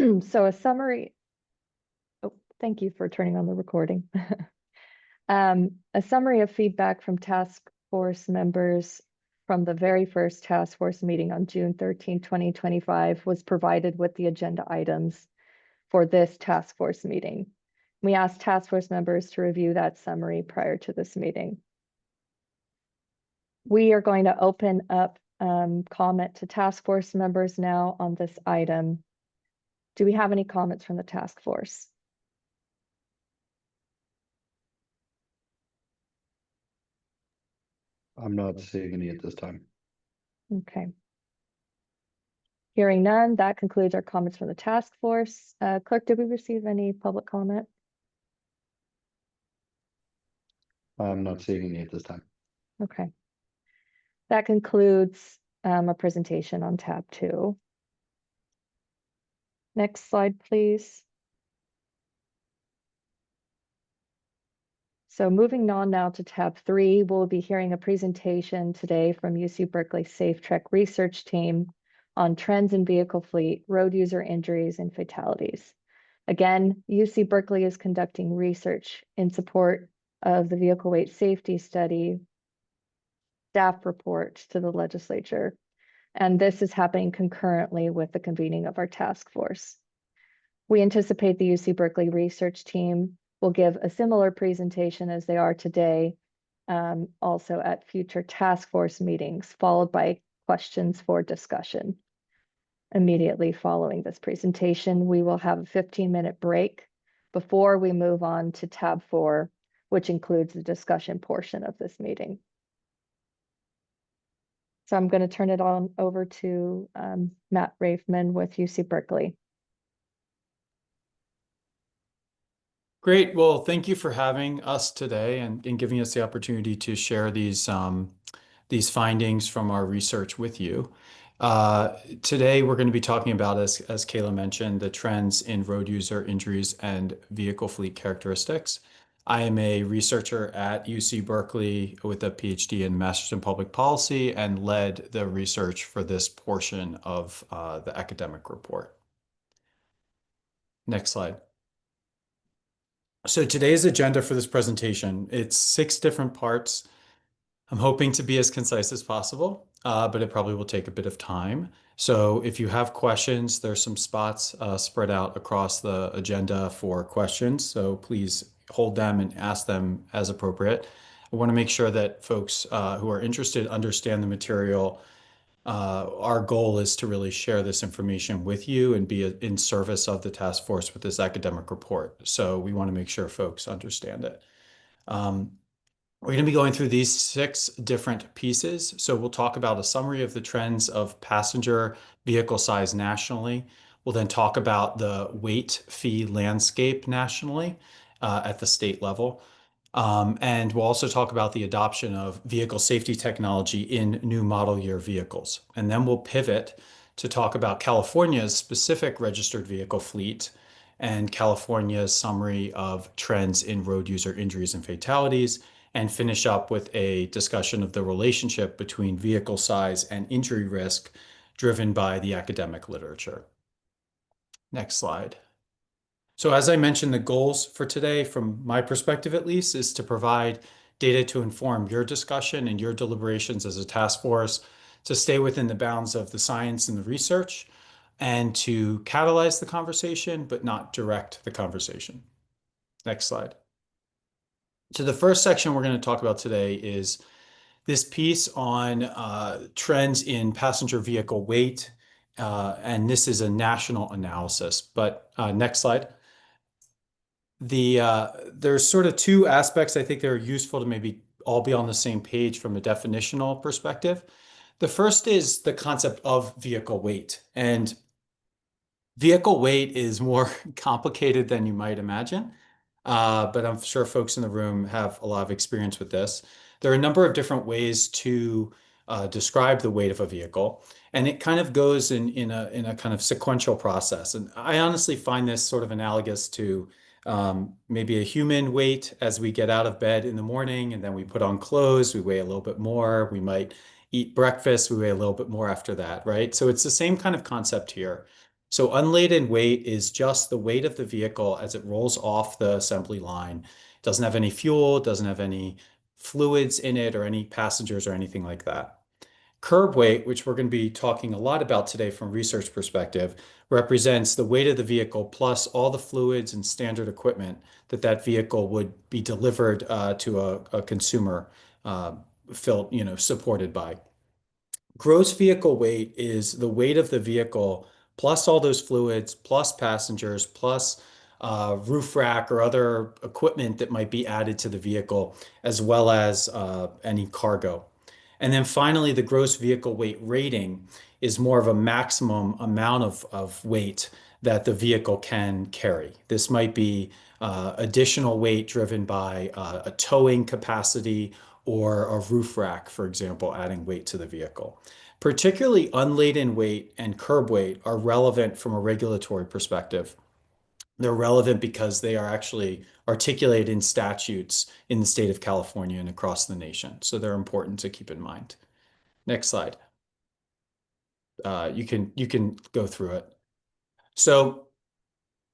So a summary, oh, thank you for turning on the recording. A summary of feedback from task force members from the very first task force meeting on June 13, 2025 was provided with the agenda items for this task force meeting. We asked task force members to review that summary prior to this meeting. We are going to open up comment to task force members now on this item. Do we have any comments from the task force? I'm not seeing any at this time. Okay. Hearing none, that concludes our comments from the task force. Clerk, did we receive any public comment? I'm not seeing any at this time. Okay. That concludes a presentation on tab 2. Next slide, please. So moving on now to tab 3, we'll be hearing a presentation today from UC Berkeley SafeTrek research team on trends in vehicle fleet, road user injuries, and fatalities. Again, UC Berkeley is conducting research in support of the vehicle weight safety study staff report to the legislature. And this is happening concurrently with the convening of our task force. We anticipate the UC Berkeley research team will give a similar presentation as they are today, also at future task force meetings, followed by questions for discussion. Immediately following this presentation, we will have a 15-minute break before we move on to tab 4, which includes the discussion portion of this meeting. So I'm going to turn it on over to Matt Rafeman with UC Berkeley. Great. Well, thank you for having us today and giving us the opportunity to share these findings from our research with you. Today, we're going to be talking about, as Kayla mentioned, the trends in road user injuries and vehicle fleet characteristics. I am a researcher at UC Berkeley with a PhD in Masters in Public Policy and led the research for this portion of the academic report. Next slide. So today's agenda for this presentation, it's 6 different parts. I'm hoping to be as concise as possible, but it probably will take a bit of time. So if you have questions, there's some spots spread out across the agenda for questions. So please hold them and ask them as appropriate. I want to make sure that folks who are interested understand the material. Our goal is to really share this information with you and be in service of the task force with this academic report. So we want to make sure folks understand it. We're going to be going through these 6 different pieces. So we'll talk about a summary of the trends of passenger vehicle size nationally. We'll then talk about the weight fee landscape nationally at the state level. And we'll also talk about the adoption of vehicle safety technology in new model year vehicles. And then we'll pivot to talk about California's specific registered vehicle fleet and California's summary of trends in road user injuries and fatalities, and finish up with a discussion of the relationship between vehicle size and injury risk driven by the academic literature. Next slide. So as I mentioned, the goals for today, from my perspective at least, is to provide data to inform your discussion and your deliberations as a task force, to stay within the bounds of the science and the research, and to catalyze the conversation, but not direct the conversation. Next slide. So the first section we're going to talk about today is this piece on trends in passenger vehicle weight, and this is a national analysis. But next slide. There's sort of 2 aspects I think that are useful to maybe all be on the same page from a definitional perspective. The first is the concept of vehicle weight. And vehicle weight is more complicated than you might imagine. But I'm sure folks in the room have a lot of experience with this. There are a number of different ways to describe the weight of a vehicle, and it kind of goes in a kind of sequential process. And I honestly find this sort of analogous to maybe a human weight as we get out of bed in the morning, and then we put on clothes, we weigh a little bit more, we might eat breakfast, we weigh a little bit more after that, right? So it's the same kind of concept here. So unladen weight is just the weight of the vehicle as it rolls off the assembly line. It doesn't have any fuel, doesn't have any fluids in it or any passengers or anything like that. Curb weight, which we're going to be talking a lot about today from a research perspective, represents the weight of the vehicle plus all the fluids and standard equipment that vehicle would be delivered to a consumer, supported by. Gross vehicle weight is the weight of the vehicle plus all those fluids, plus passengers, plus roof rack or other equipment that might be added to the vehicle, as well as any cargo. And then finally, the gross vehicle weight rating is more of a maximum amount of weight that the vehicle can carry. This might be additional weight driven by a towing capacity or a roof rack, for example, adding weight to the vehicle. Particularly unladen weight and curb weight are relevant from a regulatory perspective. They're relevant because they are actually articulated in statutes in the state of California and across the nation. So they're important to keep in mind. Next slide. You can go through it. So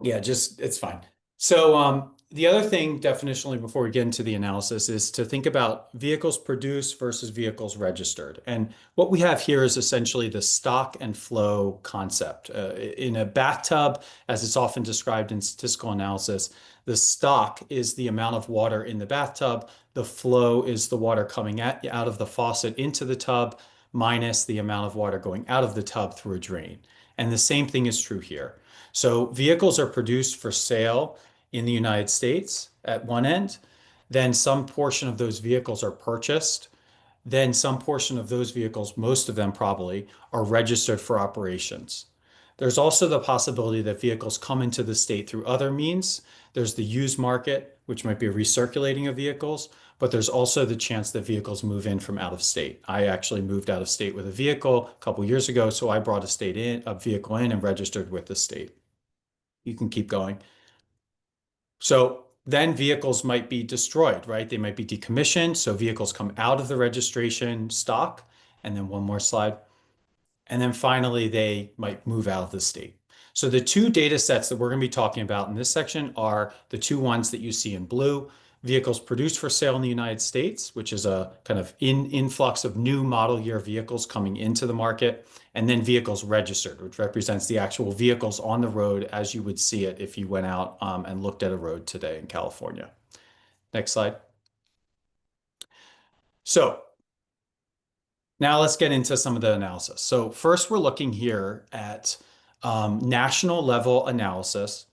yeah, it's fine. So the other thing definitionally before we get into the analysis is to think about vehicles produced versus vehicles registered. And what we have here is essentially the stock and flow concept. In a bathtub, as it's often described in statistical analysis, the stock is the amount of water in the bathtub. The flow is the water coming out of the faucet into the tub minus the amount of water going out of the tub through a drain. And the same thing is true here. So vehicles are produced for sale in the United States at one end, then some portion of those vehicles are purchased, then some portion of those vehicles, most of them probably, are registered for operations. There's also the possibility that vehicles come into the state through other means. There's the used market, which might be a recirculating of vehicles, but there's also the chance that vehicles move in from out of state. I actually moved out of state with a vehicle a couple years ago, so I brought a vehicle in and registered with the state. You can keep going. So then vehicles might be destroyed, right? They might be decommissioned. So vehicles come out of the registration stock. And then one more slide. And then finally, they might move out of the state. So the two data sets that we're going to be talking about in this section are the two ones that you see in blue: vehicles produced for sale in the United States, which is a kind of influx of new model year vehicles coming into the market, and then vehicles registered, which represents the actual vehicles on the road as you would see it if you went out and looked at a road today in California. Next slide. So now let's get into some of the analysis. So first, we're looking here at national level analysis.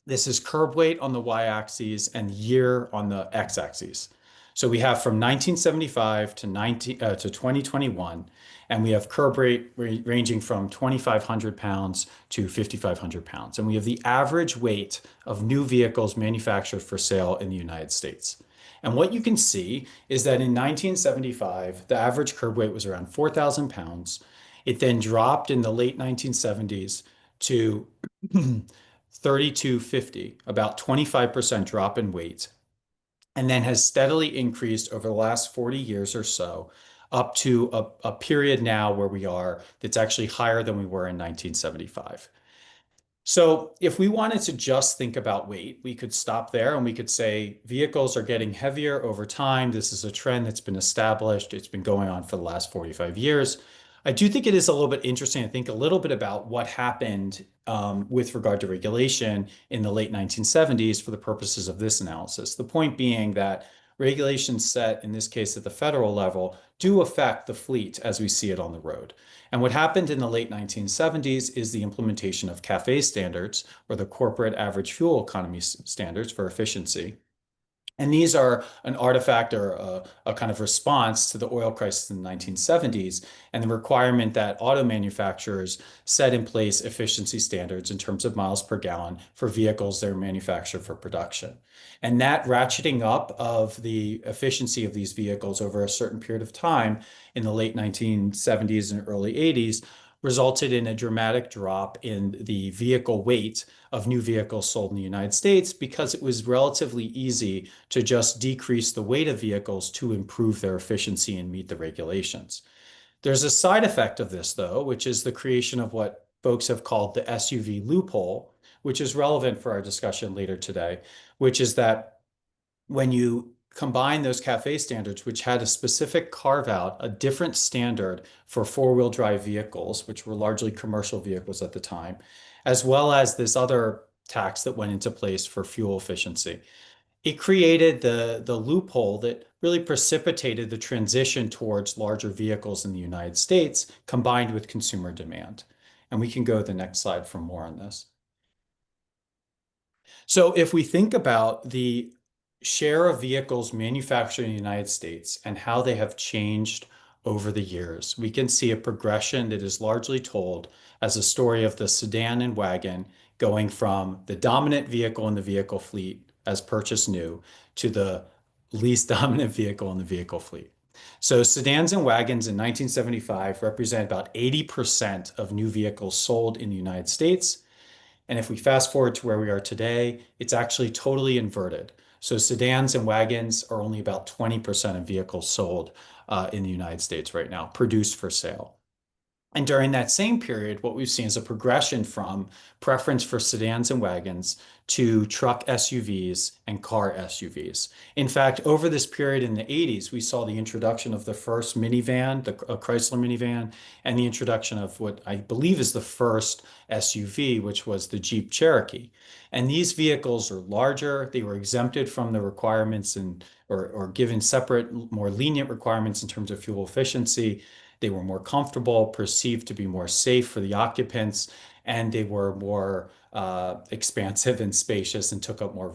This is curb weight on the y-axis and year on the x-axis. So we have from 1975 to 2021, and we have curb rate ranging from 2,500 pounds to 5,500 pounds. And we have the average weight of new vehicles manufactured for sale in the United States. And what you can see is that in 1975, the average curb weight was around 4,000 pounds. It then dropped in the late 1970s to 3,250, about 25% drop in weight, and then has steadily increased over the last 40 years or so, up to a period now where we are that's actually higher than we were in 1975. So if we wanted to just think about weight, we could stop there and we could say vehicles are getting heavier over time. This is a trend that's been established. It's been going on for the last 45 years. I do think it is a little bit interesting to think a little bit about what happened with regard to regulation in the late 1970s for the purposes of this analysis. The point being that regulations set, in this case at the federal level, do affect the fleet as we see it on the road. And what happened in the late 1970s is the implementation of CAFE standards, or the corporate average fuel economy standards for efficiency. And these are an artifact or a kind of response to the oil crisis in the 1970s and the requirement that auto manufacturers set in place efficiency standards in terms of miles per gallon for vehicles that are manufactured for production. And that ratcheting up of the efficiency of these vehicles over a certain period of time in the late 1970s and early 80s resulted in a dramatic drop in the vehicle weight of new vehicles sold in the United States because it was relatively easy to just decrease the weight of vehicles to improve their efficiency and meet the regulations. There's a side effect of this, though, which is the creation of what folks have called the SUV loophole, which is relevant for our discussion later today, which is that when you combine those CAFE standards, which had a specific carve out, a different standard for four-wheel drive vehicles, which were largely commercial vehicles at the time, as well as this other tax that went into place for fuel efficiency. It created the loophole that really precipitated the transition towards larger vehicles in the United States, combined with consumer demand. And we can go to the next slide for more on this. So if we think about the share of vehicles manufactured in the United States and how they have changed over the years, we can see a progression that is largely told as a story of the sedan and wagon going from the dominant vehicle in the vehicle fleet as purchased new to the least dominant vehicle in the vehicle fleet. So sedans and wagons in 1975 represent about 80% of new vehicles sold in the United States. And if we fast forward to where we are today, it's actually totally inverted. So sedans and wagons are only about 20% of vehicles sold in the United States right now, produced for sale. And during that same period, what we've seen is a progression from preference for sedans and wagons to truck SUVs and car SUVs. In fact, over this period in the 80s, we saw the introduction of the first minivan, a Chrysler minivan, and the introduction of what I believe is the first SUV, which was the Jeep Cherokee. And these vehicles are larger. They were exempted from the requirements or given separate, more lenient requirements in terms of fuel efficiency. They were more comfortable, perceived to be more safe for the occupants, and they were more expansive and spacious and took up more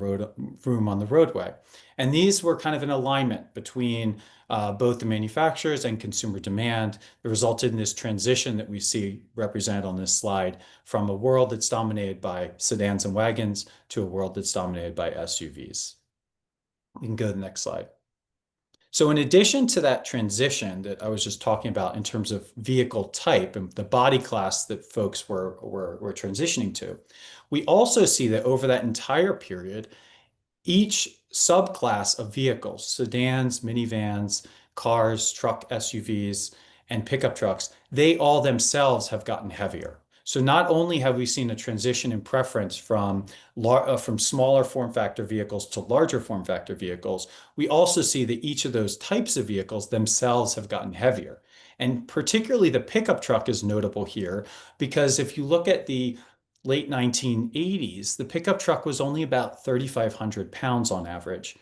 room on the roadway. And these were kind of an alignment between both the manufacturers and consumer demand that resulted in this transition that we see represented on this slide from a world that's dominated by sedans and wagons to a world that's dominated by SUVs. We can go to the next slide. So in addition to that transition that I was just talking about in terms of vehicle type and the body class that folks were transitioning to, we also see that over that entire period, each subclass of vehicles, sedans, minivans, cars, truck SUVs, and pickup trucks, they all themselves have gotten heavier. So not only have we seen a transition in preference from smaller form factor vehicles to larger form factor vehicles, we also see that each of those types of vehicles themselves have gotten heavier. And particularly the pickup truck is notable here because if you look at the late 1980s, the pickup truck was only about 3,500 pounds on average.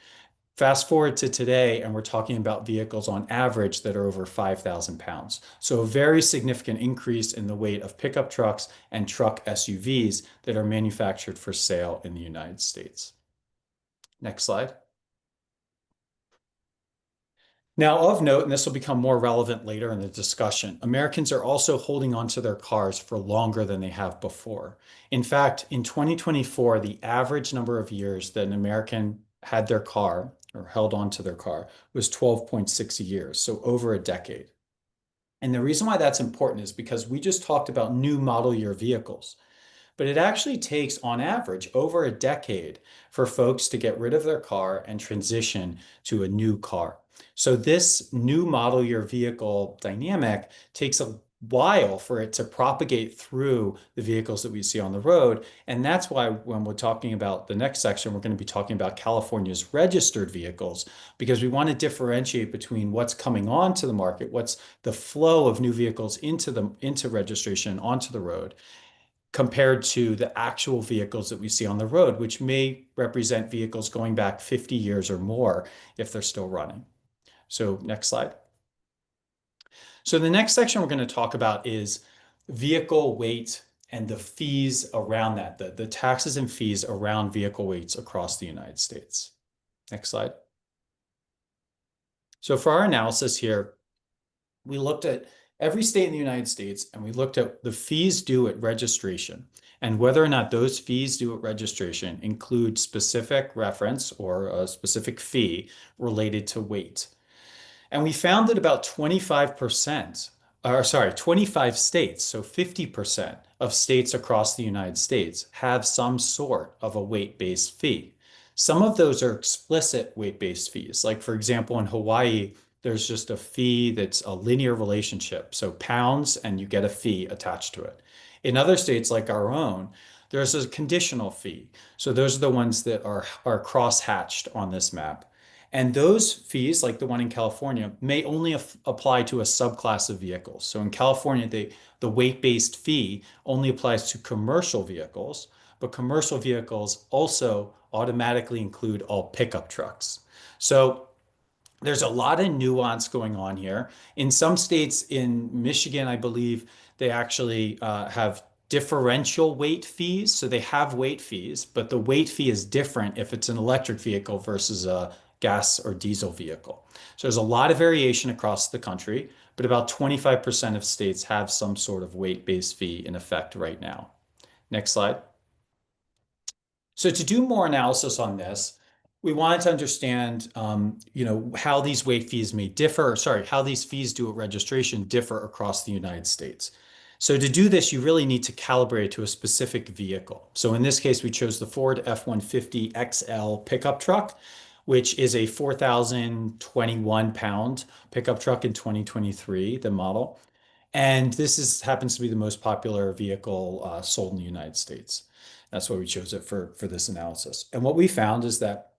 Fast forward to today, and we're talking about vehicles on average that are over 5,000 pounds. So a very significant increase in the weight of pickup trucks and truck SUVs that are manufactured for sale in the United States. Next slide. Now, of note, and this will become more relevant later in the discussion, Americans are also holding onto their cars for longer than they have before. In fact, in 2024, the average number of years that an American had their car or held on to their car was 12.6 years, so over a decade. And the reason why that's important is because we just talked about new model year vehicles, but it actually takes on average over a decade for folks to get rid of their car and transition to a new car. So this new model year vehicle dynamic takes a while for it to propagate through the vehicles that we see on the road. And that's why when we're talking about the next section, we're going to be talking about California's registered vehicles, because we want to differentiate between what's coming onto the market, what's the flow of new vehicles into registration onto the road, compared to the actual vehicles that we see on the road, which may represent vehicles going back 50 years or more if they're still running. So next slide. So the next section we're going to talk about is vehicle weight and the fees around that, the taxes and fees around vehicle weights across the United States. Next slide. So for our analysis here, we looked at every state in the United States and we looked at the fees due at registration and whether or not those fees due at registration include specific reference or a specific fee related to weight. And we found that about 25 states, so 50% of states across the United States have some sort of a weight-based fee. Some of those are explicit weight-based fees. Like for example, in Hawaii, there's just a fee that's a linear relationship. So pounds and you get a fee attached to it. In other states like our own, there's a conditional fee. So those are the ones that are cross-hatched on this map. And those fees, like the one in California, may only apply to a subclass of vehicles. So in California, the weight-based fee only applies to commercial vehicles, but commercial vehicles also automatically include all pickup trucks. So there's a lot of nuance going on here. In some states, in Michigan, I believe they actually have differential weight fees. So they have weight fees, but the weight fee is different if it's an electric vehicle versus a gas or diesel vehicle. So there's a lot of variation across the country, but about 25% of states have some sort of weight-based fee in effect right now. Next slide. So to do more analysis on this, we wanted to understand, how these weight fees may differ, how these fees due at registration differ across the United States. So to do this, you really need to calibrate it to a specific vehicle. So in this case, we chose the Ford F-150 XL pickup truck, which is a 4,021 pound pickup truck in 2023, the model. And this happens to be the most popular vehicle sold in the United States. That's why we chose it for this analysis. And what we found is that,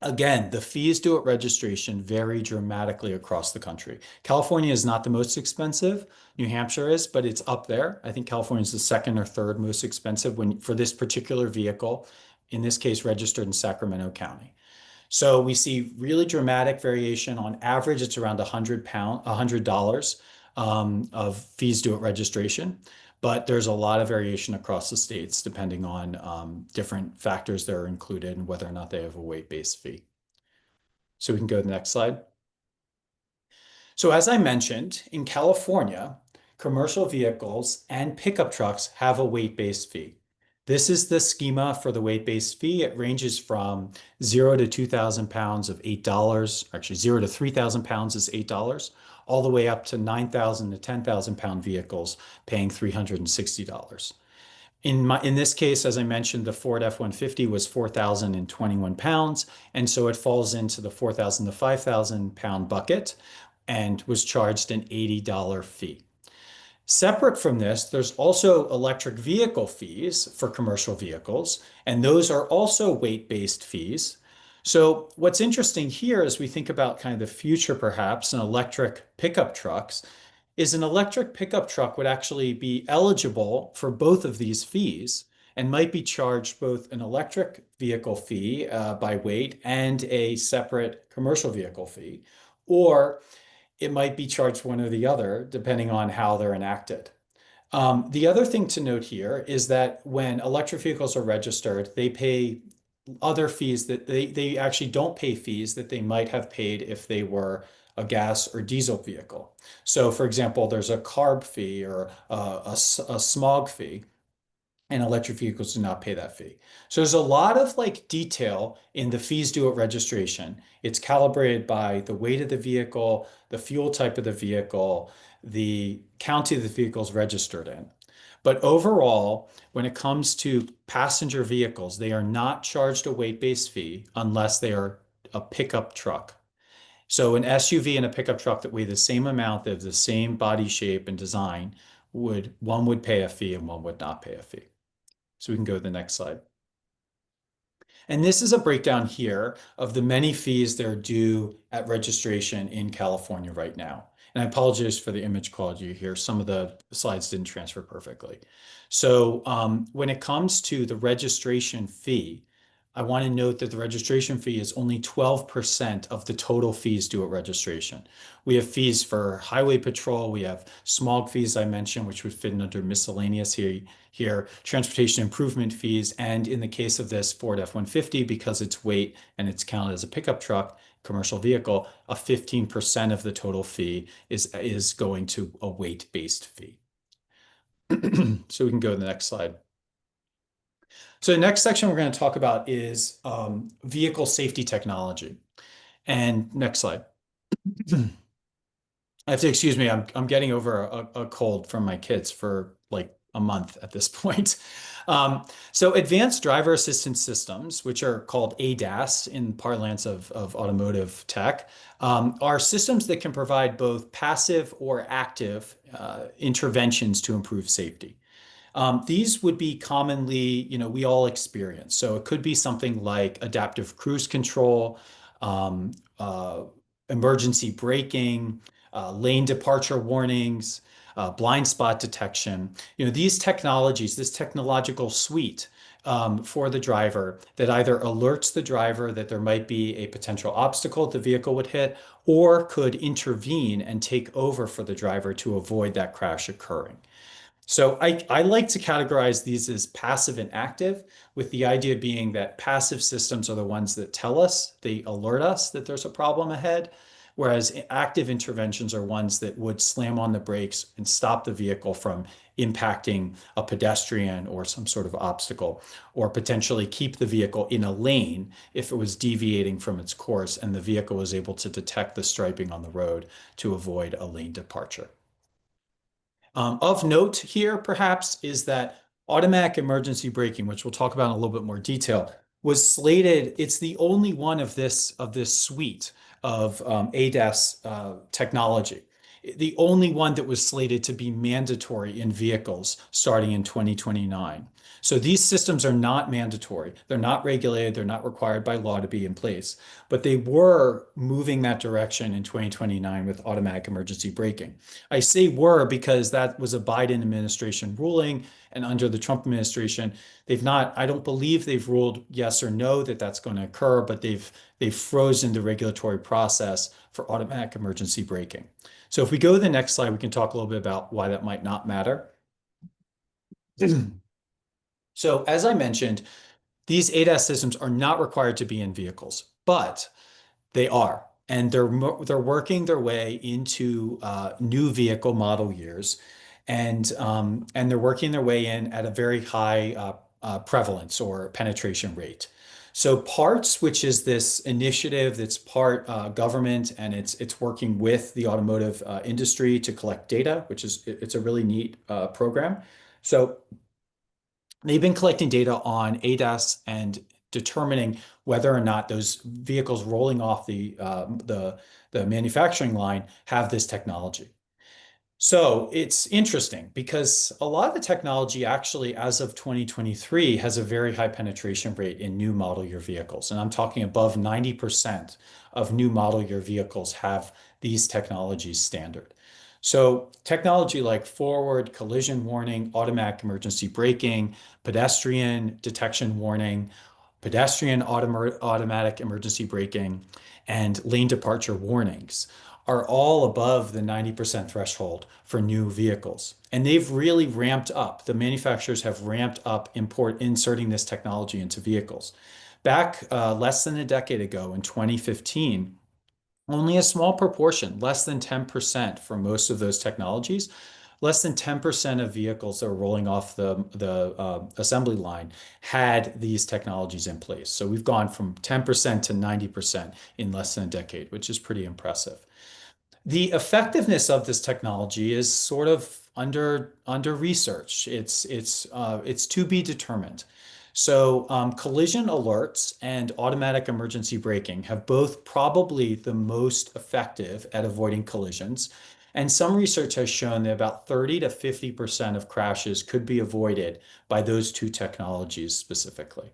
again, the fees due at registration vary dramatically across the country. California is not the most expensive. New Hampshire is, but it's up there. I think California is the second or third most expensive for this particular vehicle, in this case, registered in Sacramento County. So we see really dramatic variation. On average, it's around $100 of fees due at registration. But there's a lot of variation across the states depending on different factors that are included and whether or not they have a weight-based fee. So we can go to the next slide. So as I mentioned, in California, commercial vehicles and pickup trucks have a weight-based fee. This is the schema for the weight-based fee. It ranges from 0 to 2,000 pounds of $8. Actually, 0 to 3,000 pounds is $8. All the way up to 9,000 to 10,000 pound vehicles paying $360. In this case, as I mentioned, the Ford F-150 was 4,021 pounds, and so it falls into the 4,000 to 5,000 pound bucket and was charged an $80 fee. Separate from this, there's also electric vehicle fees for commercial vehicles, and those are also weight-based fees. So what's interesting here as we think about kind of the future, perhaps, in electric pickup trucks, is an electric pickup truck would actually be eligible for both of these fees and might be charged both an electric vehicle fee by weight and a separate commercial vehicle fee, or it might be charged one or the other, depending on how they're enacted. The other thing to note here is that when electric vehicles are registered, they pay other fees that they actually don't pay fees that they might have paid if they were a gas or diesel vehicle. So for example, there's a CARB fee or a smog fee, and electric vehicles do not pay that fee. So there's a lot of detail in the fees due at registration. It's calibrated by the weight of the vehicle, the fuel type of the vehicle, the county the vehicle is registered in. But overall, when it comes to passenger vehicles, they are not charged a weight-based fee unless they are a pickup truck. So an SUV and a pickup truck that weigh the same amount, they have the same body shape and design, one would pay a fee and one would not pay a fee. So we can go to the next slide. And this is a breakdown here of the many fees that are due at registration in California right now. And I apologize for the image quality here. Some of the slides didn't transfer perfectly. So when it comes to the registration fee, I want to note that the registration fee is only 12% of the total fees due at registration. We have fees for highway patrol. We have smog fees I mentioned, which would fit under miscellaneous here, transportation improvement fees, and in the case of this Ford F-150, because it's weight and it's counted as a pickup truck, commercial vehicle, a 15% of the total fee is going to a weight-based fee. So we can go to the next slide. So the next section we're going to talk about is vehicle safety technology. And next slide. I have to excuse me, I'm getting over a cold from my kids for a month at this point. So advanced driver assistance systems, which are called ADAS in parlance of automotive tech, are systems that can provide both passive or active interventions to improve safety. These would be commonly, we all experience. So it could be something like adaptive cruise control, um, uh, emergency braking, lane departure warnings, blind spot detection. These technologies, this technological suite for the driver that either alerts the driver that there might be a potential obstacle the vehicle would hit, or could intervene and take over for the driver to avoid that crash occurring. So I like to categorize these as passive and active, with the idea being that passive systems are the ones that tell us, they alert us that there's a problem ahead, whereas active interventions are ones that would slam on the brakes and stop the vehicle from impacting a pedestrian or some sort of obstacle, or potentially keep the vehicle in a lane if it was deviating from its course and the vehicle was able to detect the striping on the road to avoid a lane departure. Of note here, perhaps, is that automatic emergency braking, which we'll talk about in a little bit more detail, was slated. It's the only one of this suite of ADAS technology. The only one that was slated to be mandatory in vehicles starting in 2029. So these systems are not mandatory. They're not regulated. They're not required by law to be in place. But they were moving that direction in 2029 with automatic emergency braking. I say were because that was a Biden administration ruling, and under the Trump administration, I don't believe they've ruled yes or no that that's going to occur, but they've frozen the regulatory process for automatic emergency braking. So if we go to the next slide, we can talk a little bit about why that might not matter. So as I mentioned, these ADAS systems are not required to be in vehicles, but they are. And they're working their way into new vehicle model years, and they're working their way in at a very high prevalence or penetration rate. So PARTS, which is this initiative that's part government, and it's working with the automotive industry to collect data, it's a really neat program. So they've been collecting data on ADAS and determining whether or not those vehicles rolling off the manufacturing line have this technology. So it's interesting because a lot of the technology actually, as of 2023, has a very high penetration rate in new model year vehicles. And I'm talking above 90% of new model year vehicles have these technologies standard. So technology like forward collision warning, automatic emergency braking, pedestrian detection warning, pedestrian automatic emergency braking, and lane departure warnings are all above the 90% threshold for new vehicles. And they've really ramped up. The manufacturers have ramped up inserting this technology into vehicles. Back less than a decade ago in 2015, only a small proportion, less than 10% for most of those technologies, less than 10% of vehicles that are rolling off the assembly line had these technologies in place. So we've gone from 10% to 90% in less than a decade, which is pretty impressive. The effectiveness of this technology is sort of under research. It's to be determined. So collision alerts and automatic emergency braking have both probably the most effective at avoiding collisions. And some research has shown that about 30 to 50% of crashes could be avoided by those two technologies specifically.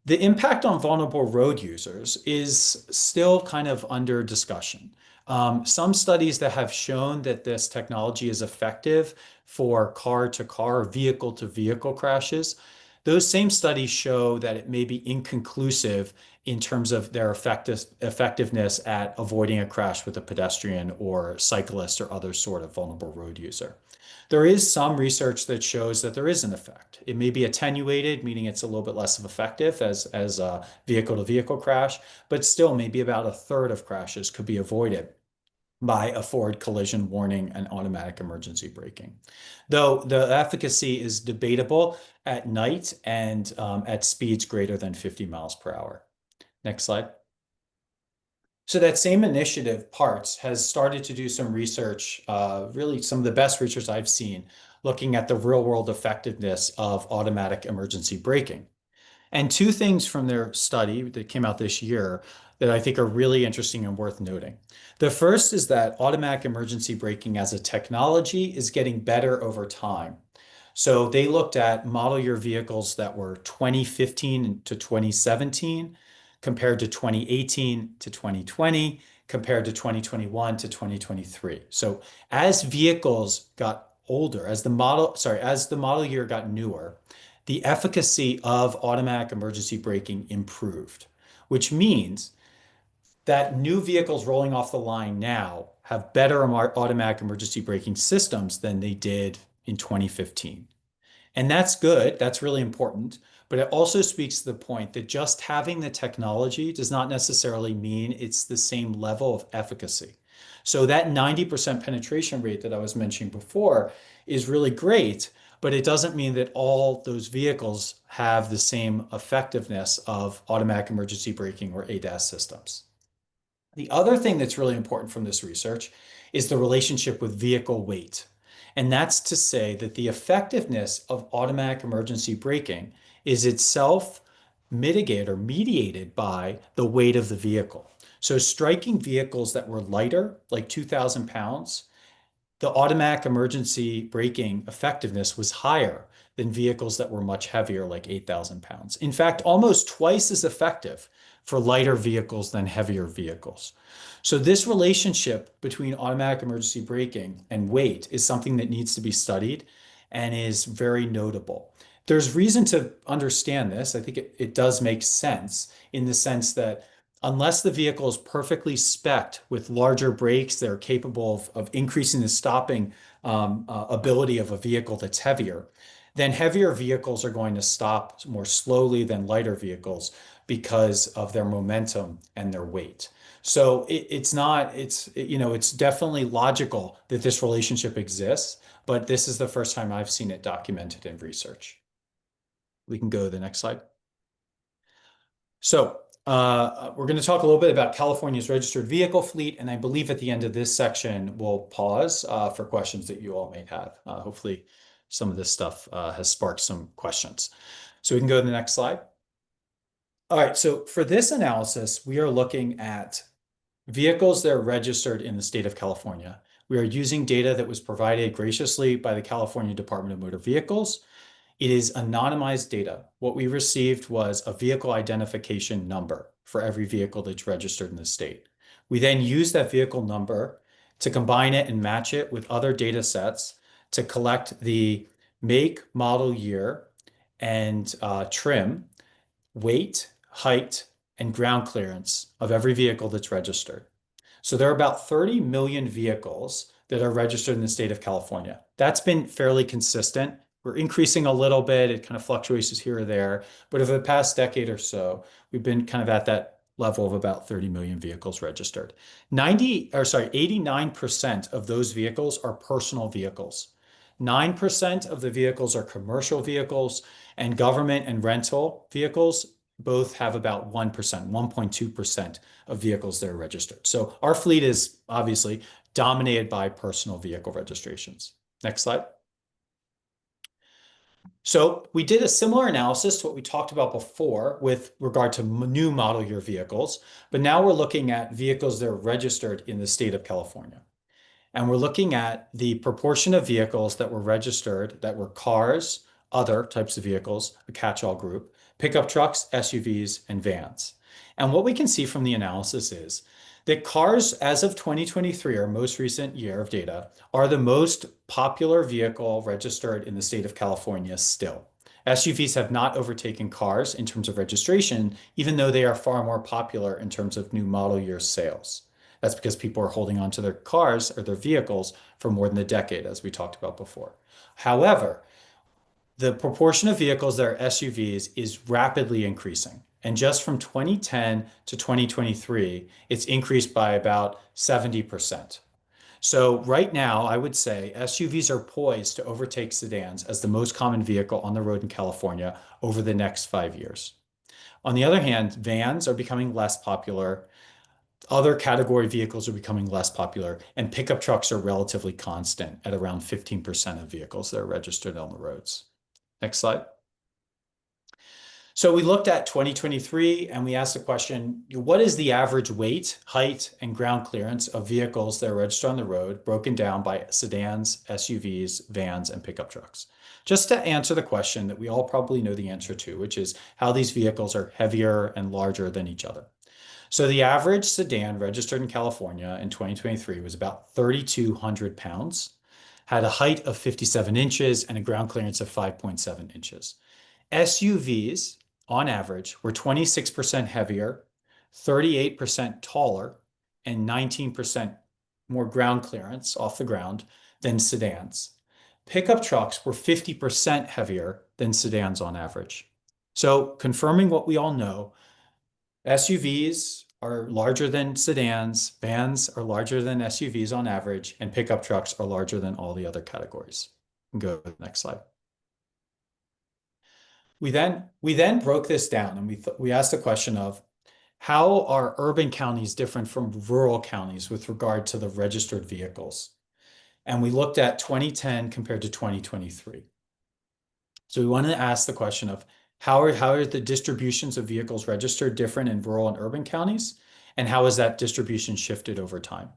The impact on vulnerable road users is still kind of under discussion. Some studies that have shown that this technology is effective for car-to-car or vehicle-to-vehicle crashes, those same studies show that it may be inconclusive in terms of their effectiveness at avoiding a crash with a pedestrian or cyclist or other sort of vulnerable road user. There is some research that shows that there is an effect. It may be attenuated, meaning it's a little bit less effective as a vehicle-to-vehicle crash, but still maybe about a third of crashes could be avoided by a forward collision warning and automatic emergency braking. Though the efficacy is debatable at night and at speeds greater than 50 miles per hour. Next slide. So that same initiative, PARTS, has started to do some research, really some of the best research I've seen, looking at the real-world effectiveness of automatic emergency braking. And two things from their study that came out this year that I think are really interesting and worth noting. The first is that automatic emergency braking as a technology is getting better over time. So they looked at model year vehicles that were 2015 to 2017, compared to 2018 to 2020, compared to 2021 to 2023. So as vehicles got older, as the model year got newer, the efficacy of automatic emergency braking improved, which means that new vehicles rolling off the line now have better automatic emergency braking systems than they did in 2015. And that's good. That's really important. But it also speaks to the point that just having the technology does not necessarily mean it's the same level of efficacy. So that 90% penetration rate that I was mentioning before is really great, but it doesn't mean that all those vehicles have the same effectiveness of automatic emergency braking or ADAS systems. The other thing that's really important from this research is the relationship with vehicle weight. And that's to say that the effectiveness of automatic emergency braking is itself mitigated or mediated by the weight of the vehicle. So striking vehicles that were lighter, like 2,000 pounds, the automatic emergency braking effectiveness was higher than vehicles that were much heavier, like 8,000 pounds. In fact, almost twice as effective for lighter vehicles than heavier vehicles. So this relationship between automatic emergency braking and weight is something that needs to be studied and is very notable. There's reason to understand this. I think it does make sense in the sense that unless the vehicle is perfectly spec'd with larger brakes that are capable of increasing the stopping ability of a vehicle that's heavier, then heavier vehicles are going to stop more slowly than lighter vehicles because of their momentum and their weight. So it's definitely logical that this relationship exists, but this is the first time I've seen it documented in research. We can go to the next slide. So we're going to talk a little bit about California's registered vehicle fleet, and I believe at the end of this section, we'll pause for questions that you all may have. Hopefully some of this stuff has sparked some questions. So we can go to the next slide. All right, so for this analysis, we are looking at vehicles that are registered in the state of California. We are using data that was provided graciously by the California Department of Motor Vehicles. It is anonymized data. What we received was a vehicle identification number for every vehicle that's registered in the state. We then use that vehicle number to combine it and match it with other data sets to collect the make, model year, and trim, weight, height, and ground clearance of every vehicle that's registered. So there are about 30 million vehicles that are registered in the state of California. That's been fairly consistent. We're increasing a little bit. It kind of fluctuates here or there. But over the past decade or so, we've been kind of at that level of about 30 million vehicles registered. 89% of those vehicles are personal vehicles. 9% of the vehicles are commercial vehicles, and government and rental vehicles both have about 1%, 1.2% of vehicles that are registered. So our fleet is obviously dominated by personal vehicle registrations. Next slide. So we did a similar analysis to what we talked about before with regard to new model year vehicles, but now we're looking at vehicles that are registered in the state of California. And we're looking at the proportion of vehicles that were registered that were cars, other types of vehicles, a catch-all group, pickup trucks, SUVs, and vans. And what we can see from the analysis is that cars, as of 2023, our most recent year of data, are the most popular vehicle registered in the state of California still. SUVs have not overtaken cars in terms of registration, even though they are far more popular in terms of new model year sales. That's because people are holding on to their cars or their vehicles for more than a decade, as we talked about before. However, the proportion of vehicles that are SUVs is rapidly increasing. And just from 2010 to 2023, it's increased by about 70%. So right now, I would say SUVs are poised to overtake sedans as the most common vehicle on the road in California over the next 5 years. On the other hand, vans are becoming less popular. Other category vehicles are becoming less popular, and pickup trucks are relatively constant at around 15% of vehicles that are registered on the roads. Next slide. So we looked at 2023 and we asked the question, what is the average weight, height, and ground clearance of vehicles that are registered on the road, broken down by sedans, SUVs, vans, and pickup trucks? Just to answer the question that we all probably know the answer to, which is how these vehicles are heavier and larger than each other. So the average sedan registered in California in 2023 was about 3,200 pounds, had a height of 57 inches and a ground clearance of 5.7 inches. SUVs, on average, were 26% heavier, 38% taller, and 19% more ground clearance off the ground than sedans. Pickup trucks were 50% heavier than sedans on average. So confirming what we all know, SUVs are larger than sedans, vans are larger than SUVs on average, and pickup trucks are larger than all the other categories. Go to the next slide. We then broke this down and we asked the question of how are urban counties different from rural counties with regard to the registered vehicles? And we looked at 2010 compared to 2023. So we wanted to ask the question of how are the distributions of vehicles registered different in rural and urban counties? And how has that distribution shifted over time?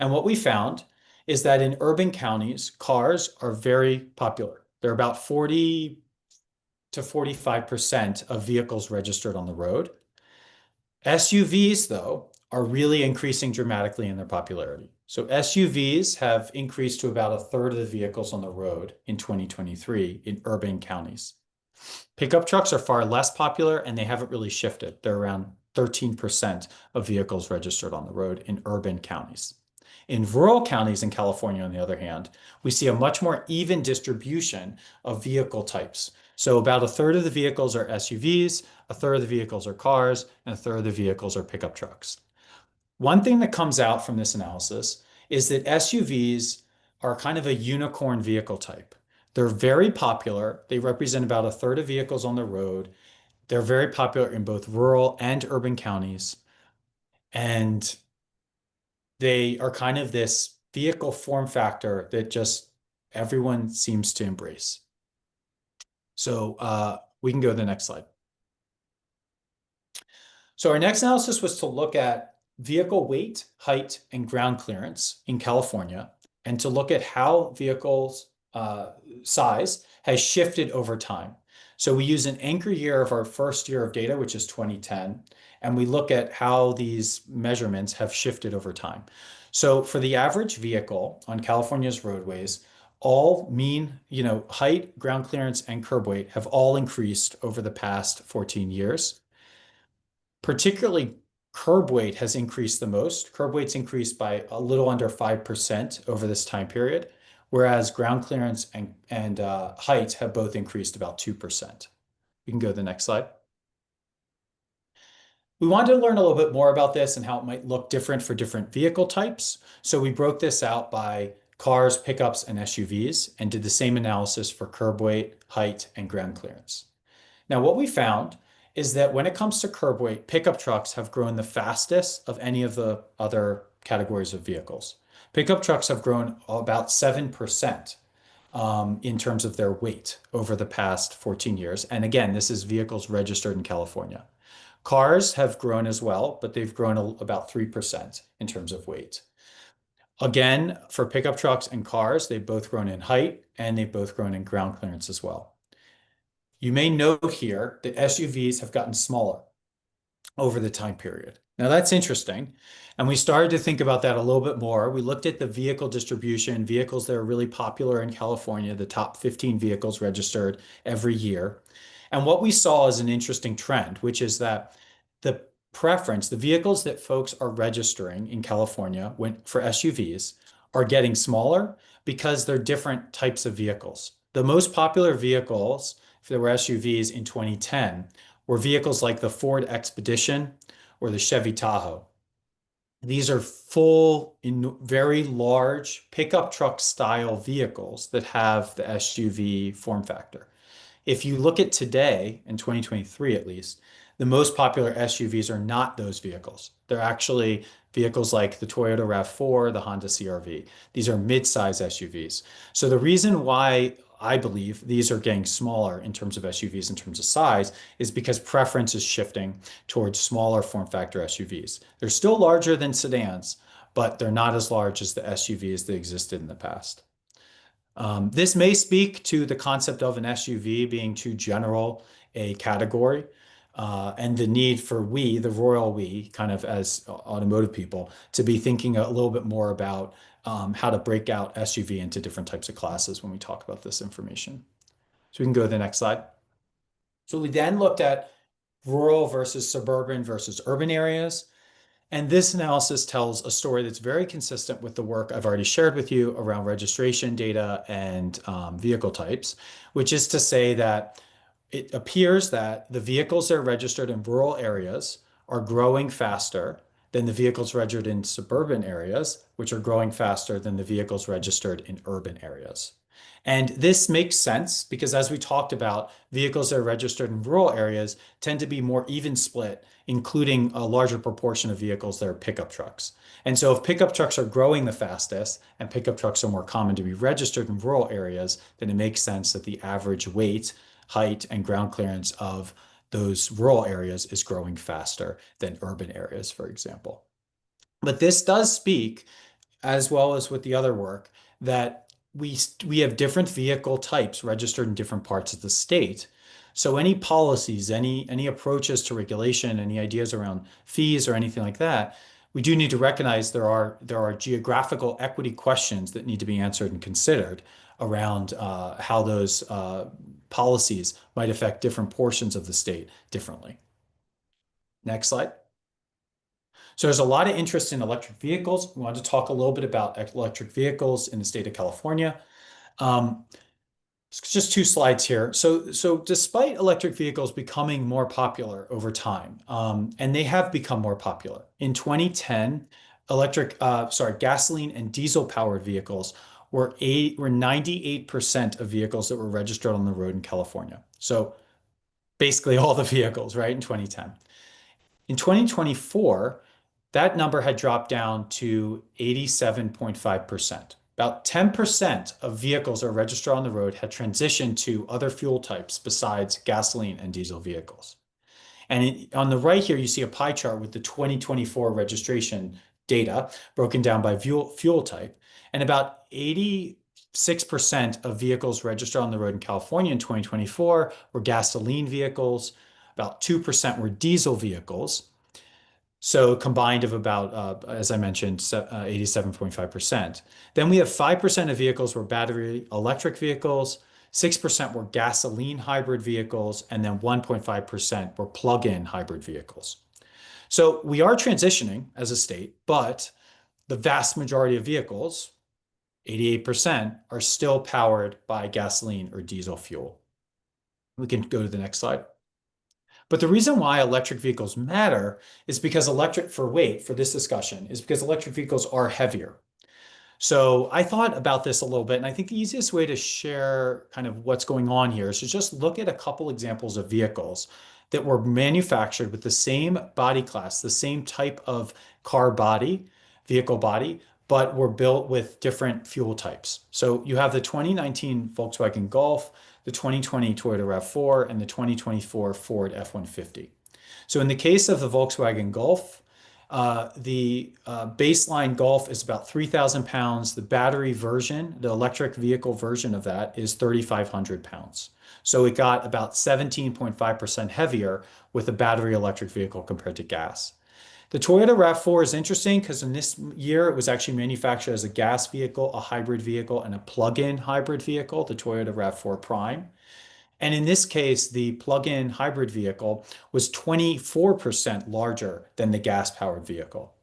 And what we found is that in urban counties, cars are very popular. They're about 40 to 45% of vehicles registered on the road. SUVs, though, are really increasing dramatically in their popularity. So SUVs have increased to about a third of the vehicles on the road in 2023 in urban counties. Pickup trucks are far less popular and they haven't really shifted. They're around 13% of vehicles registered on the road in urban counties. In rural counties in California, on the other hand, we see a much more even distribution of vehicle types. So about a third of the vehicles are SUVs, a third of the vehicles are cars, and a third of the vehicles are pickup trucks. One thing that comes out from this analysis is that SUVs are kind of a unicorn vehicle type. They're very popular. They represent about a third of vehicles on the road. They're very popular in both rural and urban counties. And they are kind of this vehicle form factor that just everyone seems to embrace. So we can go to the next slide. So our next analysis was to look at vehicle weight, height, and ground clearance in California, and to look at how vehicles size has shifted over time. So we use an anchor year of our first year of data, which is 2010, and we look at how these measurements have shifted over time. So for the average vehicle on California's roadways, all mean, height, ground clearance, and curb weight have all increased over the past 14 years. Particularly, curb weight has increased the most. Curb weight's increased by a little under 5% over this time period, whereas ground clearance and height have both increased about 2%. We can go to the next slide. We wanted to learn a little bit more about this and how it might look different for different vehicle types. So we broke this out by cars, pickups, and SUVs, and did the same analysis for curb weight, height, and ground clearance. Now, what we found is that when it comes to curb weight, pickup trucks have grown the fastest of any of the other categories of vehicles. Pickup trucks have grown about 7% in terms of their weight over the past 14 years. And again, this is vehicles registered in California. Cars have grown as well, but they've grown about 3% in terms of weight. Again, for pickup trucks and cars, they've both grown in height and they've both grown in ground clearance as well. You may note here that SUVs have gotten smaller over the time period. Now that's interesting. And we started to think about that a little bit more. We looked at the vehicle distribution, vehicles that are really popular in California, the top 15 vehicles registered every year. And what we saw is an interesting trend, which is that the preference, the vehicles that folks are registering in California for SUVs are getting smaller because they're different types of vehicles. The most popular vehicles, if there were SUVs in 2010, were vehicles like the Ford Expedition or the Chevy Tahoe. These are full, very large pickup truck style vehicles that have the SUV form factor. If you look at today, in 2023 at least, the most popular SUVs are not those vehicles. They're actually vehicles like the Toyota RAV4, the Honda CR-V. These are mid-size SUVs. So the reason why I believe these are getting smaller in terms of SUVs in terms of size is because preference is shifting towards smaller form factor SUVs. They're still larger than sedans, but they're not as large as the SUVs that existed in the past. This may speak to the concept of an SUV being too general a category, and the need for we, the royal we, kind of as automotive people, to be thinking a little bit more about how to break out SUV into different types of classes when we talk about this information. So we can go to the next slide. So we then looked at rural versus suburban versus urban areas. And this analysis tells a story that's very consistent with the work I've already shared with you around registration data and vehicle types, which is to say that it appears that the vehicles that are registered in rural areas are growing faster than the vehicles registered in suburban areas, which are growing faster than the vehicles registered in urban areas. And this makes sense because, as we talked about, vehicles that are registered in rural areas tend to be more even split, including a larger proportion of vehicles that are pickup trucks. And so if pickup trucks are growing the fastest and pickup trucks are more common to be registered in rural areas, then it makes sense that the average weight, height, and ground clearance of those rural areas is growing faster than urban areas, for example. But this does speak, as well as with the other work, that we have different vehicle types registered in different parts of the state. So any policies, any approaches to regulation, any ideas around fees or anything like that, we do need to recognize there are geographical equity questions that need to be answered and considered around how those policies might affect different portions of the state differently. Next slide. So there's a lot of interest in electric vehicles. We wanted to talk a little bit about electric vehicles in the state of California. Just two slides here. So despite electric vehicles becoming more popular over time, and they have become more popular, in 2010, gasoline and diesel powered vehicles were 98% of vehicles that were registered on the road in California. So basically all the vehicles, right, in 2010. In 2024, that number had dropped down to 87.5%. About 10% of vehicles that are registered on the road had transitioned to other fuel types besides gasoline and diesel vehicles. And on the right here, you see a pie chart with the 2024 registration data broken down by fuel type. And about 86% of vehicles registered on the road in California in 2024 were gasoline vehicles. About 2% were diesel vehicles. So combined of about, as I mentioned, 87.5%. Then we have 5% of vehicles were battery electric vehicles, 6% were gasoline hybrid vehicles, and then 1.5% were plug-in hybrid vehicles. So we are transitioning as a state, but the vast majority of vehicles, 88%, are still powered by gasoline or diesel fuel. We can go to the next slide. But the reason why electric vehicles matter is because for this discussion, is because electric vehicles are heavier. So I thought about this a little bit, and I think the easiest way to share kind of what's going on here is to just look at a couple examples of vehicles that were manufactured with the same body class, the same type of vehicle body, but were built with different fuel types. So you have the 2019 Volkswagen Golf, the 2020 Toyota RAV4, and the 2024 Ford F-150. So in the case of the Volkswagen Golf, the baseline Golf is about 3,000 pounds. The battery version, the electric vehicle version of that, is 3,500 pounds. So it got about 17.5% heavier with a battery electric vehicle compared to gas. The Toyota RAV4 is interesting because in this year, it was actually manufactured as a gas vehicle, a hybrid vehicle, and a plug-in hybrid vehicle, the Toyota RAV4 Prime. And in this case, the plug-in hybrid vehicle was 24% larger than the gas-powered vehicle.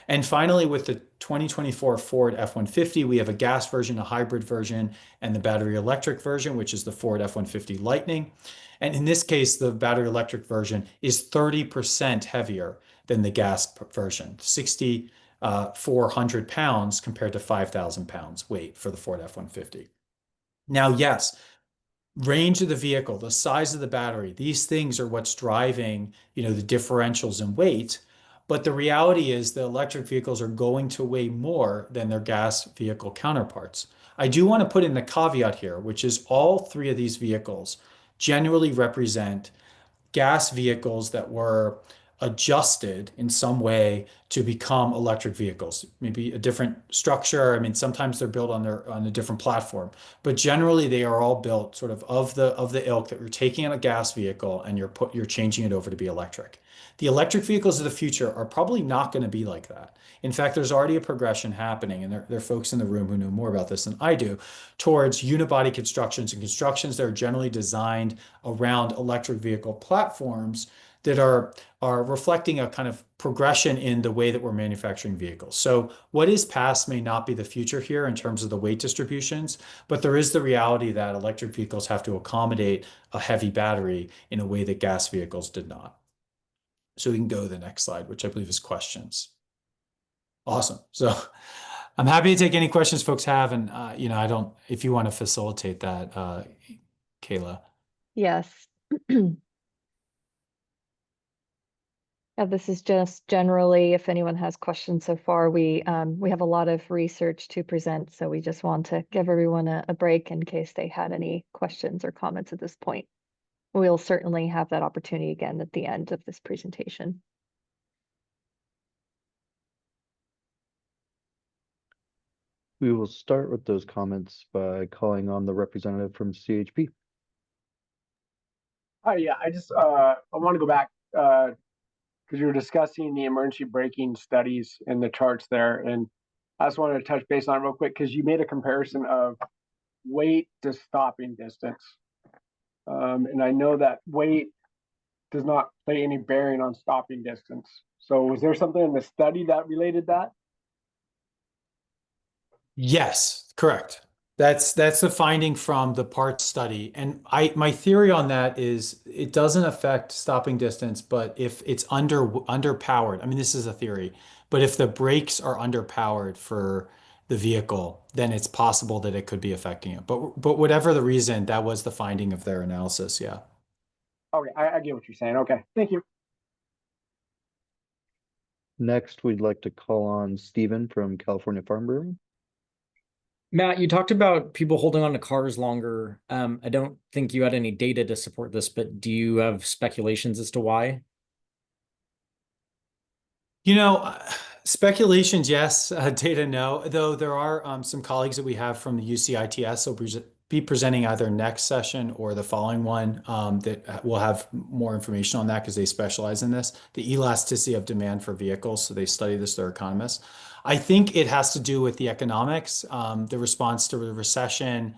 And finally, with the 2024 Ford F-150, we have a gas version, a hybrid version, and the battery electric version, which is the Ford F-150 Lightning. And in this case, the battery electric version is 30% heavier than the gas version, 6,400 pounds compared to 5,000 pounds weight for the Ford F-150. Now, yes, range of the vehicle, the size of the battery, these things are what's driving, the differentials in weight. But the reality is the electric vehicles are going to weigh more than their gas vehicle counterparts. I do want to put in the caveat here, which is all three of these vehicles generally represent gas vehicles that were adjusted in some way to become electric vehicles, maybe a different structure. I mean, sometimes they're built on a different platform, but generally they are all built sort of the ilk that you're taking a gas vehicle and you're changing it over to be electric. The electric vehicles of the future are probably not going to be like that. In fact, there's already a progression happening, and there are folks in the room who know more about this than I do, towards unibody constructions and constructions that are generally designed around electric vehicle platforms that are reflecting a kind of progression in the way that we're manufacturing vehicles. So what is past may not be the future here in terms of the weight distributions, but there is the reality that electric vehicles have to accommodate a heavy battery in a way that gas vehicles did not. So we can go to the next slide, which I believe is questions. Awesome. So I'm happy to take any questions folks have, and if you want to facilitate that, Kayla. Yes. Yeah, this is just generally, if anyone has questions so far, we have a lot of research to present, so we just want to give everyone a break in case they had any questions or comments at this point. We'll certainly have that opportunity again at the end of this presentation. We will start with those comments by calling on the representative from CHP. Hi, yeah, I want to go back because you were discussing the emergency braking studies and the charts there, and I just wanted to touch base on it real quick because you made a comparison of weight to stopping distance, and I know that weight does not play any bearing on stopping distance. So, was there something in the study that related that? Yes, correct. That's the finding from the PART study. And my theory on that is it doesn't affect stopping distance, but if it's underpowered, I mean, this is a theory, but if the brakes are underpowered for the vehicle, then it's possible that it could be affecting it. But whatever the reason, that was the finding of their analysis. Yeah. Okay, I get what you're saying. Okay, thank you. Next, we'd like to call on Stephen from California Farm Bureau. Matt, you talked about people holding on to cars longer. I don't think you had any data to support this, but do you have speculations as to why? Speculations, yes. Data, no. Though there are some colleagues that we have from the UCITS will be presenting either next session or the following one that will have more information on that because they specialize in this. The elasticity of demand for vehicles. So they study this, they're economists. I think it has to do with the economics, the response to the recession,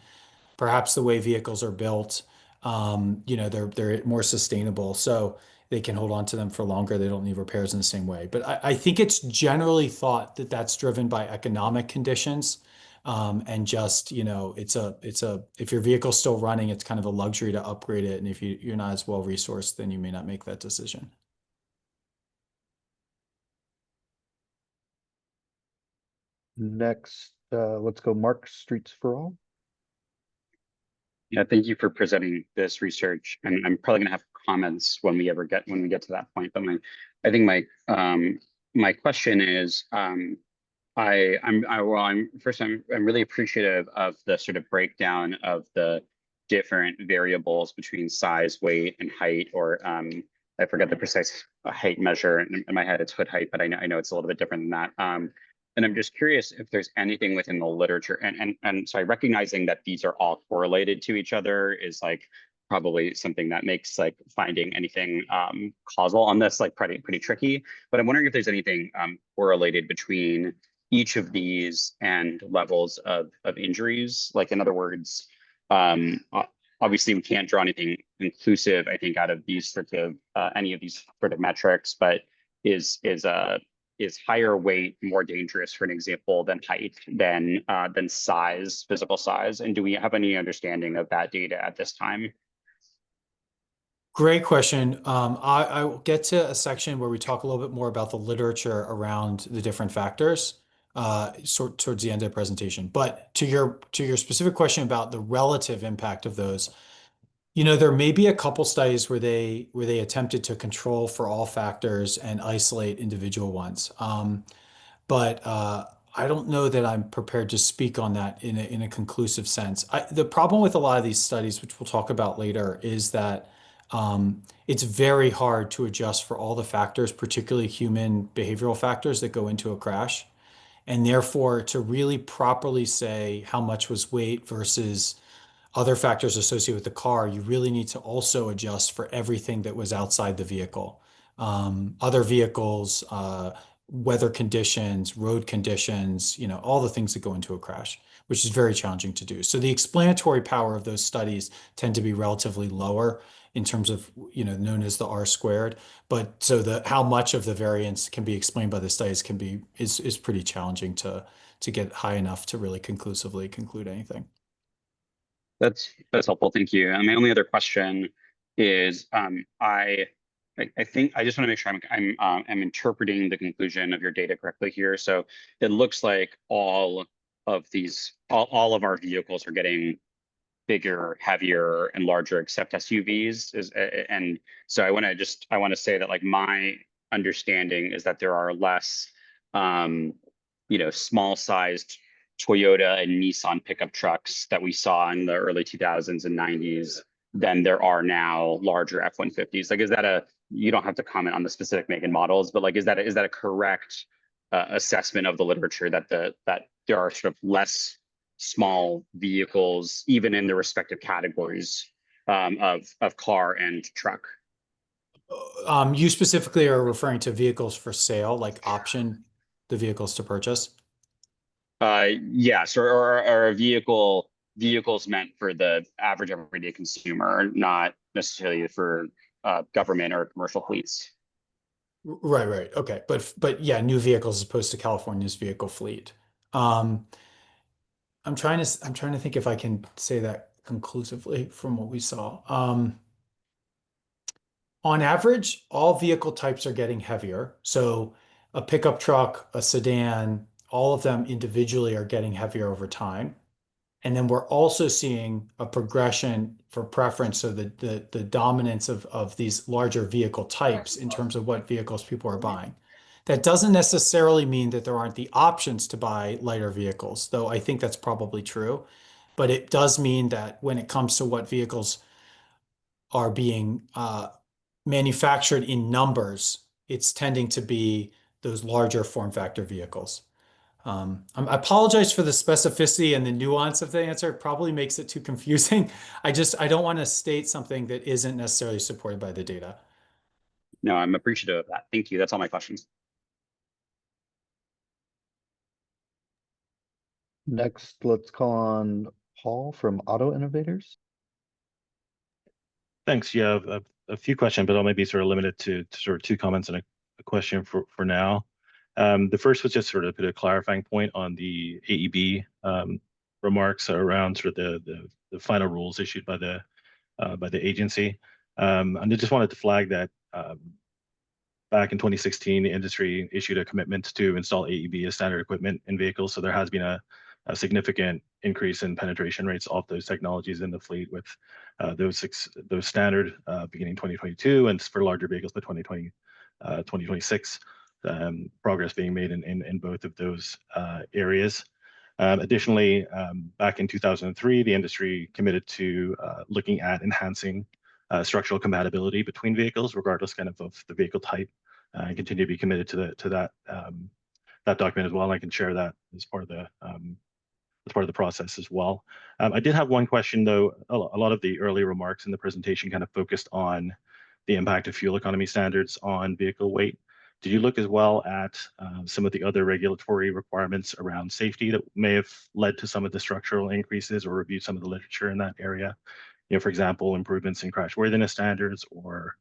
perhaps the way vehicles are built. They're more sustainable. So they can hold on to them for longer. They don't need repairs in the same way. But I think it's generally thought that that's driven by economic conditions. And just, if your vehicle's still running, it's kind of a luxury to upgrade it. And if you're not as well resourced, then you may not make that decision. Next, let's go Mark, Streets for All. Yeah, thank you for presenting this research. And I'm probably gonna have comments when we get to that point. But I think my question is, I'm really appreciative of the sort of breakdown of the different variables between size, weight, and height, or I forget the precise height measure in my head. It's hood height, but I know it's a little bit different than that. And I'm just curious if there's anything within the literature, and sorry, recognizing that these are all correlated to each other is like probably something that makes like finding anything causal on this like pretty tricky. But I'm wondering if there's anything correlated between each of these and levels of injuries. Like in other words, obviously we can't draw anything inclusive, I think, out of these sorts of any of these sort of metrics, but is higher weight more dangerous, for an example, than height, than size, physical size? And do we have any understanding of that data at this time? Great question. I will get to a section where we talk a little bit more about the literature around the different factors towards the end of the presentation. But to your specific question about the relative impact of those, there may be a couple studies where they attempted to control for all factors and isolate individual ones. But I don't know that I'm prepared to speak on that in a conclusive sense. The problem with a lot of these studies, which we'll talk about later, is that it's very hard to adjust for all the factors, particularly human behavioral factors that go into a crash. And therefore, to really properly say how much was weight versus other factors associated with the car, you really need to also adjust for everything that was outside the vehicle. Other vehicles, weather conditions, road conditions, all the things that go into a crash, which is very challenging to do. So the explanatory power of those studies tend to be relatively lower in terms of, known as the R squared. But so how much of the variance can be explained by the studies is pretty challenging to get high enough to really conclusively conclude anything. That's helpful. Thank you. And my only other question is, I think I just want to make sure I'm interpreting the conclusion of your data correctly here. So it looks like all of our vehicles are getting bigger, heavier, and larger, except SUVs. And so I want to say that, like, my understanding is that there are less, small sized Toyota and Nissan pickup trucks that we saw in the early 2000s and 90s than there are now larger F-150s. Like, you don't have to comment on the specific make and models, but like, is that a correct assessment of the literature that there are sort of less small vehicles, even in the respective categories of car and truck? You specifically are referring to vehicles for sale, like the vehicles to purchase? Yes, or vehicles meant for the average everyday consumer, not necessarily for government or commercial fleets. Right. Okay. But yeah, new vehicles as opposed to California's vehicle fleet. I'm trying to think if I can say that conclusively from what we saw. On average, all vehicle types are getting heavier. So a pickup truck, a sedan, all of them individually are getting heavier over time. And then we're also seeing a progression for preference. So the dominance of these larger vehicle types in terms of what vehicles people are buying. That doesn't necessarily mean that there aren't the options to buy lighter vehicles, though I think that's probably true. But it does mean that when it comes to what vehicles are being manufactured in numbers, it's tending to be those larger form factor vehicles. I apologize for the specificity and the nuance of the answer. It probably makes it too confusing. I don't want to state something that isn't necessarily supported by the data. No, I'm appreciative of that. Thank you. That's all my questions. Next, let's call on Paul from Auto Innovators. Thanks. Yeah, a few questions, but I'll maybe sort of limit it to sort of two comments and a question for now. The first was just sort of put a clarifying point on the AEB remarks around sort of the final rules issued by the agency. And I just wanted to flag that back in 2016, the industry issued a commitment to install AEB as standard equipment in vehicles. So there has been a significant increase in penetration rates of those technologies in the fleet, with those standard beginning 2022, and for larger vehicles by 2026. Progress being made in both of those areas. Additionally, back in 2003, the industry committed to looking at enhancing structural compatibility between vehicles, regardless kind of the vehicle type, and continue to be committed to that document as well. And I can share that as part of the process as well. I did have one question though. A lot of the early remarks in the presentation kind of focused on the impact of fuel economy standards on vehicle weight. Did you look as well at some of the other regulatory requirements around safety that may have led to some of the structural increases, or reviewed some of the literature in that area? For example, improvements in crashworthiness standards, or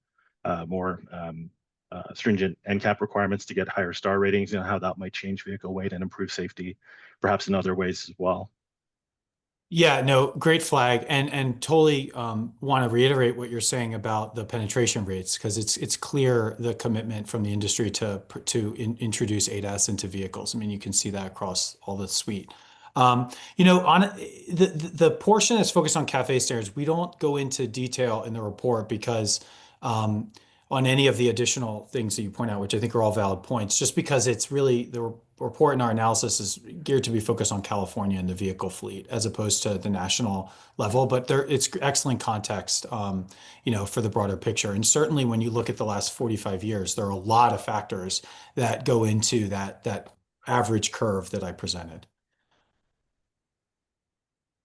more stringent NCAP requirements to get higher star ratings, how that might change vehicle weight and improve safety, perhaps in other ways as well. Yeah, no, great flag, and totally want to reiterate what you're saying about the penetration rates, because it's clear the commitment from the industry to introduce ADAS into vehicles. I mean, you can see that across all the suite. On the portion that's focused on CAFE standards, we don't go into detail in the report because on any of the additional things that you point out, which I think are all valid points, just because it's really the report and our analysis is geared to be focused on California and the vehicle fleet as opposed to the national level, but it's excellent context, for the broader picture. And certainly when you look at the last 45 years, there are a lot of factors that go into that average curve that I presented.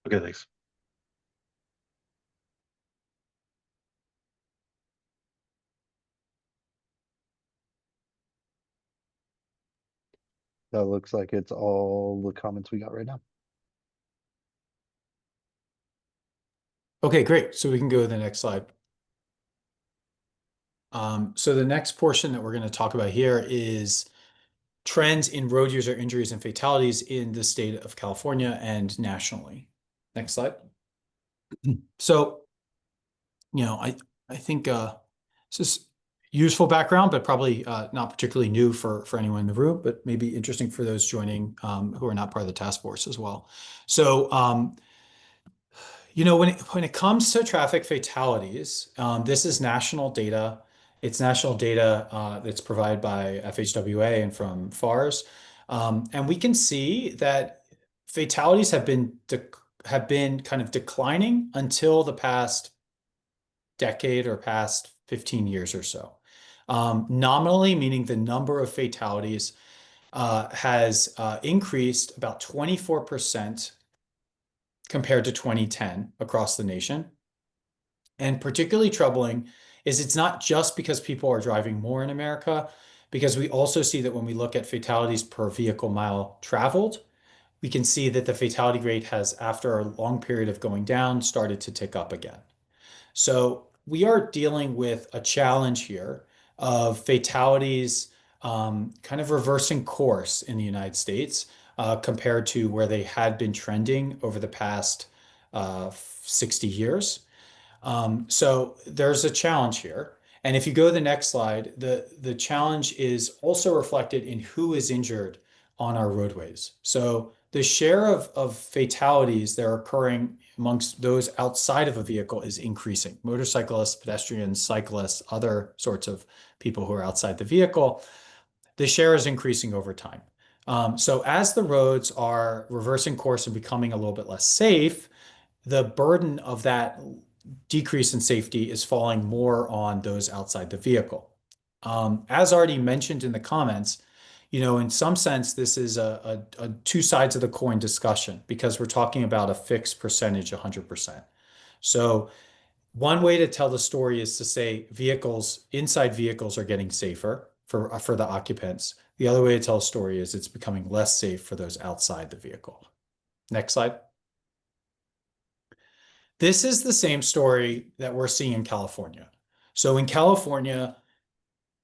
Okay, thanks. That looks like it's all the comments we got right now. Okay, great. So we can go to the next slide. So the next portion that we're going to talk about here is trends in road user injuries and fatalities in the state of California and nationally. Next slide. So, I think this is useful background, but probably not particularly new for anyone in the room, but maybe interesting for those joining who are not part of the task force as well. So, when it comes to traffic fatalities, this is national data. It's national data that's provided by FHWA and from FARS. And we can see that fatalities have been kind of declining until the past decade or past 15 years or so. Nominally, meaning the number of fatalities has increased about 24% compared to 2010 across the nation. And particularly troubling is it's not just because people are driving more in America, because we also see that when we look at fatalities per vehicle mile traveled, we can see that the fatality rate has, after a long period of going down, started to tick up again. So we are dealing with a challenge here of fatalities kind of reversing course in the United States compared to where they had been trending over the past 60 years. So there's a challenge here. And if you go to the next slide, the challenge is also reflected in who is injured on our roadways. So the share of fatalities that are occurring amongst those outside of a vehicle is increasing. Motorcyclists, pedestrians, cyclists, other sorts of people who are outside the vehicle, the share is increasing over time. So as the roads are reversing course and becoming a little bit less safe, the burden of that decrease in safety is falling more on those outside the vehicle. As already mentioned in the comments, in some sense, this is a two sides of the coin discussion because we're talking about a fixed percentage, 100%. So one way to tell the story is to say inside vehicles are getting safer for the occupants. The other way to tell a story is it's becoming less safe for those outside the vehicle. Next slide. This is the same story that we're seeing in California. So in California,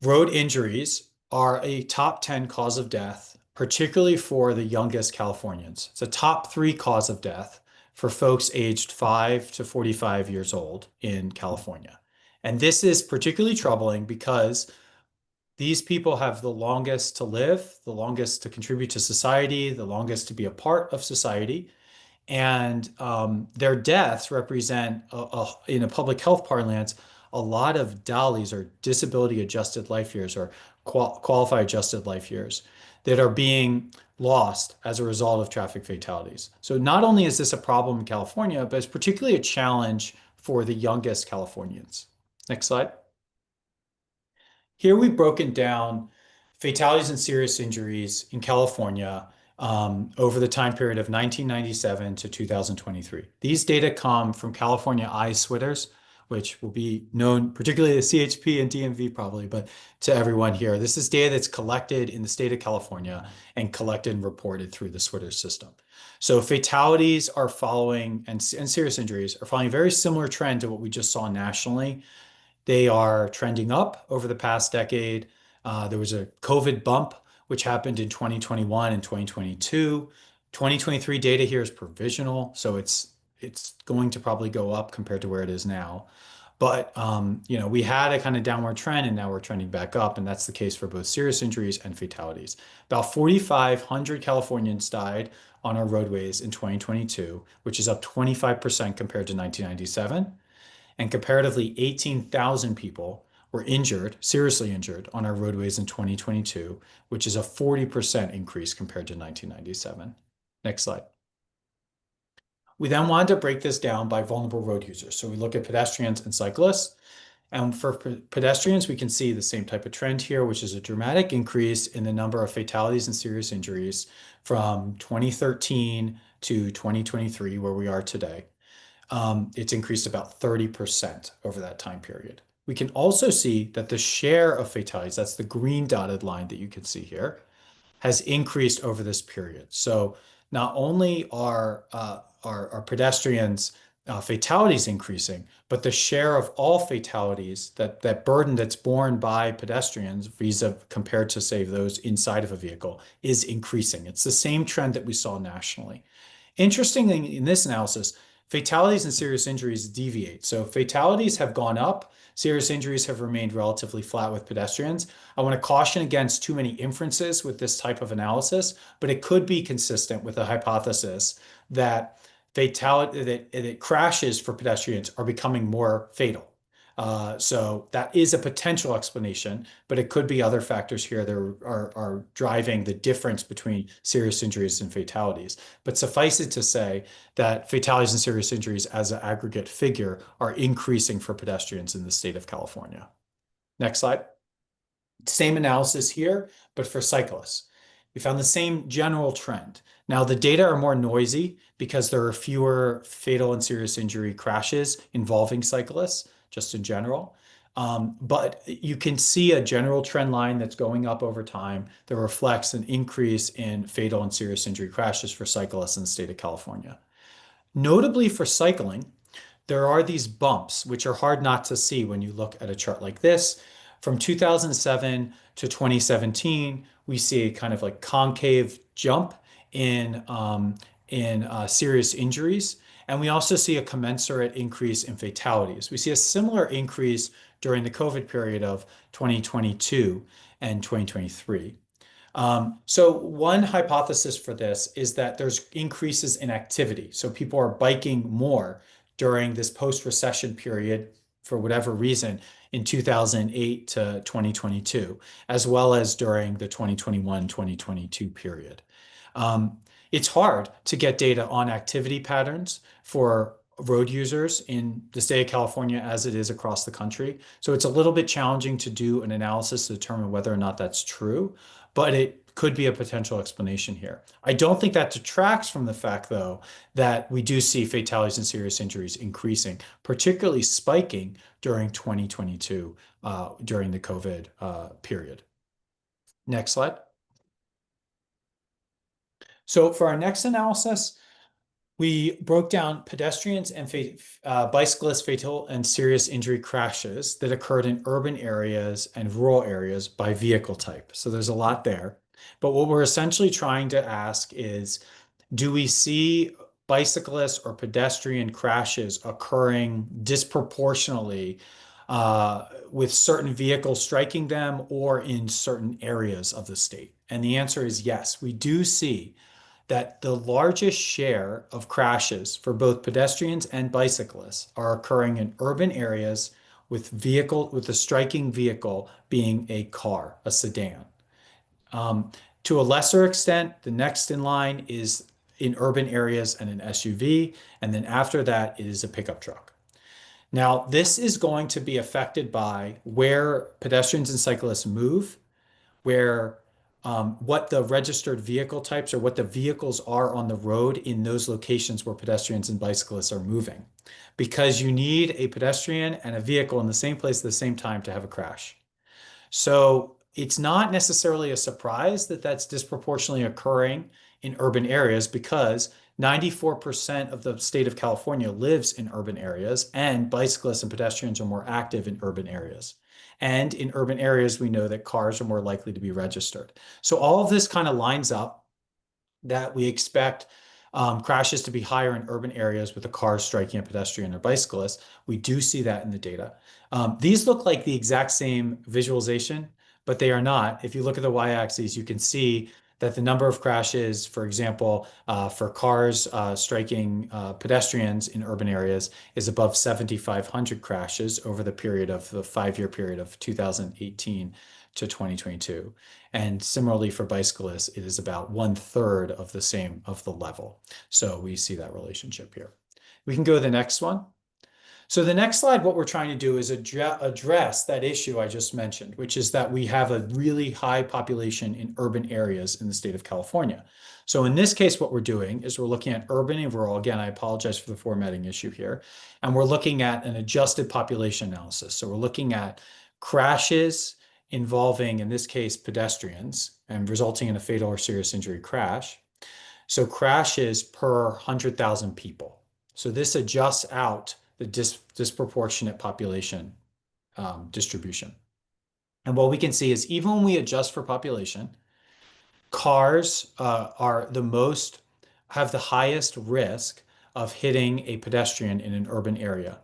road injuries are a top 10 cause of death, particularly for the youngest Californians. It's a top 3 cause of death for folks aged 5 to 45 years old in California. And this is particularly troubling because these people have the longest to live, the longest to contribute to society, the longest to be a part of society. And their deaths represent, in a public health parlance, a lot of DALYs, or disability adjusted life years, or qualified adjusted life years, that are being lost as a result of traffic fatalities. So not only is this a problem in California, but it's particularly a challenge for the youngest Californians. Next slide. Here we've broken down fatalities and serious injuries in California over the time period of 1997 to 2023. These data come from California I-SWTRS, which will be known particularly to CHP and DMV probably, but to everyone here. This is data that's collected in the state of California and collected and reported through the SWTRS system. So fatalities are following, and serious injuries are following a very similar trend to what we just saw nationally. They are trending up over the past decade. There was a COVID bump, which happened in 2021 and 2022. 2023 data here is provisional, so it's going to probably go up compared to where it is now. But we had a kind of downward trend, and now we're trending back up, and that's the case for both serious injuries and fatalities. About 4,500 Californians died on our roadways in 2022, which is up 25% compared to 1997. And comparatively, 18,000 people were injured, seriously injured on our roadways in 2022, which is a 40% increase compared to 1997. Next slide. We then wanted to break this down by vulnerable road users. So we look at pedestrians and cyclists. And for pedestrians, we can see the same type of trend here, which is a dramatic increase in the number of fatalities and serious injuries from 2013 to 2023, where we are today. It's increased about 30% over that time period. We can also see that the share of fatalities, that's the green dotted line that you can see here, has increased over this period. So not only are pedestrians fatalities increasing, but the share of all fatalities, that burden that's borne by pedestrians compared to, say, those inside of a vehicle, is increasing. It's the same trend that we saw nationally. Interestingly, in this analysis, fatalities and serious injuries deviate. So fatalities have gone up, serious injuries have remained relatively flat with pedestrians. I want to caution against too many inferences with this type of analysis, but it could be consistent with a hypothesis that that crashes for pedestrians are becoming more fatal. So that is a potential explanation, but it could be other factors here that are driving the difference between serious injuries and fatalities. But suffice it to say that fatalities and serious injuries as an aggregate figure are increasing for pedestrians in the state of California. Next slide. Same analysis here, but for cyclists. We found the same general trend. Now, the data are more noisy because there are fewer fatal and serious injury crashes involving cyclists, just in general. But you can see a general trend line that's going up over time that reflects an increase in fatal and serious injury crashes for cyclists in the state of California. Notably for cycling, there are these bumps, which are hard not to see when you look at a chart like this. From 2007 to 2017, we see a kind of like concave jump in serious injuries. And we also see a commensurate increase in fatalities. We see a similar increase during the COVID period of 2022 and 2023. So one hypothesis for this is that there's increases in activity. So people are biking more during this post-recession period for whatever reason in 2008 to 2022, as well as during the 2021-2022 period. It's hard to get data on activity patterns for road users in the state of California as it is across the country. So it's a little bit challenging to do an analysis to determine whether or not that's true, but it could be a potential explanation here. I don't think that detracts from the fact, though, that we do see fatalities and serious injuries increasing, particularly spiking during 2022, during the COVID period. Next slide. So for our next analysis, we broke down pedestrians and bicyclist fatal and serious injury crashes that occurred in urban areas and rural areas by vehicle type. So there's a lot there. But what we're essentially trying to ask is, do we see bicyclist or pedestrian crashes occurring disproportionately with certain vehicles striking them or in certain areas of the state? And the answer is yes. We do see that the largest share of crashes for both pedestrians and bicyclists are occurring in urban areas with the striking vehicle being a car, a sedan. To a lesser extent, the next in line is in urban areas and an SUV, and then after that, it is a pickup truck. Now, this is going to be affected by where pedestrians and cyclists move, what the registered vehicle types or what the vehicles are on the road in those locations where pedestrians and bicyclists are moving, because you need a pedestrian and a vehicle in the same place at the same time to have a crash. So it's not necessarily a surprise that that's disproportionately occurring in urban areas, because 94% of the state of California lives in urban areas, and bicyclists and pedestrians are more active in urban areas. And in urban areas, we know that cars are more likely to be registered. So all of this kind of lines up that we expect crashes to be higher in urban areas with a car striking a pedestrian or bicyclist. We do see that in the data. These look like the exact same visualization, but they are not. If you look at the y-axis, you can see that the number of crashes, for example, for cars striking pedestrians in urban areas is above 7,500 crashes over the period of the 5-year period of 2018 to 2022. And similarly for bicyclists, it is about 1/3 of the same of the level. So we see that relationship here. We can go to the next one. So the next slide, what we're trying to do is address that issue I just mentioned, which is that we have a really high population in urban areas in the state of California. So in this case, what we're doing is we're looking at urban and rural. Again, I apologize for the formatting issue here. And we're looking at an adjusted population analysis. So we're looking at crashes involving, in this case, pedestrians and resulting in a fatal or serious injury crash. So crashes per 100,000 people. So this adjusts out the disproportionate population distribution. And what we can see is even when we adjust for population, cars have the highest risk of hitting a pedestrian in an urban area.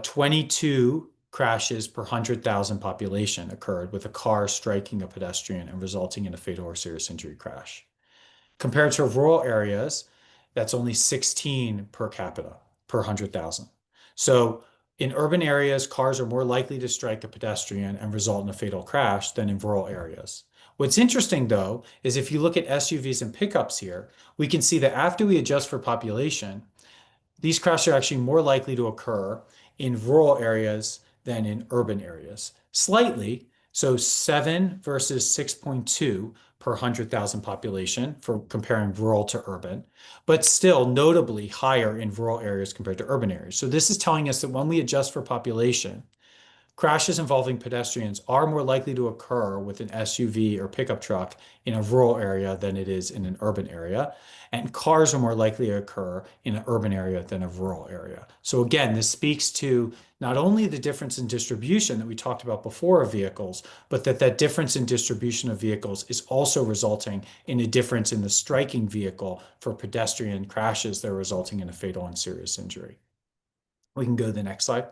22 crashes per 100,000 population occurred with a car striking a pedestrian and resulting in a fatal or serious injury crash. Compared to rural areas, that's only 16 per capita per 100,000. So in urban areas, cars are more likely to strike a pedestrian and result in a fatal crash than in rural areas. What's interesting, though, is if you look at SUVs and pickups here, we can see that after we adjust for population, these crashes are actually more likely to occur in rural areas than in urban areas. Slightly, so 7 versus 6.2 per 100,000 population for comparing rural to urban, but still notably higher in rural areas compared to urban areas. So this is telling us that when we adjust for population, crashes involving pedestrians are more likely to occur with an SUV or pickup truck in a rural area than it is in an urban area. And cars are more likely to occur in an urban area than a rural area. So again, this speaks to not only the difference in distribution that we talked about before of vehicles, but that difference in distribution of vehicles is also resulting in a difference in the striking vehicle for pedestrian crashes that are resulting in a fatal and serious injury. We can go to the next slide.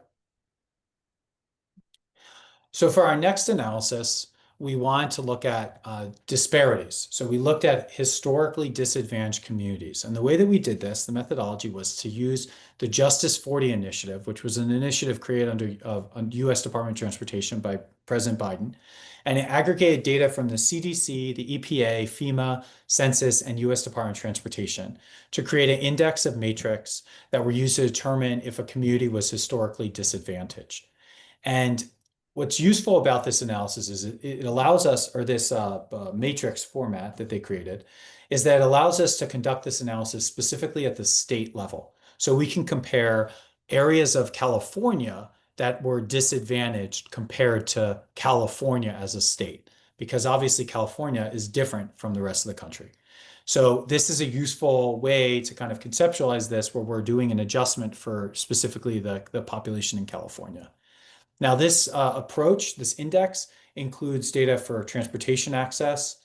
So for our next analysis, we want to look at disparities. So we looked at historically disadvantaged communities. And the way that we did this, the methodology was to use the Justice 40 initiative, which was an initiative created under U.S. Department of Transportation by President Biden. And it aggregated data from the CDC, the EPA, FEMA, Census, and U.S. Department of Transportation to create an index of matrix that were used to determine if a community was historically disadvantaged. And what's useful about this analysis is it allows us, or this matrix format that they created, is that it allows us to conduct this analysis specifically at the state level. So we can compare areas of California that were disadvantaged compared to California as a state, because obviously California is different from the rest of the country. So this is a useful way to kind of conceptualize this where we're doing an adjustment for specifically the population in California. Now, this approach, this index, includes data for transportation access,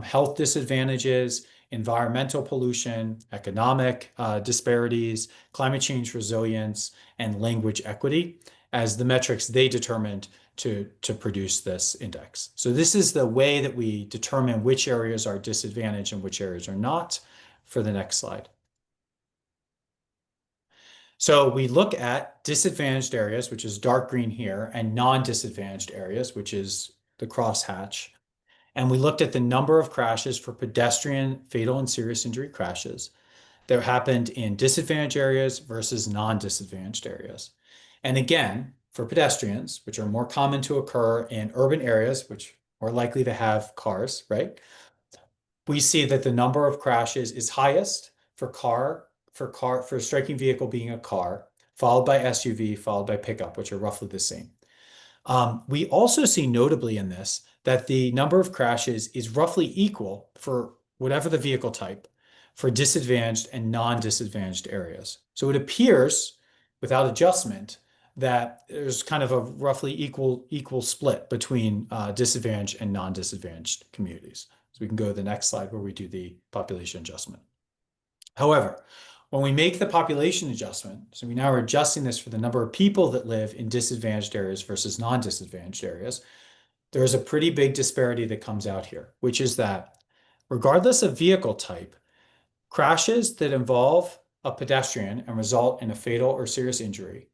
health disadvantages, environmental pollution, economic disparities, climate change resilience, and language equity as the metrics they determined to produce this index. So this is the way that we determine which areas are disadvantaged and which areas are not. For the next slide. So we look at disadvantaged areas, which is dark green here, and non-disadvantaged areas, which is the crosshatch. And we looked at the number of crashes for pedestrian, fatal, and serious injury crashes that happened in disadvantaged areas versus non-disadvantaged areas. And again, for pedestrians, which are more common to occur in urban areas, which are likely to have cars, right? We see that the number of crashes is highest for a striking vehicle being a car, followed by SUV, followed by pickup, which are roughly the same. We also see notably in this that the number of crashes is roughly equal for whatever the vehicle type for disadvantaged and non-disadvantaged areas. So it appears, without adjustment, that there's kind of a roughly equal split between disadvantaged and non-disadvantaged communities. So we can go to the next slide where we do the population adjustment. However, when we make the population adjustment, so we now are adjusting this for the number of people that live in disadvantaged areas versus non-disadvantaged areas, there is a pretty big disparity that comes out here, which is that regardless of vehicle type, crashes that involve a pedestrian and result in a fatal or serious injury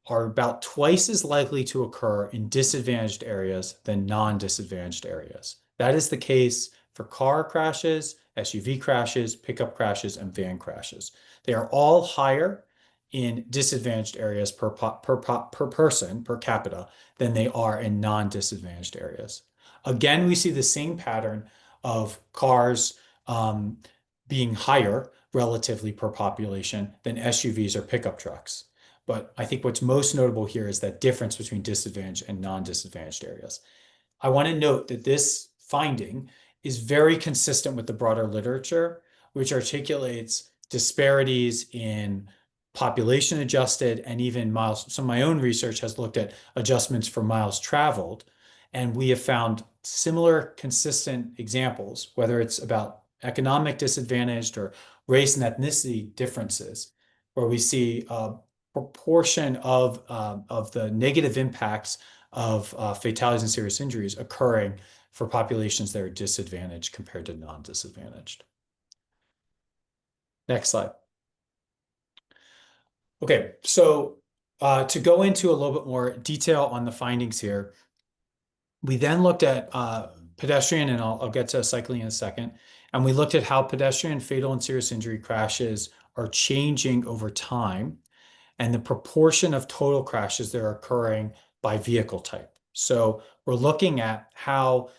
are about twice as likely to occur in disadvantaged areas than non-disadvantaged areas. That is the case for car crashes, SUV crashes, pickup crashes, and van crashes. They are all higher in disadvantaged areas per person, per capita, than they are in non-disadvantaged areas. Again, we see the same pattern of cars being higher relatively per population than SUVs or pickup trucks. But I think what's most notable here is that difference between disadvantaged and non-disadvantaged areas. I want to note that this finding is very consistent with the broader literature, which articulates disparities in population adjusted and even miles. Some of my own research has looked at adjustments for miles traveled, and we have found similar consistent examples, whether it's about economic disadvantaged or race and ethnicity differences, where we see proportion of the negative impacts of fatalities and serious injuries occurring for populations that are disadvantaged compared to non-disadvantaged. Next slide. Okay, so to go into a little bit more detail on the findings here, we then looked at pedestrian, and I'll get to cycling in a second, and we looked at how pedestrian fatal and serious injury crashes are changing over time, and the proportion of total crashes that are occurring by vehicle type. So we're looking at how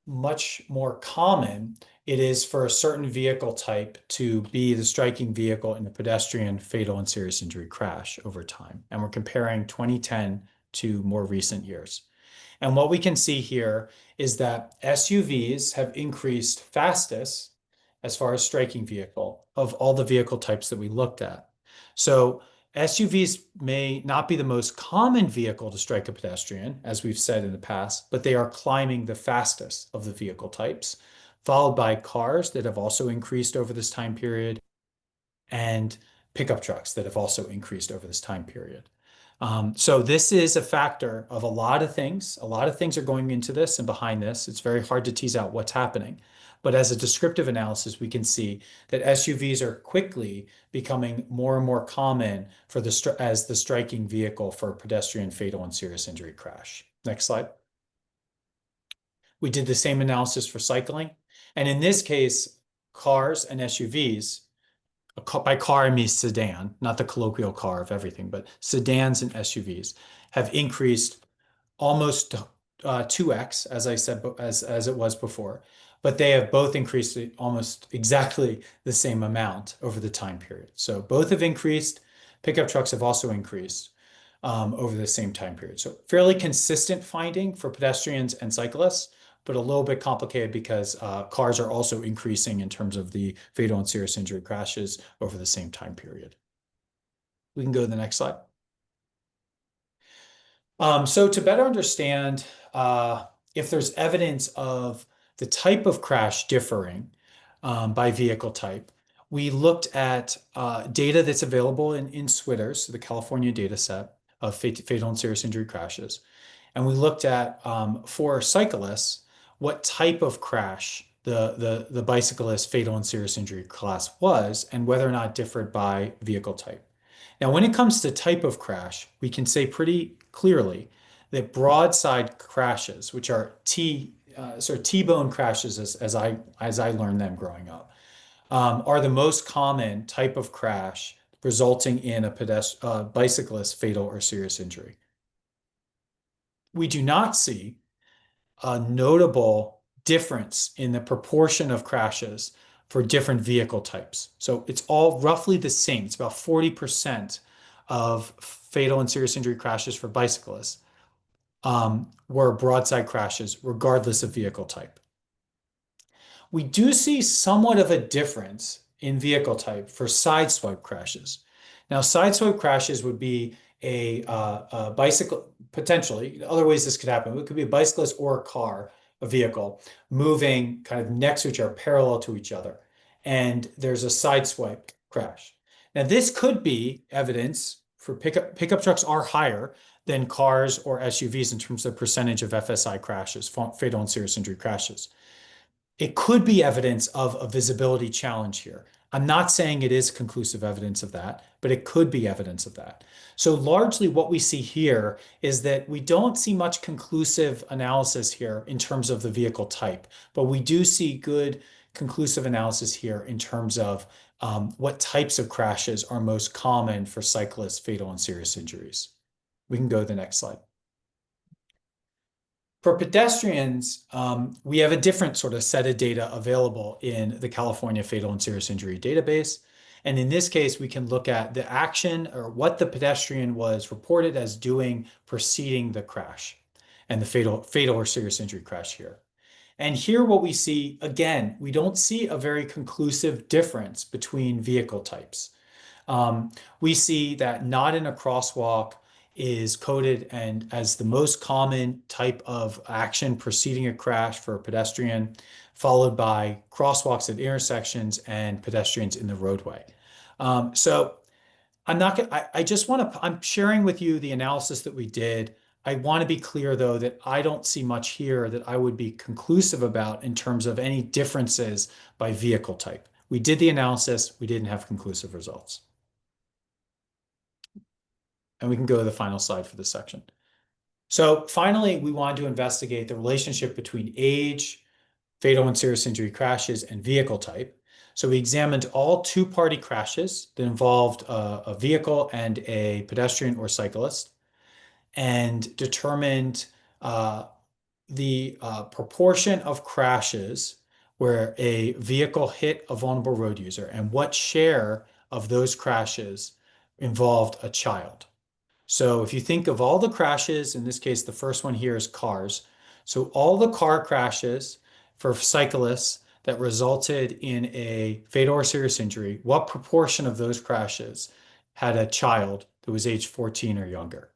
much more common it is for a certain vehicle type to be the striking vehicle in a pedestrian fatal and serious injury crash over time. And we're comparing 2010 to more recent years. And what we can see here is that SUVs have increased fastest as far as striking vehicle of all the vehicle types that we looked at. So SUVs may not be the most common vehicle to strike a pedestrian, as we've said in the past, but they are climbing the fastest of the vehicle types, followed by cars that have also increased over this time period, and pickup trucks that have also increased over this time period. So this is a factor of a lot of things. A lot of things are going into this and behind this. It's very hard to tease out what's happening. But as a descriptive analysis, we can see that SUVs are quickly becoming more and more common for as the striking vehicle for a pedestrian fatal and serious injury crash. Next slide. We did the same analysis for cycling. And in this case, cars and SUVs, by car I mean sedan, not the colloquial car of everything, but sedans and SUVs have increased almost 2x, as I said, as it was before. But they have both increased almost exactly the same amount over the time period. So both have increased. Pickup trucks have also increased over the same time period. So fairly consistent finding for pedestrians and cyclists, but a little bit complicated because cars are also increasing in terms of the fatal and serious injury crashes over the same time period. We can go to the next slide. So to better understand if there's evidence of the type of crash differing by vehicle type, we looked at data that's available in SWITRS, the California data set of fatal and serious injury crashes. And we looked at, for cyclists, what type of crash the bicyclist fatal and serious injury class was and whether or not it differed by vehicle type. Now, when it comes to type of crash, we can say pretty clearly that broadside crashes, which are sort of T-bone crashes as I learned them growing up, are the most common type of crash resulting in a bicyclist fatal or serious injury. We do not see a notable difference in the proportion of crashes for different vehicle types. So it's all roughly the same. It's about 40% of fatal and serious injury crashes for bicyclists were broadside crashes, regardless of vehicle type. We do see somewhat of a difference in vehicle type for sideswipe crashes. Now, sideswipe crashes would be a bicycle, potentially, other ways this could happen. It could be a bicyclist or a car, a vehicle, moving kind of next to each other, parallel to each other. And there's a sideswipe crash. Now, this could be evidence for pickup trucks are higher than cars or SUVs in terms of percentage of FSI crashes, fatal and serious injury crashes. it could be evidence of a visibility challenge here. I'm not saying it is conclusive evidence of that, but it could be evidence of that. So largely what we see here is that we don't see much conclusive analysis here in terms of the vehicle type, but we do see good conclusive analysis here in terms of what types of crashes are most common for cyclists, fatal and serious injuries. We can go to the next slide. For pedestrians, we have a different sort of set of data available in the California Fatal and Serious Injury Database. And in this case, we can look at the action or what the pedestrian was reported as doing preceding the crash and the fatal or serious injury crash here. And here what we see, again, we don't see a very conclusive difference between vehicle types. We see that not in a crosswalk is coded and as the most common type of action preceding a crash for a pedestrian, followed by crosswalks at intersections and pedestrians in the roadway. So I'm not gonna, I just want to, I'm sharing with you the analysis that we did. I want to be clear though that I don't see much here that I would be conclusive about in terms of any differences by vehicle type. We did the analysis, we didn't have conclusive results. And we can go to the final slide for this section. So finally, we wanted to investigate the relationship between age, fatal and serious injury crashes, and vehicle type. So we examined all two-party crashes that involved a vehicle and a pedestrian or cyclist, and determined the proportion of crashes where a vehicle hit a vulnerable road user and what share of those crashes involved a child. So if you think of all the crashes, in this case, the first one here is cars. So all the car crashes for cyclists that resulted in a fatal or serious injury, what proportion of those crashes had a child that was age 14 or younger?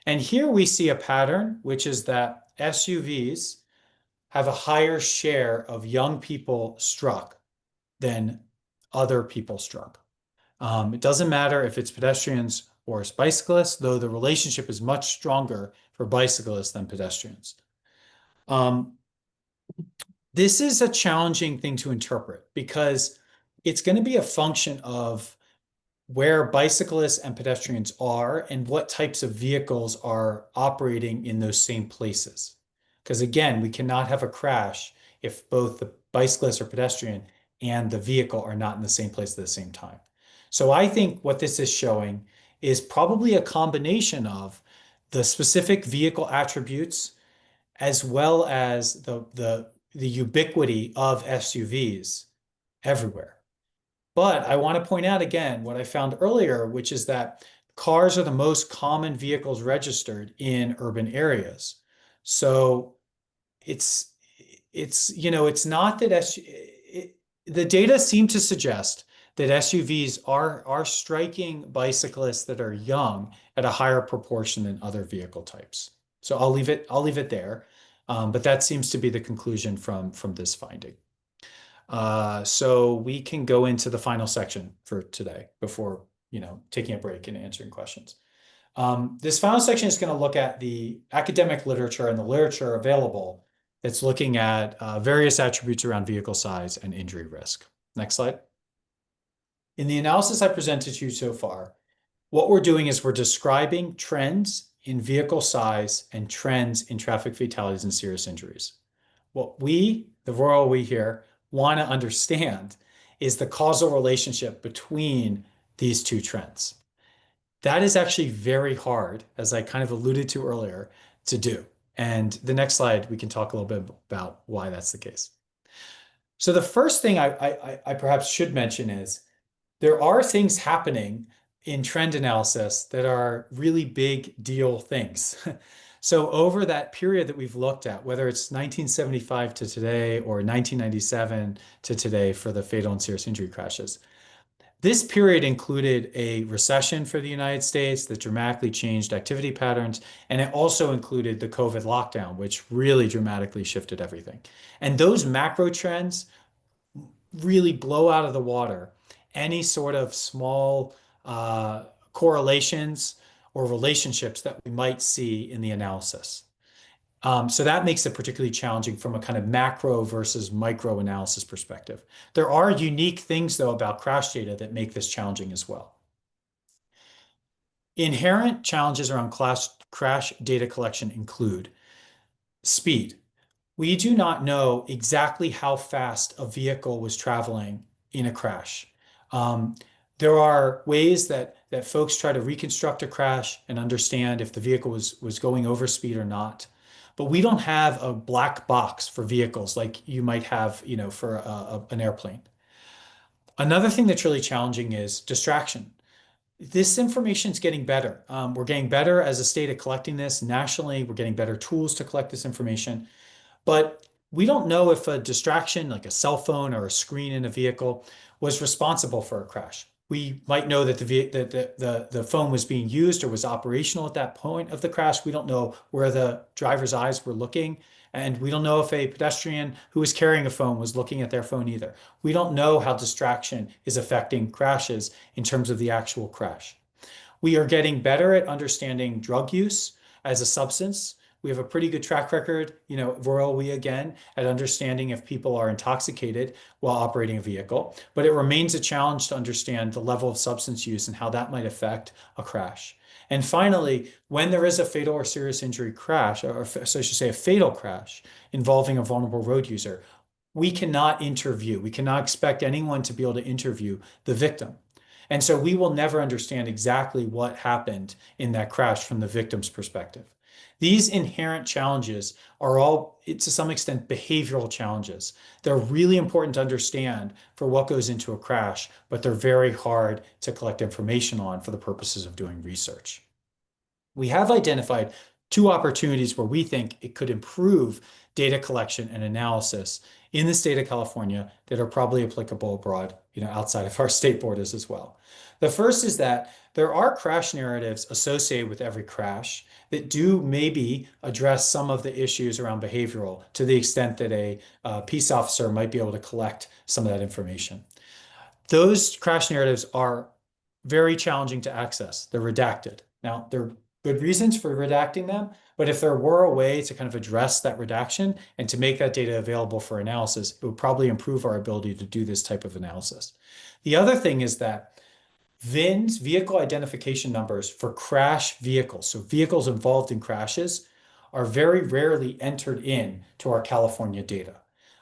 And here we see a pattern, which is that SUVs have a higher share of young people struck than other people struck. It doesn't matter if it's pedestrians or bicyclists, though the relationship is much stronger for bicyclists than pedestrians. This is a challenging thing to interpret because it's going to be a function of where bicyclists and pedestrians are and what types of vehicles are operating in those same places. Because again, we cannot have a crash if both the bicyclist or pedestrian and the vehicle are not in the same place at the same time. So I think what this is showing is probably a combination of the specific vehicle attributes as well as the ubiquity of SUVs everywhere. But I want to point out again what I found earlier, which is that cars are the most common vehicles registered in urban areas. So it's not that the data seem to suggest that SUVs are striking bicyclists that are young at a higher proportion than other vehicle types. So I'll leave it there. But that seems to be the conclusion from this finding. So we can go into the final section for today before taking a break and answering questions. This final section is going to look at the academic literature and the literature available that's looking at various attributes around vehicle size and injury risk. Next slide. In the analysis I presented to you so far, what we're doing is we're describing trends in vehicle size and trends in traffic fatalities and serious injuries. What we, the royal we here, want to understand is the causal relationship between these two trends. That is actually very hard, as I kind of alluded to earlier, to do. And the next slide, we can talk a little bit about why that's the case. So the first thing I perhaps should mention is there are things happening in trend analysis that are really big deal things. So over that period that we've looked at, whether it's 1975 to today or 1997 to today for the fatal and serious injury crashes, this period included a recession for the United States that dramatically changed activity patterns, and it also included the COVID lockdown, which really dramatically shifted everything. And those macro trends really blow out of the water any sort of small correlations or relationships that we might see in the analysis. So that makes it particularly challenging from a kind of macro versus micro analysis perspective. There are unique things, though, about crash data that make this challenging as well. Inherent challenges around crash data collection include speed. We do not know exactly how fast a vehicle was traveling in a crash. There are ways that folks try to reconstruct a crash and understand if the vehicle was going over speed or not. But we don't have a black box for vehicles like you might have, for an airplane. Another thing that's really challenging is distraction. This information is getting better. We're getting better as a state at collecting this nationally. We're getting better tools to collect this information. But we don't know if a distraction like a cell phone or a screen in a vehicle was responsible for a crash. We might know that the phone was being used or was operational at that point of the crash. We don't know where the driver's eyes were looking. And we don't know if a pedestrian who was carrying a phone was looking at their phone either. We don't know how distraction is affecting crashes in terms of the actual crash. We are getting better at understanding drug use as a substance. We have a pretty good track record, Royal We again, at understanding if people are intoxicated while operating a vehicle. But it remains a challenge to understand the level of substance use and how that might affect a crash. And finally, when there is a fatal or serious injury crash, or so I should say a fatal crash involving a vulnerable road user, we cannot interview. We cannot expect anyone to be able to interview the victim. And so we will never understand exactly what happened in that crash from the victim's perspective. These inherent challenges are all, to some extent, behavioral challenges. They're really important to understand for what goes into a crash, but they're very hard to collect information on for the purposes of doing research. We have identified two opportunities where we think it could improve data collection and analysis in the state of California that are probably applicable abroad, outside of our state borders as well. The first is that there are crash narratives associated with every crash that do maybe address some of the issues around behavioral to the extent that a peace officer might be able to collect some of that information. Those crash narratives are very challenging to access. They're redacted. Now, there are good reasons for redacting them, but if there were a way to kind of address that redaction and to make that data available for analysis, it would probably improve our ability to do this type of analysis. The other thing is that VINs, vehicle identification numbers for crash vehicles, so vehicles involved in crashes, are very rarely entered in to our California data.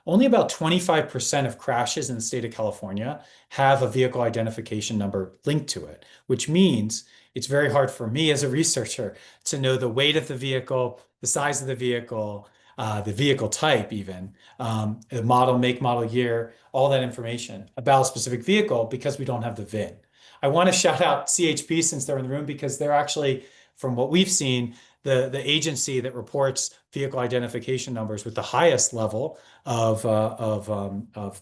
Only about 25% of crashes in the state of California have a vehicle identification number linked to it, which means it's very hard for me as a researcher to know the weight of the vehicle, the size of the vehicle type even, the model, make, model, year, all that information about a specific vehicle because we don't have the VIN. I want to shout out CHP since they're in the room because they're actually, from what we've seen, the agency that reports vehicle identification numbers with the highest level of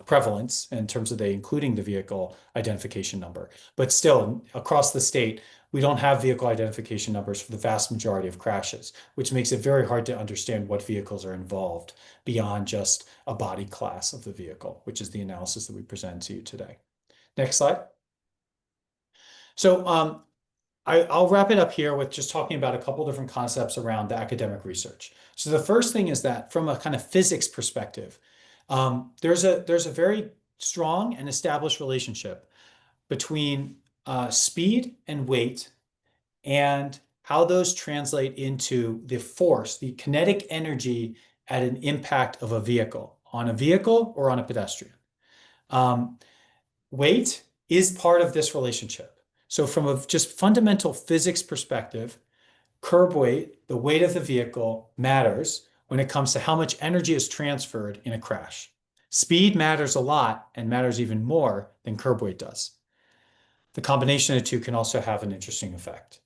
prevalence in terms of including the vehicle identification number. But still, across the state, we don't have vehicle identification numbers for the vast majority of crashes, which makes it very hard to understand what vehicles are involved beyond just a body class of the vehicle, which is the analysis that we present to you today. Next slide. So I'll wrap it up here with just talking about a couple different concepts around the academic research. So the first thing is that from a kind of physics perspective, there's a very strong and established relationship between speed and weight and how those translate into the force, the kinetic energy at an impact of a vehicle, on a vehicle or on a pedestrian. Weight is part of this relationship. So from a just fundamental physics perspective, curb weight, the weight of the vehicle, matters when it comes to how much energy is transferred in a crash. Speed matters a lot and matters even more than curb weight does. The combination of the two can also have an interesting effect.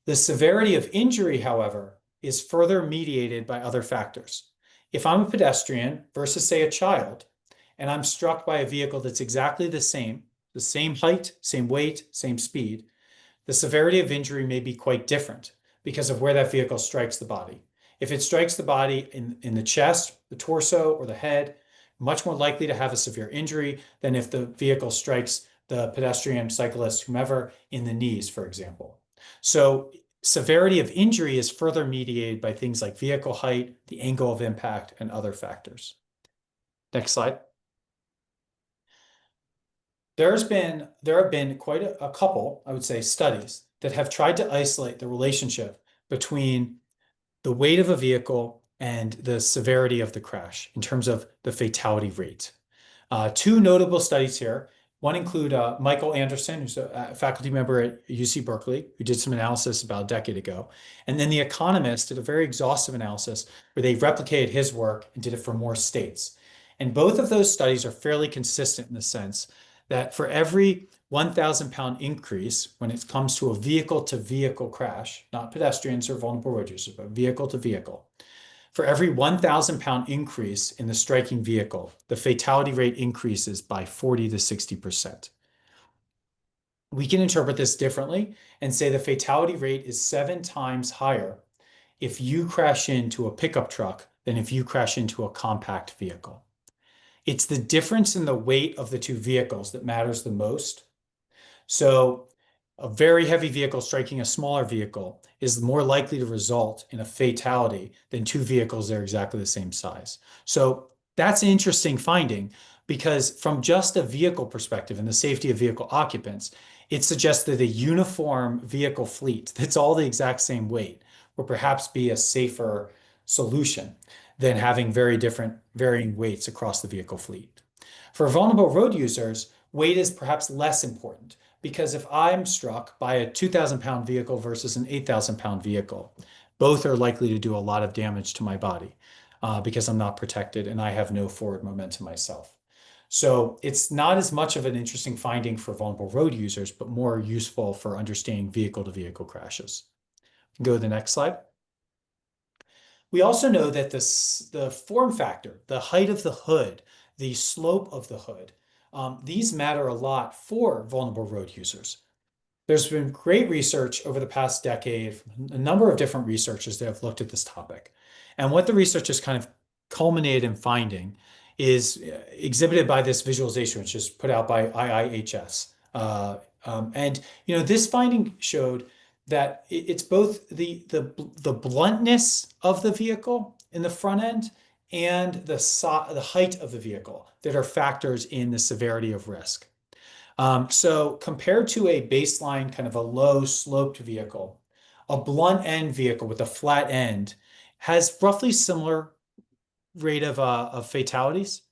The severity of injury, however, is further mediated by other factors. If I'm a pedestrian versus, say, a child, and I'm struck by a vehicle that's exactly the same height, same weight, same speed, the severity of injury may be quite different because of where that vehicle strikes the body. If it strikes the body in the chest, the torso, or the head, much more likely to have a severe injury than if the vehicle strikes the pedestrian, cyclist, whomever, in the knees, for example. So severity of injury is further mediated by things like vehicle height, the angle of impact, and other factors. Next slide. There have been quite a couple, I would say, studies that have tried to isolate the relationship between the weight of a vehicle and the severity of the crash in terms of the fatality rate. Two notable studies here. One include Michael Anderson, who's a faculty member at UC Berkeley, who did some analysis about a decade ago. And then The Economist did a very exhaustive analysis where they replicated his work and did it for more states. And both of those studies are fairly consistent in the sense that for every 1,000-pound increase when it comes to a vehicle-to-vehicle crash, not pedestrians or vulnerable road users, but vehicle-to-vehicle, for every 1,000-pound increase in the striking vehicle, the fatality rate increases by 40 to 60%. We can interpret this differently and say the fatality rate is 7 times higher if you crash into a pickup truck than if you crash into a compact vehicle. It's the difference in the weight of the two vehicles that matters the most. So a very heavy vehicle striking a smaller vehicle is more likely to result in a fatality than two vehicles that are exactly the same size. So that's an interesting finding because from just a vehicle perspective and the safety of vehicle occupants, it suggests that a uniform vehicle fleet that's all the exact same weight will perhaps be a safer solution than having very different varying weights across the vehicle fleet. For vulnerable road users, weight is perhaps less important because if I'm struck by a 2,000-pound vehicle versus an 8,000-pound vehicle, both are likely to do a lot of damage to my body because I'm not protected and I have no forward momentum myself. So it's not as much of an interesting finding for vulnerable road users, but more useful for understanding vehicle-to-vehicle crashes. Go to the next slide. We also know that the form factor, the height of the hood, the slope of the hood, these matter a lot for vulnerable road users. There's been great research over the past decade, a number of different researchers that have looked at this topic. And what the research has kind of culminated in finding is exhibited by this visualization, which is put out by IIHS. And this finding showed that it's both the bluntness of the vehicle in the front end and the height of the vehicle that are factors in the severity of risk. So compared to a baseline kind of a low sloped vehicle, a blunt end vehicle with a flat end has roughly similar rate of fatalities.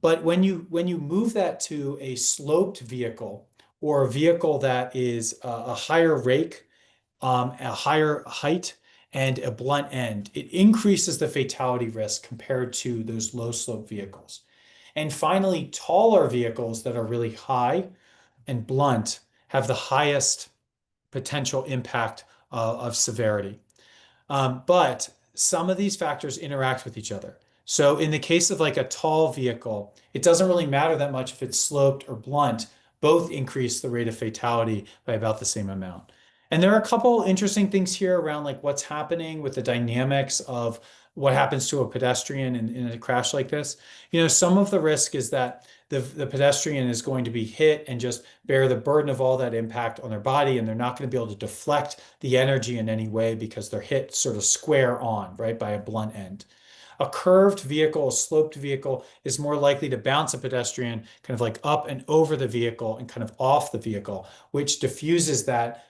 But when you move that to a sloped vehicle or a vehicle that is a higher rake, a higher height, and a blunt end, it increases the fatality risk compared to those low slope vehicles. And finally, taller vehicles that are really high and blunt have the highest potential impact of severity. But some of these factors interact with each other. So in the case of like a tall vehicle, it doesn't really matter that much if it's sloped or blunt. Both increase the rate of fatality by about the same amount. And there are a couple interesting things here around like what's happening with the dynamics of what happens to a pedestrian in a crash like this. Some of the risk is that the pedestrian is going to be hit and just bear the burden of all that impact on their body, and they're not going to be able to deflect the energy in any way because they're hit sort of square on, right, by a blunt end. A curved vehicle, a sloped vehicle, is more likely to bounce a pedestrian kind of like up and over the vehicle and kind of off the vehicle, which diffuses that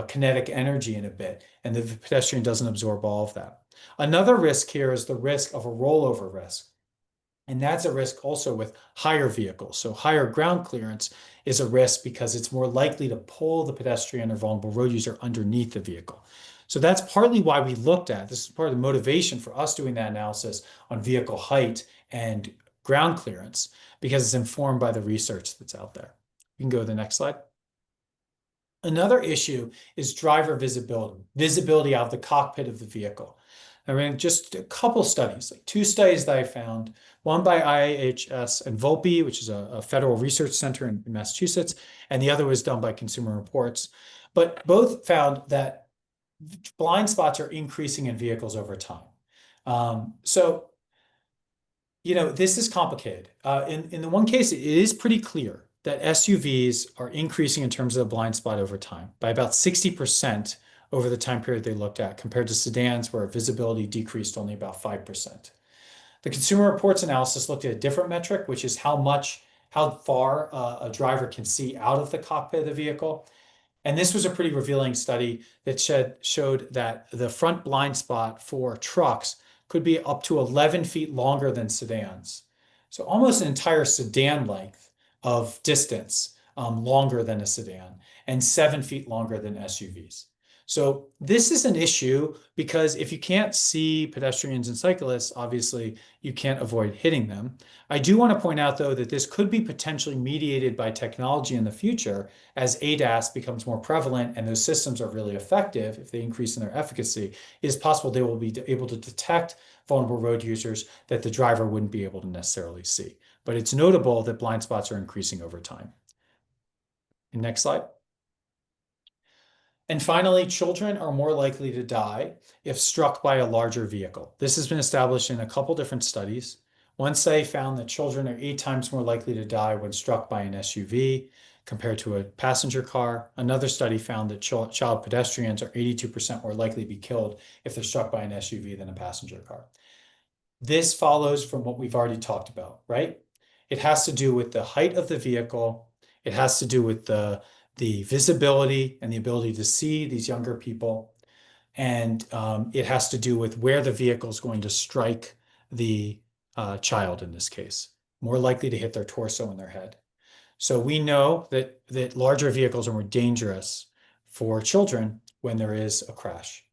kinetic energy in a bit, and the pedestrian doesn't absorb all of that. Another risk here is the risk of a rollover risk. And that's a risk also with higher vehicles. So higher ground clearance is a risk because it's more likely to pull the pedestrian or vulnerable road user underneath the vehicle. So that's partly why we looked at, this is part of the motivation for us doing that analysis on vehicle height and ground clearance, because it's informed by the research that's out there. You can go to the next slide. Another issue is driver visibility out of the cockpit of the vehicle. I ran just a couple studies, like 2 studies that I found, one by IIHS and Volpe, which is a federal research center in Massachusetts, and the other was done by Consumer Reports. But both found that blind spots are increasing in vehicles over time. This is complicated. In the one case, it is pretty clear that SUVs are increasing in terms of the blind spot over time by about 60% over the time period they looked at, compared to sedans where visibility decreased only about 5%. The Consumer Reports analysis looked at a different metric, which is how far a driver can see out of the cockpit of the vehicle. And this was a pretty revealing study that showed that the front blind spot for trucks could be up to 11 feet longer than sedans. So almost an entire sedan length of distance longer than a sedan, and 7 feet longer than SUVs. So this is an issue because if you can't see pedestrians and cyclists, obviously you can't avoid hitting them. I do want to point out, though, that this could be potentially mediated by technology in the future as ADAS becomes more prevalent and those systems are really effective. If they increase in their efficacy, it is possible they will be able to detect vulnerable road users that the driver wouldn't be able to necessarily see. But it's notable that blind spots are increasing over time. And next slide. And finally, children are more likely to die if struck by a larger vehicle. This has been established in a couple different studies. One study found that children are 8 times more likely to die when struck by an SUV compared to a passenger car. Another study found that child pedestrians are 82% more likely to be killed if they're struck by an SUV than a passenger car. This follows from what we've already talked about, right? It has to do with the height of the vehicle. It has to do with the visibility and the ability to see these younger people. And it has to do with where the vehicle is going to strike the child in this case, more likely to hit their torso and their head. So we know that larger vehicles are more dangerous for children when there is a crash.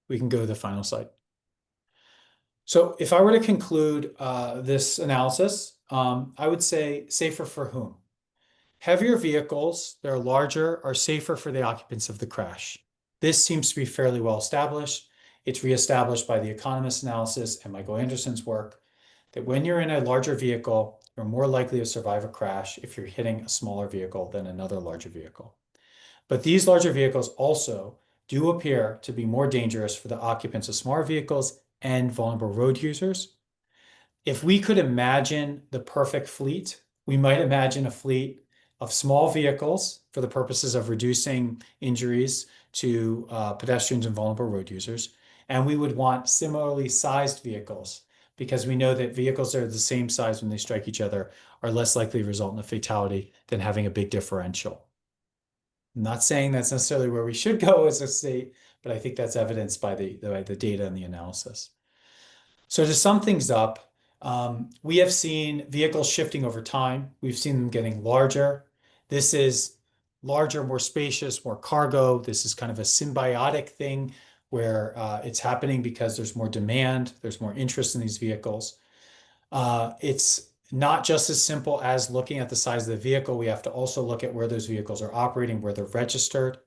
We can go to the final slide. So if I were to conclude this analysis, I would say safer for whom? Heavier vehicles that are larger are safer for the occupants of the crash. This seems to be fairly well established. It's reestablished by the Economist analysis and Michael Anderson's work that when you're in a larger vehicle, you're more likely to survive a crash if you're hitting a smaller vehicle than another larger vehicle. But these larger vehicles also do appear to be more dangerous for the occupants of smaller vehicles and vulnerable road users. If we could imagine the perfect fleet, we might imagine a fleet of small vehicles for the purposes of reducing injuries to pedestrians and vulnerable road users. And we would want similarly sized vehicles because we know that vehicles that are the same size when they strike each other are less likely to result in a fatality than having a big differential. I'm not saying that's necessarily where we should go as a state, but I think that's evidenced by the data and the analysis. So to sum things up, we have seen vehicles shifting over time. We've seen them getting larger. This is larger, more spacious, more cargo. This is kind of a symbiotic thing where it's happening because there's more demand, there's more interest in these vehicles. It's not just as simple as looking at the size of the vehicle. We have to also look at where those vehicles are operating, where they're registered.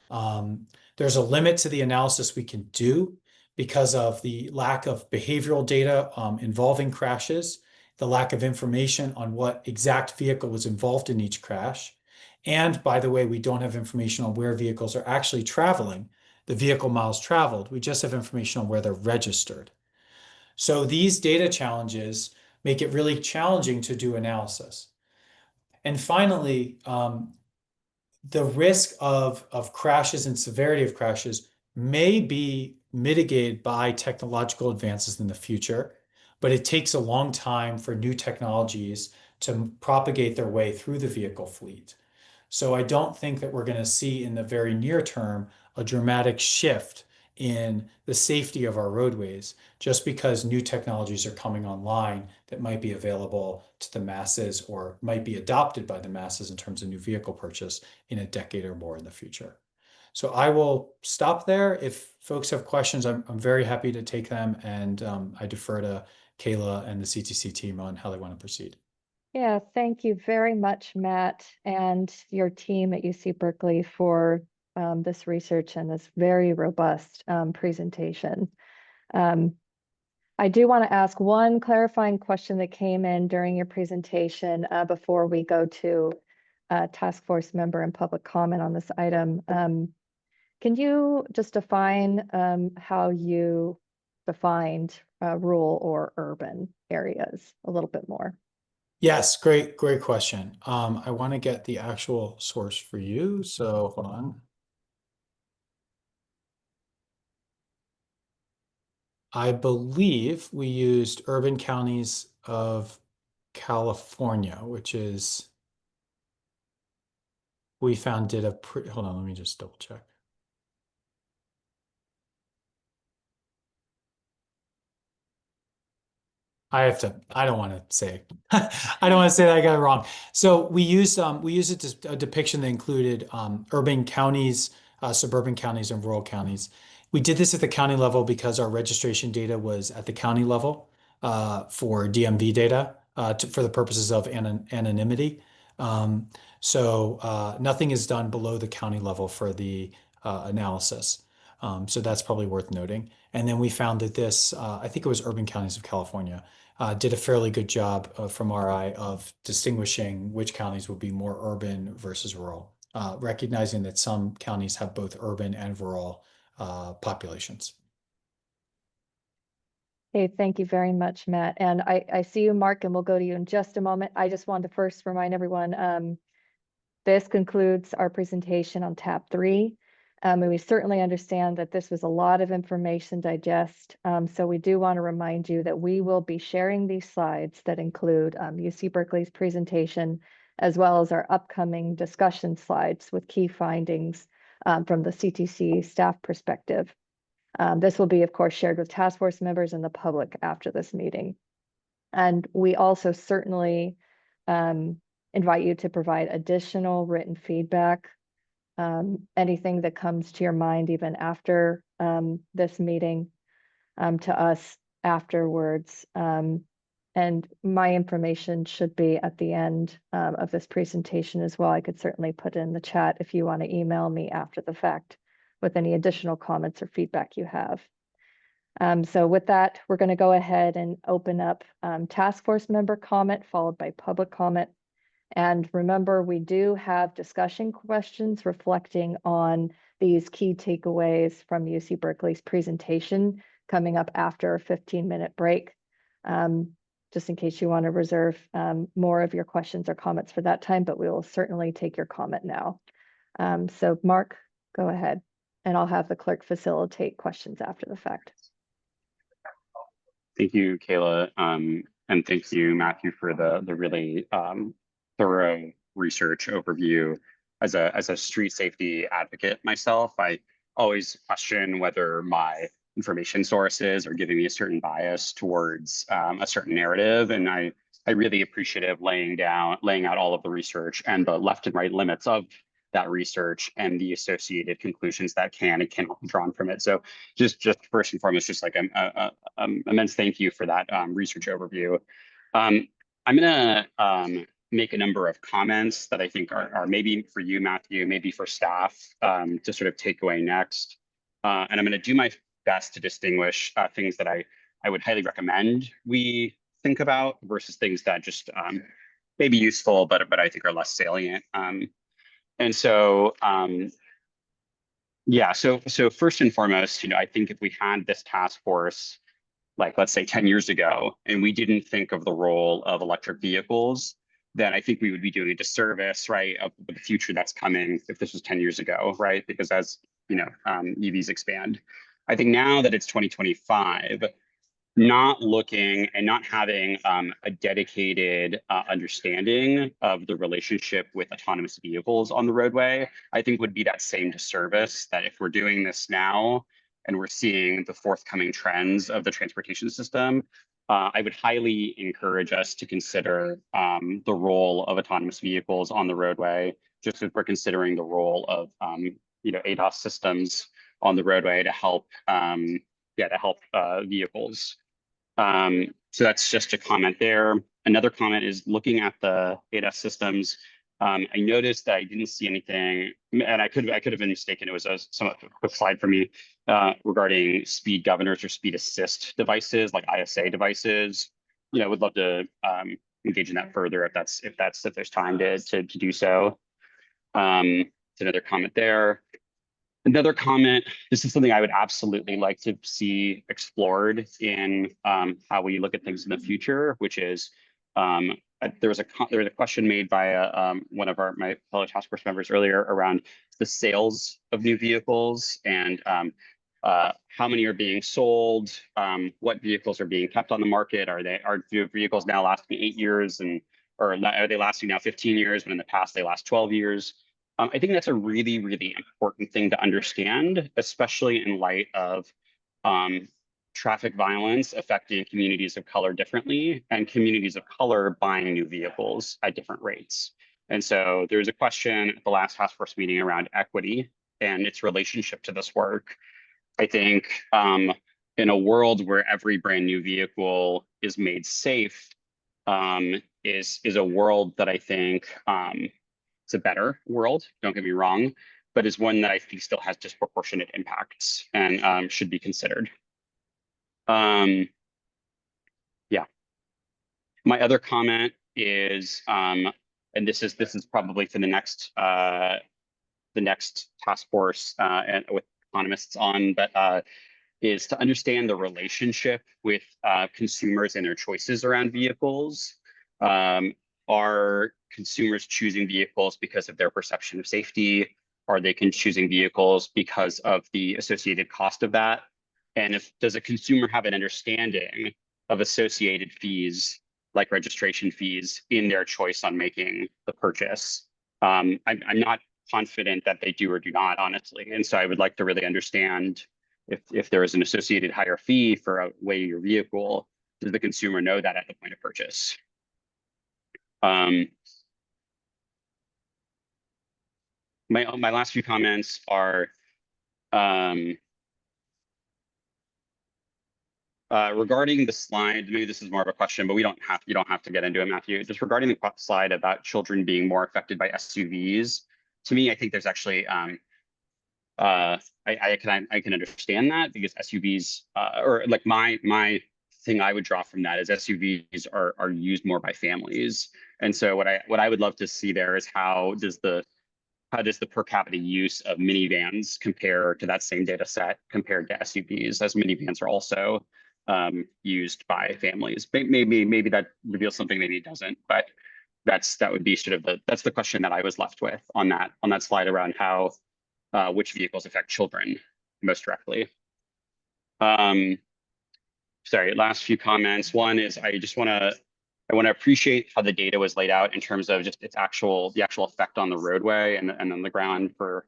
There's a limit to the analysis we can do because of the lack of behavioral data involving crashes, the lack of information on what exact vehicle was involved in each crash. And by the way, we don't have information on where vehicles are actually traveling, the vehicle miles traveled. We just have information on where they're registered. So these data challenges make it really challenging to do analysis. And finally, the risk of crashes and severity of crashes may be mitigated by technological advances in the future, but it takes a long time for new technologies to propagate their way through the vehicle fleet. So I don't think that we're going to see in the very near term a dramatic shift in the safety of our roadways just because new technologies are coming online that might be available to the masses or might be adopted by the masses in terms of new vehicle purchase in a decade or more in the future. So I will stop there. If folks have questions, I'm very happy to take them, and I defer to Kayla and the CTC team on how they want to proceed. Yeah, thank you very much, Matt, and your team at UC Berkeley for this research and this very robust presentation. I do want to ask one clarifying question that came in during your presentation before we go to task force member and public comment on this item. Can you just define how you defined rural or urban areas a little bit more? Yes, great question. I want to get the actual source for you. So hold on. I believe we used urban counties of California, which is, we found did a hold on, let me just double check. I don't want to say, I don't want to say that I got it wrong. So we used a depiction that included urban counties, suburban counties, and rural counties. We did this at the county level because our registration data was at the county level for DMV data for the purposes of anonymity. So nothing is done below the county level for the analysis. So that's probably worth noting. And then we found that this, I think it was Urban Counties of California, did a fairly good job from our eye of distinguishing which counties would be more urban versus rural, recognizing that some counties have both urban and rural populations. Okay, thank you very much, Matt. And I see you, Mark, and we'll go to you in just a moment. I just wanted to first remind everyone, this concludes our presentation on tab 3. And we certainly understand that this was a lot of information to digest. So we do want to remind you that we will be sharing these slides that include UC Berkeley's presentation, as well as our upcoming discussion slides with key findings from the CTC staff perspective. This will be, of course, shared with task force members and the public after this meeting. And we also certainly invite you to provide additional written feedback, anything that comes to your mind even after this meeting to us afterwards. And my information should be at the end of this presentation as well. I could certainly put in the chat if you want to email me after the fact with any additional comments or feedback you have. So with that, we're going to go ahead and open up task force member comment followed by public comment. And remember, we do have discussion questions reflecting on these key takeaways from UC Berkeley's presentation coming up after a 15-minute break, just in case you want to reserve more of your questions or comments for that time, but we will certainly take your comment now. So Mark, go ahead, and I'll have the clerk facilitate questions after the fact. Thank you, Kayla, and thank you, Matthew, for the really thorough research overview. As a street safety advocate myself, I always question whether my information sources are giving me a certain bias towards a certain narrative, and I really appreciative laying out all of the research and the left and right limits of that research and the associated conclusions that can and cannot be drawn from it. So just first and foremost, just like immense thank you for that research overview. I'm gonna make a number of comments that I think are maybe for you, Matthew, maybe for staff to sort of take away next. And I'm gonna do my best to distinguish things that I would highly recommend we think about versus things that just may be useful, but I think are less salient. And so, yeah, so first and foremost, I think if we had this task force, like let's say 10 years ago, and we didn't think of the role of electric vehicles, then I think we would be doing a disservice, right, of the future that's coming if this was 10 years ago, right? Because as EVs expand. I think now that it's 2025, not looking and not having a dedicated understanding of the relationship with autonomous vehicles on the roadway, I think would be that same disservice that if we're doing this now and we're seeing the forthcoming trends of the transportation system, I would highly encourage us to consider the role of autonomous vehicles on the roadway, just as we're considering the role of ADAS systems on the roadway to help vehicles. So that's just a comment there. Another comment is looking at the ADAS systems. I noticed that I didn't see anything, and I could have been mistaken. It was a somewhat quick slide for me regarding speed governors or speed assist devices like ISA devices. Would love to engage in that further if there's time to do so. It's another comment there. Another comment, this is something I would absolutely like to see explored in how we look at things in the future, which is there was a question made by one of my fellow task force members earlier around the sales of new vehicles and how many are being sold, what vehicles are being kept on the market, are vehicles now lasting 8 years are they lasting now 15 years when in the past they last 12 years? I think that's a really, really important thing to understand, especially in light of traffic violence affecting communities of color differently and communities of color buying new vehicles at different rates. And so there's a question at the last task force meeting around equity and its relationship to this work. I think in a world where every brand new vehicle is made safe, is a world that I think it's a better world, don't get me wrong, but is one that I think still has disproportionate impacts and should be considered. Yeah. My other comment is, and this is probably for the next task force and with economists on, but is to understand the relationship with consumers and their choices around vehicles. Are consumers choosing vehicles because of their perception of safety? Are they choosing vehicles because of the associated cost of that? And does a consumer have an understanding of associated fees like registration fees in their choice on making the purchase? I'm not confident that they do or do not, honestly. And so I would like to really understand if there is an associated higher fee for a way your vehicle, does the consumer know that at the point of purchase? My last few comments are regarding the slide. Maybe this is more of a question, but you don't have to get into it, Matthew. Just regarding the slide about children being more affected by SUVs, to me, I think there's actually I can understand that because SUVs or like my thing I would draw from that is SUVs are used more by families. And so what I would love to see there is how does the per capita use of minivans compare to that same data set compared to SUVs, as minivans are also used by families. Maybe that reveals something, maybe it doesn't, but that would be sort of that's the question that I was left with on that slide around how which vehicles affect children most directly. Sorry, last few comments. One is I want to appreciate how the data was laid out in terms of just the actual effect on the roadway and on the ground for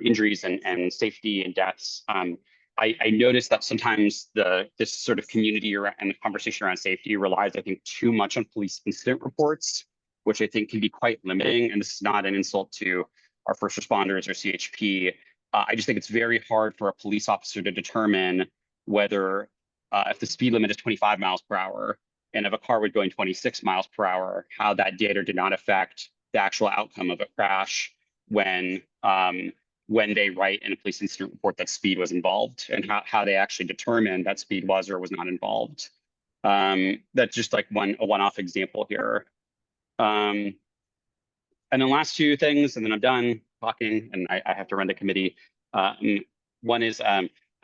injuries and safety and deaths. I noticed that sometimes this sort of community and the conversation around safety relies, I think, too much on police incident reports, which I think can be quite limiting. And this is not an insult to our first responders or CHP. I just think it's very hard for a police officer to determine whether if the speed limit is 25 miles per hour and if a car was going 26 miles per hour, how that data did not affect the actual outcome of a crash when they write in a police incident report that speed was involved, and how they actually determined that speed was or was not involved. That's just like a one-off example here. And then last two things, and then I'm done talking, and I have to run the committee. One is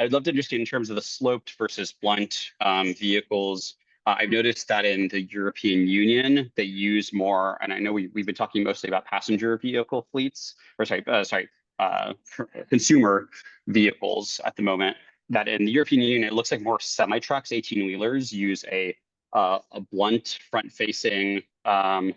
I'd love to understand in terms of the sloped versus blunt vehicles. I've noticed that in the European Union, they use more, and I know we've been talking mostly about passenger vehicle fleets, or consumer vehicles at the moment, that in the European Union, it looks like more semi-trucks, 18-wheelers use a blunt front-facing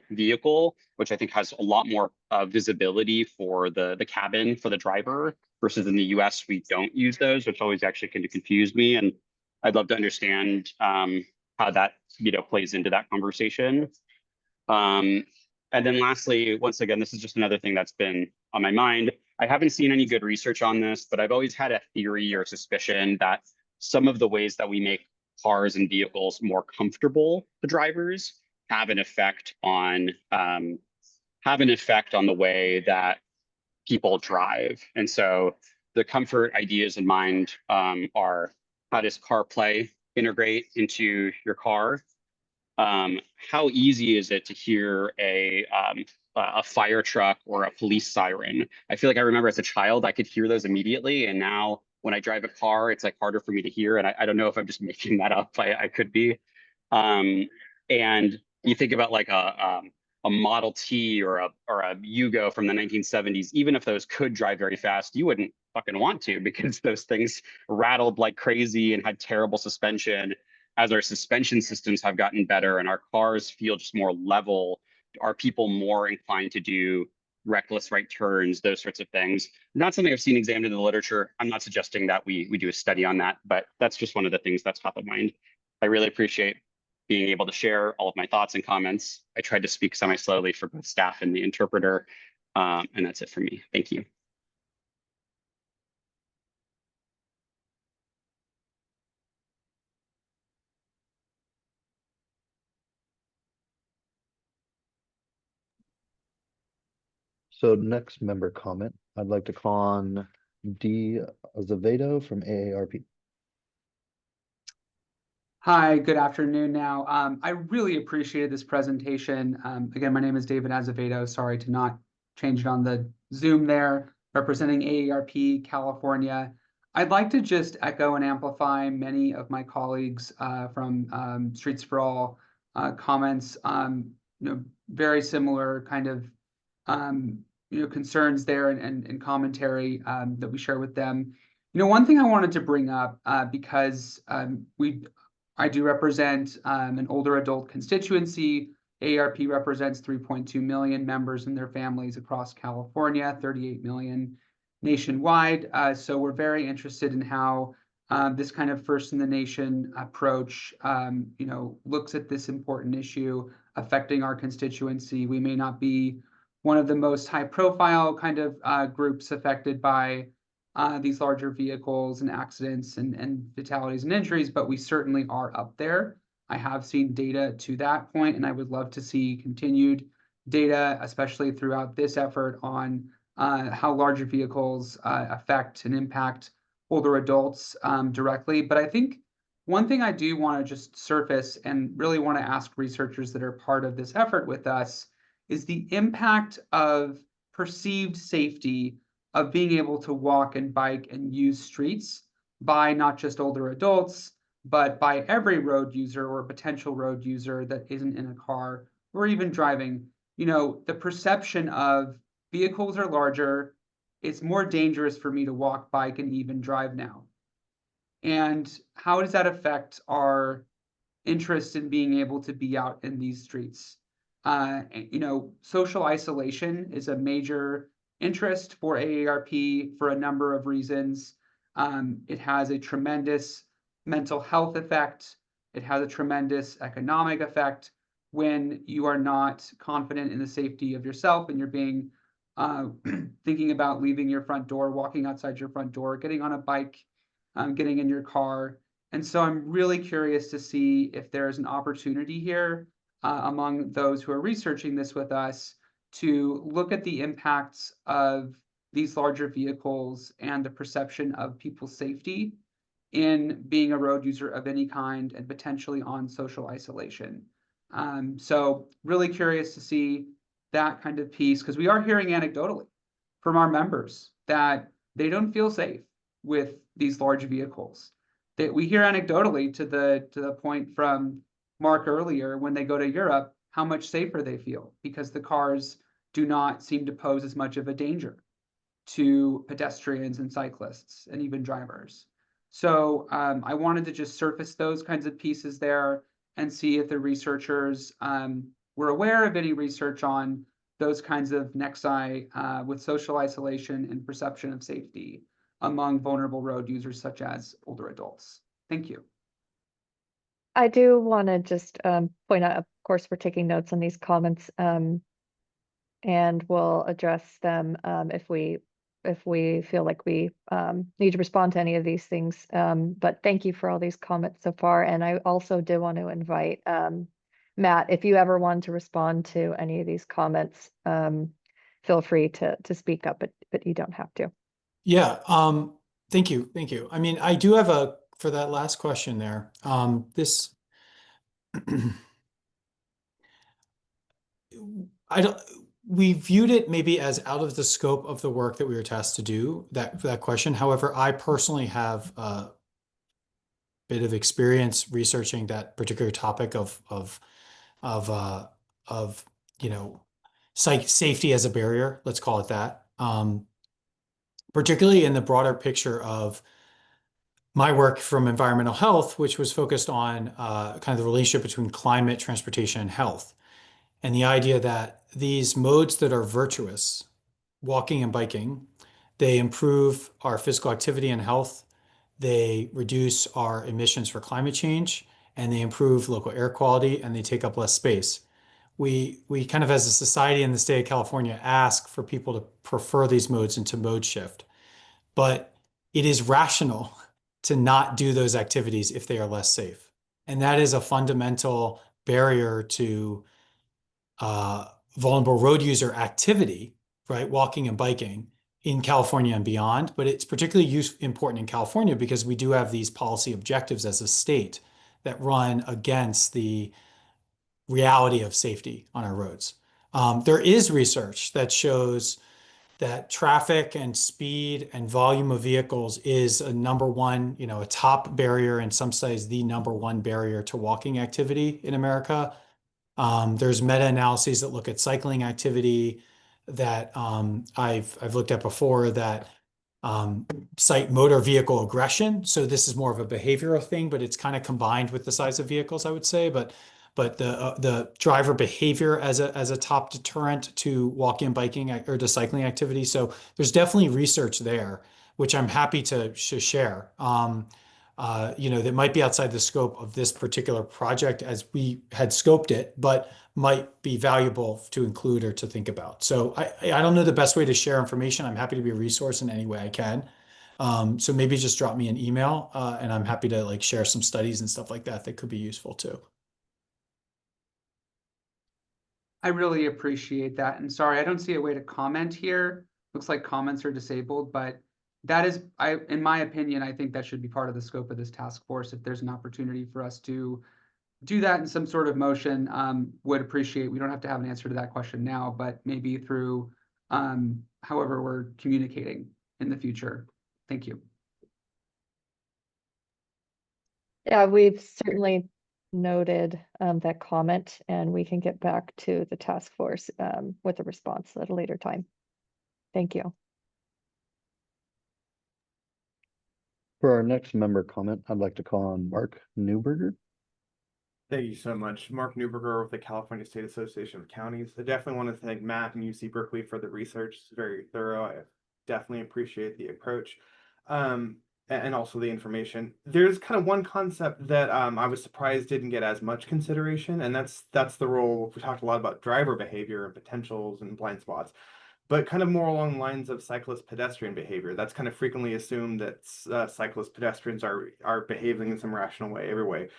vehicle, which I think has a lot more visibility for the cabin for the driver, versus in the US, we don't use those, which always actually kind of confused me. And I'd love to understand how that plays into that conversation. And then lastly, once again, this is just another thing that's been on my mind. I haven't seen any good research on this, but I've always had a theory or suspicion that some of the ways that we make cars and vehicles more comfortable to drivers have an effect on the way that people drive. And so the comfort ideas in mind are, how does CarPlay integrate into your car? How easy is it to hear a fire truck or a police siren? I feel like I remember as a child, I could hear those immediately. And now when I drive a car, it's like harder for me to hear. And I don't know if I'm just making that up. I could be. And you think about like a a Model T or a Yugo from the 1970s, even if those could drive very fast, you wouldn't fucking want to, because those things rattled like crazy and had terrible suspension. As our suspension systems have gotten better and our cars feel just more level, are people more inclined to do reckless right turns, those sorts of things? Not something I've seen examined in the literature. I'm not suggesting that we do a study on that, but that's just one of the things that's top of mind. I really appreciate being able to share all of my thoughts and comments. I tried to speak semi-slowly for both staff and the interpreter, and that's it for me. Thank you. So next member comment, I'd like to call on D Azevedo from AARP. Hi, good afternoon now. I really appreciated this presentation. Again, my name is David Azevedo. Sorry to not change it on the Zoom there, representing AARP California. I'd like to just echo and amplify many of my colleagues from Streets for All comments. Very similar kind of concerns there and commentary that we share with them. One thing I wanted to bring up because I do represent an older adult constituency. AARP represents 3.2 million members and their families across California, 38 million nationwide. So we're very interested in how this kind of first in the nation approach, looks at this important issue affecting our constituency. We may not be one of the most high profile kind of groups affected by these larger vehicles and accidents and fatalities and injuries, but we certainly are up there. I have seen data to that point, and I would love to see continued data, especially throughout this effort, on how larger vehicles affect and impact older adults directly. But I think one thing I do want to just surface and really want to ask researchers that are part of this effort with us is the impact of perceived safety of being able to walk and bike and use streets by not just older adults, but by every road user or potential road user that isn't in a car or even driving. The perception of vehicles are larger, it's more dangerous for me to walk, bike, and even drive now. And how does that affect our interest in being able to be out in these streets? Social isolation is a major interest for AARP for a number of reasons. It has a tremendous mental health effect. It has a tremendous economic effect when you are not confident in the safety of yourself and you're being thinking about leaving your front door, walking outside your front door, getting on a bike, getting in your car. And so I'm really curious to see if there's an opportunity here among those who are researching this with us to look at the impacts of these larger vehicles and the perception of people's safety in being a road user of any kind and potentially on social isolation. So really curious to see that kind of piece, because we are hearing anecdotally from our members that they don't feel safe with these large vehicles. That we hear anecdotally to the point from Mark earlier, when they go to Europe, how much safer they feel because the cars do not seem to pose as much of a danger to pedestrians and cyclists and even drivers. So I wanted to just surface those kinds of pieces there and see if the researchers were aware of any research on those kinds of nexi with social isolation and perception of safety among vulnerable road users such as older adults. Thank you. I do want to just point out, of course, we're taking notes on these comments and we'll address them if we feel like we need to respond to any of these things. But thank you for all these comments so far. And I also do want to invite Matt, if you ever want to respond to any of these comments, feel free to speak up, but you don't have to. Yeah, thank you. Thank you. I mean, I do have for that last question there, we viewed it maybe as out of the scope of the work that we were tasked to do, that question. However, I personally have a bit of experience researching that particular topic of you know, safety as a barrier, let's call it that. Particularly in the broader picture of my work from environmental health, which was focused on kind of the relationship between climate, transportation, and health. And the idea that these modes that are virtuous, walking and biking, they improve our physical activity and health, they reduce our emissions for climate change, and they improve local air quality, and they take up less space. We kind of, as a society in the state of California, ask for people to prefer these modes and to mode shift. But it is rational to not do those activities if they are less safe. And that is a fundamental barrier to vulnerable road user activity, right? Walking and biking in California and beyond. But it's particularly important in California because we do have these policy objectives as a state that run against the reality of safety on our roads. There is research that shows that traffic and speed and volume of vehicles is a number one, a top barrier, in some studies, the number one barrier to walking activity in America. There's meta-analyses that look at cycling activity that I've looked at before that cite motor vehicle aggression. So this is more of a behavioral thing, but it's kind of combined with the size of vehicles, I would say. But the driver behavior as a top deterrent to walking and biking or to cycling activity. So there's definitely research there, which I'm happy to share. That might be outside the scope of this particular project as we had scoped it, but might be valuable to include or to think about. So I don't know the best way to share information. I'm happy to be a resource in any way I can. So maybe just drop me an email, and I'm happy to share some studies and stuff like that could be useful too. I really appreciate that. And sorry, I don't see a way to comment here. Looks like comments are disabled, but that is, in my opinion, I think that should be part of the scope of this task force. If there's an opportunity for us to do that in some sort of motion, would appreciate. We don't have to have an answer to that question now, but maybe through however we're communicating in the future. Thank you. Yeah, we've certainly noted that comment, and we can get back to the task force with a response at a later time. Thank you. For our next member comment, I'd like to call on Mark Newberger. Thank you so much. Mark Newberger with the California State Association of Counties. I definitely want to thank Matt and UC Berkeley for the research. It's very thorough. I definitely appreciate the approach and also the information. There's kind of one concept that I was surprised didn't get as much consideration, and that's the role. We talked a lot about driver behavior and potentials and blind spots, but kind of more along the lines of cyclist pedestrian behavior. That's kind of frequently assumed that cyclist pedestrians are behaving in some rational way every way.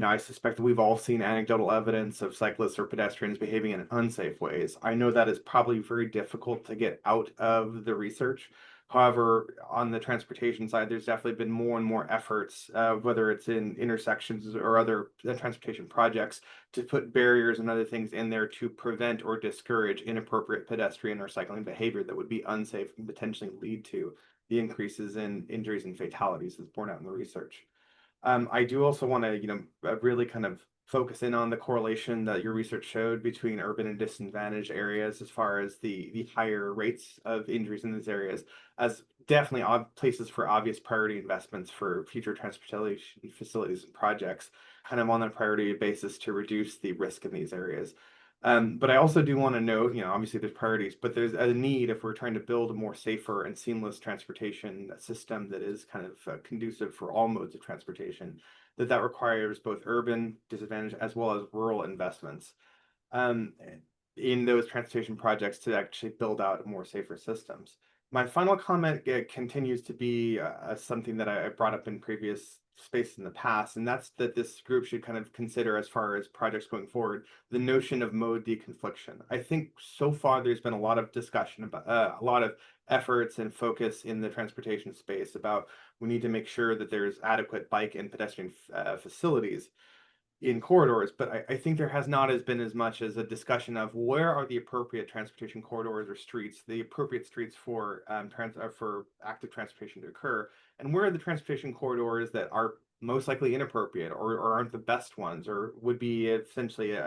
I suspect that we've all seen anecdotal evidence of cyclists or pedestrians behaving in unsafe ways. I know that is probably very difficult to get out of the research. However, on the transportation side, there's definitely been more and more efforts, whether it's in intersections or other transportation projects, to put barriers and other things in there to prevent or discourage inappropriate pedestrian or cycling behavior that would be unsafe and potentially lead to the increases in injuries and fatalities that's borne out in the research. I do also want to, really kind of focus in on the correlation that your research showed between urban and disadvantaged areas as far as the higher rates of injuries in these areas as definitely places for obvious priority investments for future transportation facilities and projects, kind of on a priority basis to reduce the risk in these areas. But I also do want to note, obviously there's priorities, but there's a need if we're trying to build a more safer and seamless transportation system that is kind of conducive for all modes of transportation, that requires both urban disadvantage as well as rural investments in those transportation projects to actually build out more safer systems. My final comment continues to be something that I brought up in previous space in the past, and that's that this group should kind of consider, as far as projects going forward, the notion of mode deconfliction. I think so far there's been a lot of discussion about a lot of efforts and focus in the transportation space about we need to make sure that there's adequate bike and pedestrian facilities in corridors, but I think there has not been as much as a discussion of where are the appropriate transportation corridors or streets, the appropriate streets for for active transportation to occur, and where are the transportation corridors that are most likely inappropriate or aren't the best ones, or would be essentially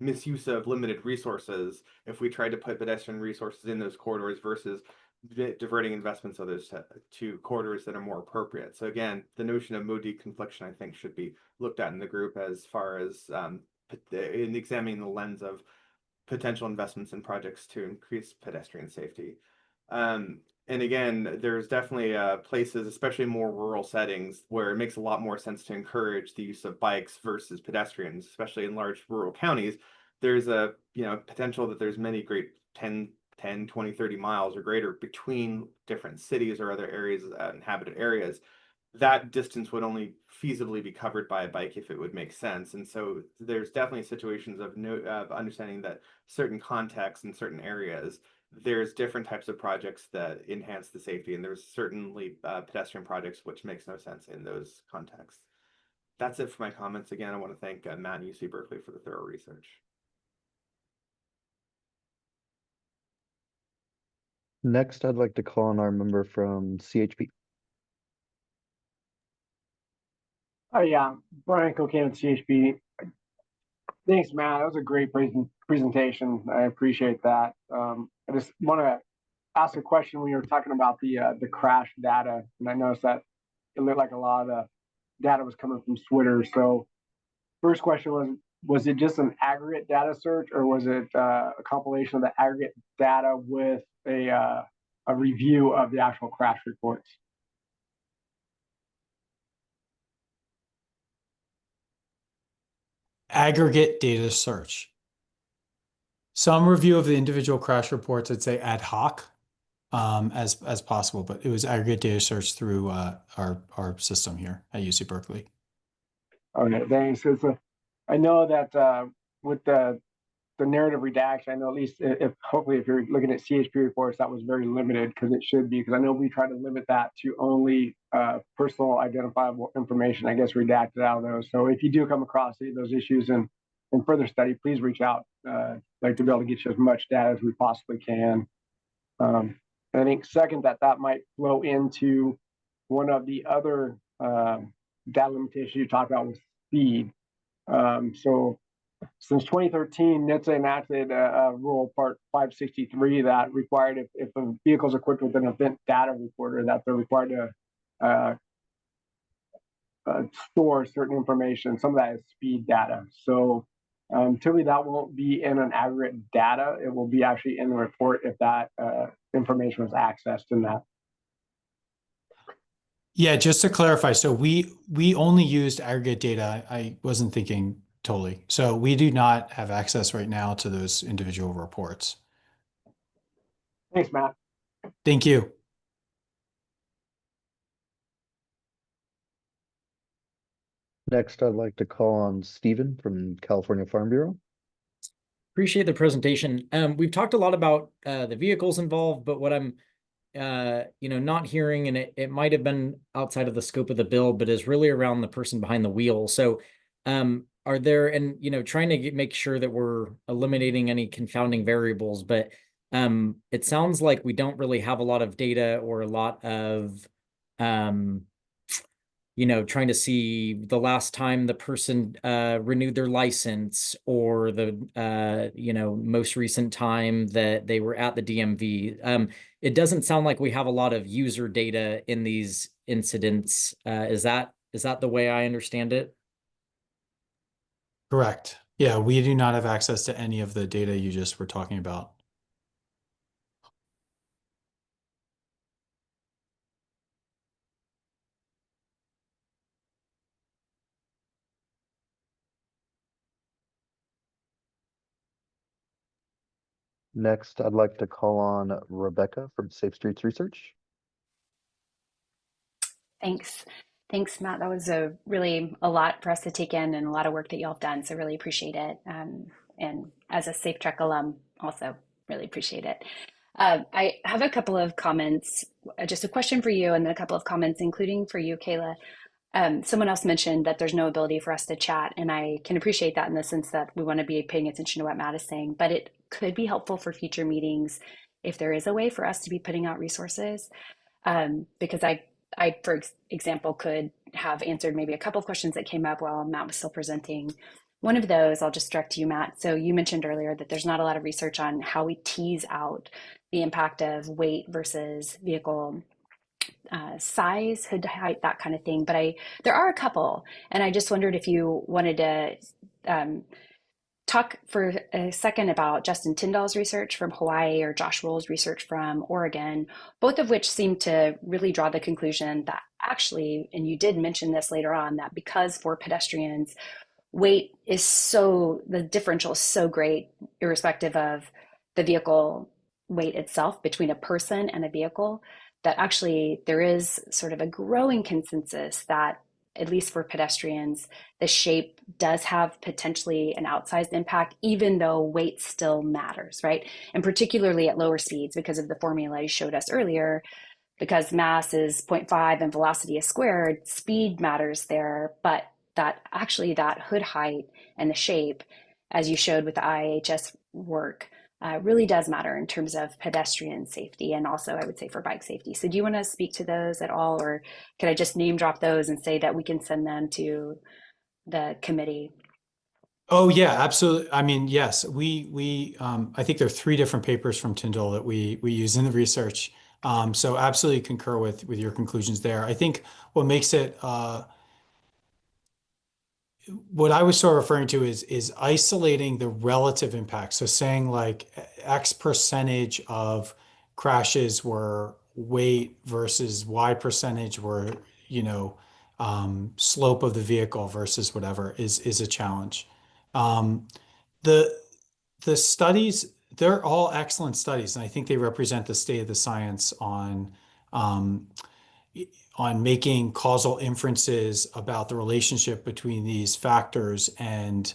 misuse of limited resources if we tried to put pedestrian resources in those corridors versus diverting investments of those to corridors that are more appropriate. So again, the notion of mode deconfliction, I think, should be looked at in the group as far as in examining the lens of potential investments in projects to increase pedestrian safety. And again, there's definitely places, especially more rural settings, where it makes a lot more sense to encourage the use of bikes versus pedestrians, especially in large rural counties. There's a potential that there's many great 10, 20, 30 miles or greater between different cities or other areas, inhabited areas. That distance would only feasibly be covered by a bike if it would make sense. And so there's definitely situations of understanding that certain contexts in certain areas, there's different types of projects that enhance the safety, and there's certainly pedestrian projects which makes no sense in those contexts. That's it for my comments. Again, I want to thank Matt and UC Berkeley for the thorough research. Next, I'd like to call on our member from CHP. Oh yeah, Brian Cocaine with CHP. Thanks, Matt. That was a great presentation. I appreciate that. I just want to ask a question when you were talking about the crash data, and I noticed that it looked like a lot of the data was coming from Twitter. So, first question was it just an aggregate data search, or was it a compilation of the aggregate data with a review of the actual crash reports? Aggregate data search. Some review of the individual crash reports, I'd say ad hoc as possible, but it was aggregate data search through our system here at UC Berkeley. Okay, thanks. I know that with the narrative redaction, I know at least hopefully if you're looking at CHP reports, that was very limited, because it should be, because I know we try to limit that to only personal identifiable information, I guess, redacted out of those. So if you do come across any of those issues in further study, please reach out. I'd like to be able to get you as much data as we possibly can. I think second, that might flow into one of the other data limitations you talked about with speed. So since 2013, NHTSA enacted Rule Part 563 that required if a vehicle is equipped with an event data recorder, that they're required to store certain information. Some of that is speed data. So typically that won't be in an aggregate data. It will be actually in the report if that information was accessed in that. Yeah, just to clarify, so we only used aggregate data. I wasn't thinking totally. So we do not have access right now to those individual reports. Thanks, Matt. Thank you. Next, I'd like to call on Stephen from California Farm Bureau. Appreciate the presentation. We've talked a lot about the vehicles involved, but what I'm not hearing, and it might have been outside of the scope of the bill, but is really around the person behind the wheel. So are there, and trying to make sure that we're eliminating any confounding variables, but it sounds like we don't really have a lot of data or a lot of trying to see the last time the person renewed their license, or the most recent time that they were at the DMV. It doesn't sound like we have a lot of user data in these incidents. Is that the way I understand it? Correct. Yeah, we do not have access to any of the data you just were talking about. Next, I'd like to call on Rebecca from Safe Streets Research. Thanks. Thanks, Matt. That was a lot for us to take in, and a lot of work that y'all have done. So really appreciate it. And as a Safe Trek alum, also really appreciate it. I have a couple of comments, just a question for you, and then a couple of comments, including for you, Kayla. Someone else mentioned that there's no ability for us to chat, and I can appreciate that in the sense that we want to be paying attention to what Matt is saying, but it could be helpful for future meetings if there is a way for us to be putting out resources, because I I, for example, could have answered maybe a couple of questions that came up while Matt was still presenting. One of those, I'll just direct to you, Matt. So you mentioned earlier that there's not a lot of research on how we tease out the impact of weight versus vehicle size, hood height, that kind of thing. But there are a couple, and I just wondered if you wanted to talk for a second about Justin Tyndall's research from Hawaii or Josh Roll's research from Oregon, both of which seem to really draw the conclusion that actually, and you did mention this later on, that because for pedestrians, weight is the differential is so great, irrespective of the vehicle weight itself between a person and a vehicle, that actually there is sort of a growing consensus that, at least for pedestrians, the shape does have potentially an outsized impact, even though weight still matters, right? And particularly at lower speeds, because of the formula you showed us earlier, because mass is 0.5 and velocity is squared, speed matters there, but that actually that hood height and the shape, as you showed with the IIHS work, really does matter in terms of pedestrian safety, and also I would say for bike safety. So do you want to speak to those at all, or can I just name drop those and say that we can send them to the committee? Oh yeah, absolutely. I mean, yes, I think there are 3 different papers from Tyndall that we use in the research. So absolutely concur with your conclusions there. I think what makes it what I was sort of referring to is isolating the relative impact. So saying like X percentage of crashes were weight versus Y percentage were, slope of the vehicle versus whatever is a challenge. The the studies, they're all excellent studies, and I think they represent the state of the science um, on making causal inferences about the relationship between these factors and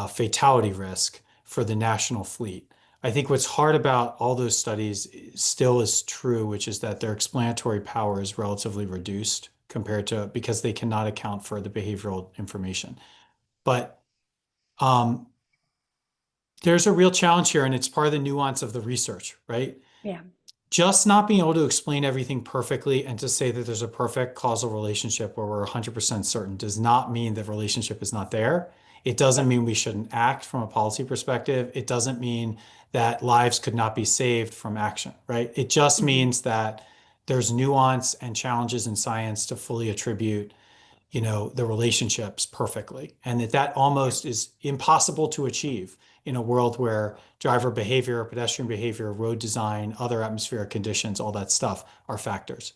fatality risk for the national fleet. I think what's hard about all those studies still is true, which is that their explanatory power is relatively reduced compared to because they cannot account for the behavioral information. But um, there's a real challenge here, and it's part of the nuance of the research, right? Yeah. Just not being able to explain everything perfectly and to say that there's a perfect causal relationship where we're 100% certain does not mean the relationship is not there. It doesn't mean we shouldn't act from a policy perspective. It doesn't mean that lives could not be saved from action, right? It just means that there's nuance and challenges in science to fully attribute, the relationships perfectly, and that almost is impossible to achieve in a world where driver behavior, pedestrian behavior, road design, other atmospheric conditions, all that stuff are factors.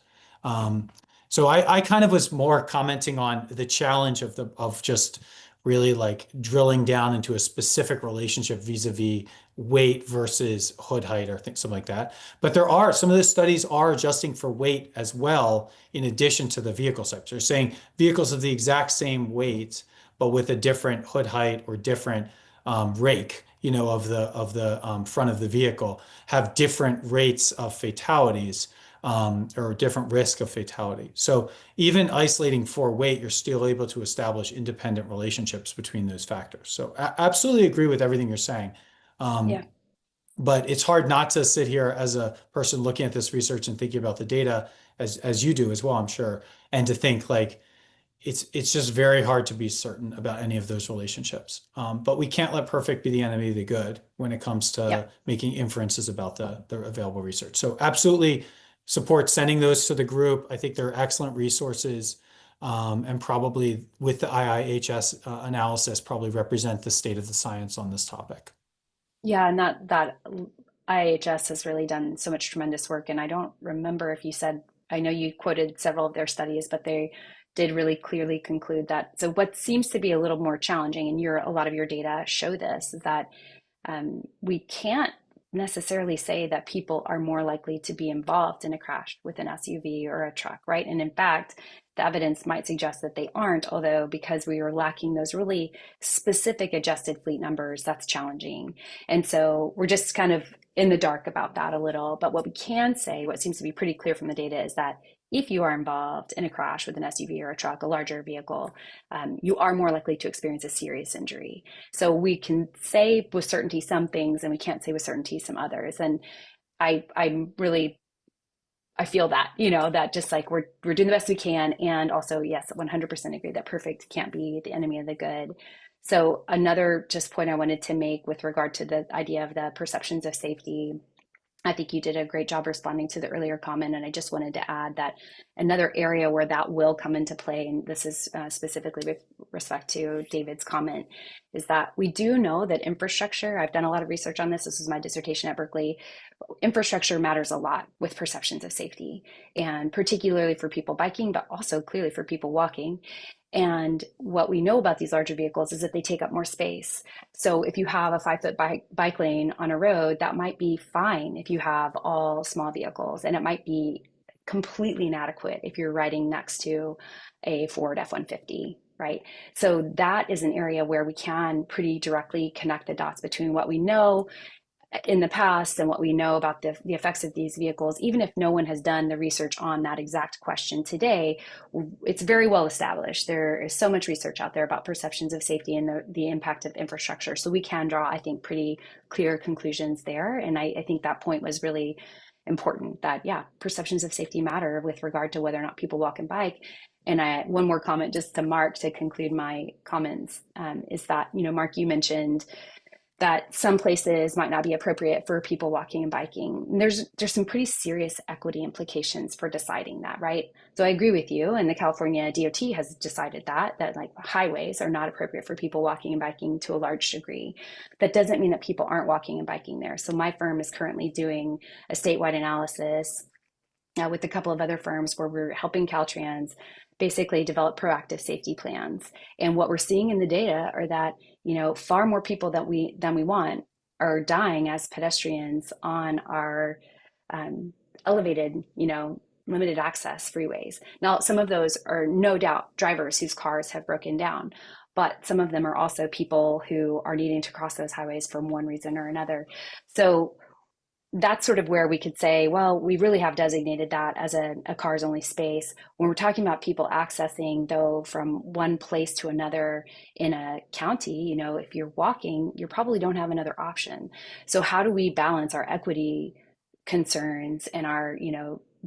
So I kind of was more commenting on the challenge of just really like drilling down into a specific relationship vis-a-vis weight versus hood height or something like that. But some of the studies are adjusting for weight as well, in addition to the vehicle types. They're saying vehicles of the exact same weight, but with a different hood height or different rake, of the front of the vehicle, have different rates of fatalities or different risk of fatality. So even isolating for weight, you're still able to establish independent relationships between those factors. So absolutely agree with everything you're saying. Yeah. But it's hard not to sit here as a person looking at this research and thinking about the data as you do as well, I'm sure, and to think like it's just very hard to be certain about any of those relationships. But we can't let perfect be the enemy of the good when it comes to making inferences about the available research. So absolutely support sending those to the group. I think they're excellent resources, and probably with the IIHS analysis, probably represent the state of the science on this topic. Yeah, and that IIHS has really done so much tremendous work. And I don't remember if you said, I know you quoted several of their studies, but they did really clearly conclude that. So what seems to be a little more challenging, and a lot of your data show this, is that we can't necessarily say that people are more likely to be involved in a crash with an SUV or a truck, right? And in fact, the evidence might suggest that they aren't, although because we are lacking those really specific adjusted fleet numbers, that's challenging. And so we're just kind of in the dark about that a little. But what we can say, what seems to be pretty clear from the data, is that if you are involved in a crash with an SUV or a truck, a larger vehicle, you are more likely to experience a serious injury. So we can say with certainty some things, and we can't say with certainty some others. And I'm really I feel that, that just like we're doing the best we can. And also, yes, 100% agree that perfect can't be the enemy of the good. So another just point I wanted to make with regard to the idea of the perceptions of safety, I think you did a great job responding to the earlier comment. And I just wanted to add that another area where that will come into play, and this is specifically with respect to David's comment, is that we do know that infrastructure, I've done a lot of research on this. This is my dissertation at Berkeley. Infrastructure matters a lot with perceptions of safety, and particularly for people biking, but also clearly for people walking. And what we know about these larger vehicles is that they take up more space. So if you have a 5-foot bike lane on a road, that might be fine if you have all small vehicles, and it might be completely inadequate if you're riding next to a Ford F-150, right? So that is an area where we can pretty directly connect the dots between what we know in the past and what we know about the effects of these vehicles. Even if no one has done the research on that exact question today, it's very well established. There is so much research out there about perceptions of safety and the impact of infrastructure. So we can draw, I think, pretty clear conclusions there. And I think that point was really important, that, yeah, perceptions of safety matter with regard to whether or not people walk and bike. And one more comment just to Mark to conclude my comments is that, Mark, you mentioned that some places might not be appropriate for people walking and biking. And there's some pretty serious equity implications for deciding that, right? So I agree with you, and the California DOT has decided that like highways are not appropriate for people walking and biking to a large degree. That doesn't mean that people aren't walking and biking there. So my firm is currently doing a statewide analysis with a couple of other firms where we're helping Caltrans basically develop proactive safety plans. And what we're seeing in the data are that, far more people than we want are dying as pedestrians on our elevated, limited access freeways. Now, some of those are no doubt drivers whose cars have broken down, but some of them are also people who are needing to cross those highways for one reason or another. So that's sort of where we could say, well, we really have designated that as a cars only space. When we're talking about people accessing, though, from one place to another in a county, if you're walking, you probably don't have another option. So how do we balance our equity concerns and our,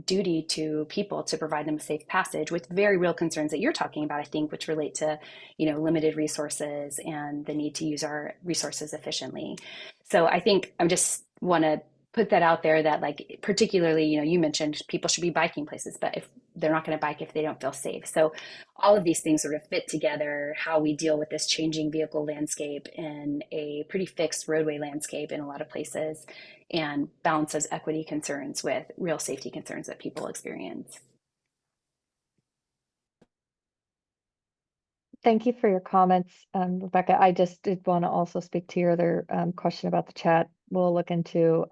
duty to people to provide them a safe passage with very real concerns that you're talking about, I think, which relate to, limited resources and the need to use our resources efficiently. So I think I just want to put that out there that, like, particularly, you mentioned people should be biking places, but if they're not going to bike if they don't feel safe. So all of these things sort of fit together, how we deal with this changing vehicle landscape in a pretty fixed roadway landscape in a lot of places, and balances equity concerns with real safety concerns that people experience. Thank you for your comments, Rebecca. I just did want to also speak to your other question about the chat. We'll look into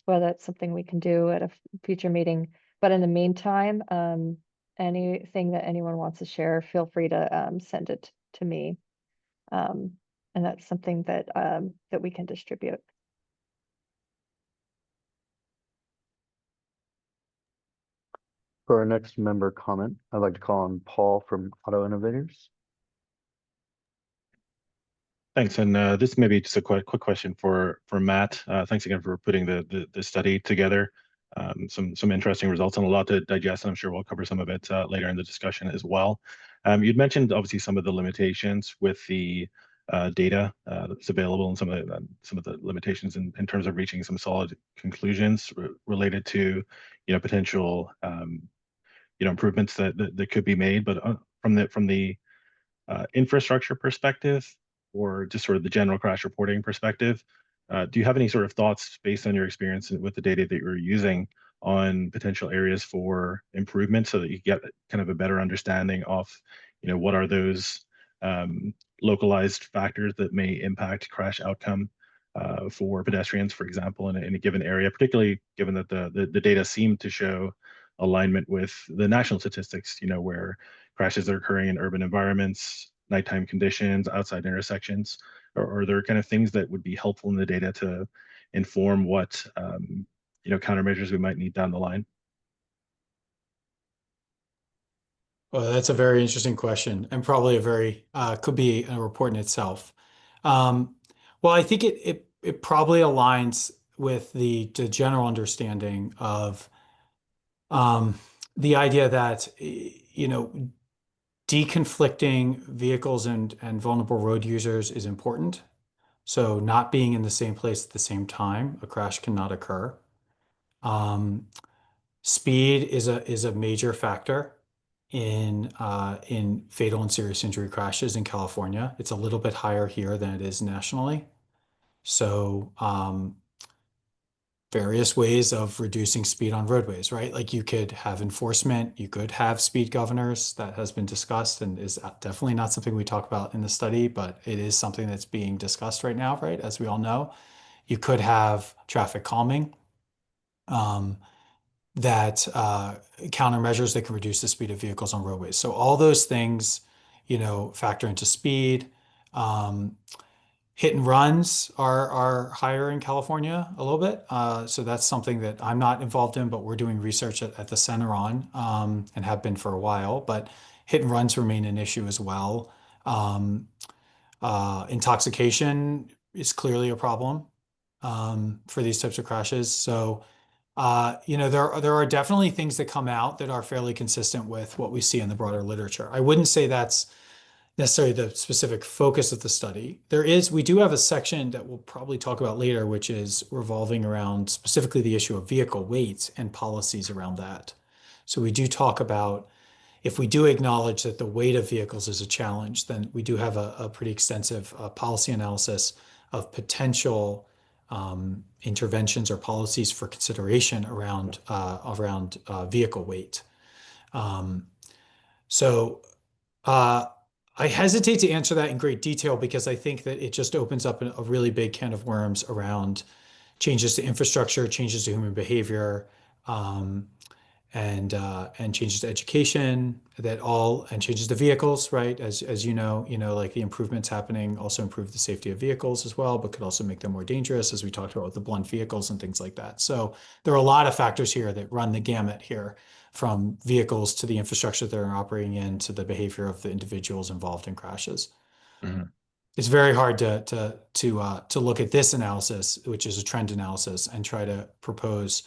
whether it's something we can do at a future meeting. But in the meantime, anything that anyone wants to share, feel free to send it to me. And that's something that that we can distribute. For our next member comment, I'd like to call on Paul from Auto Innovators. Thanks. And this may be just a quick question for Matt. Thanks again for putting the study together. Some interesting results and a lot to digest, and I'm sure we'll cover some of it later in the discussion as well. You'd mentioned obviously some of the limitations with the data that's available, and some of the limitations in terms of reaching some solid conclusions related to potential improvements that could be made. But from the infrastructure perspective, or just sort of the general crash reporting perspective, do you have any sort of thoughts based on your experience with the data that you're using on potential areas for improvement, so that you get kind of a better understanding of what are those localized factors that may impact crash outcome for pedestrians, for example, in a given area, particularly given that the data seem to show alignment with the national statistics, where crashes are occurring in urban environments, nighttime conditions, outside intersections? Or are there kind of things that would be helpful in the data to inform what countermeasures we might need down the line? Well, that's a very interesting question, and probably a very could be a report in itself. Well, I think it probably aligns with the general understanding of The idea that, you know, deconflicting vehicles and vulnerable road users is important. So not being in the same place at the same time, a crash cannot occur. Speed is a major factor in fatal and serious injury crashes in California. It's a little bit higher here than it is nationally. So various ways of reducing speed on roadways, right? Like you could have enforcement, you could have speed governors. That has been discussed and is definitely not something we talk about in the study, but it is something that's being discussed right now, right? As we all know, you could have traffic calming, that countermeasures that can reduce the speed of vehicles on roadways. So all those things, you know, factor into speed. Hit and runs are higher in California a little bit. So that's something that I'm not involved in, but we're doing research at the center on, and have been for a while. But hit and runs remain an issue as well. Intoxication is clearly a problem for these types of crashes. So, you know, there are definitely things that come out that are fairly consistent with what we see in the broader literature. I wouldn't say that's necessarily the specific focus of the study. We do have a section that we'll probably talk about later, which is revolving around specifically the issue of vehicle weight and policies around that. So we do talk about, if we do acknowledge that the weight of vehicles is a challenge, then we do have a pretty extensive policy analysis of potential interventions or policies for consideration around vehicle weight. I hesitate to answer that in great detail because I think that it just opens up a really big can of worms around changes to infrastructure, changes to human behavior, and changes to education, and changes to vehicles, right? As you know, like the improvements happening also improve the safety of vehicles as well, but could also make them more dangerous, as we talked about with the blunt vehicles and things like that. So there are a lot of factors here that run the gamut here, from vehicles to the infrastructure they're operating in to the behavior of the individuals involved in crashes. Mm-hmm. It's very hard to look at this analysis, which is a trend analysis, and try to propose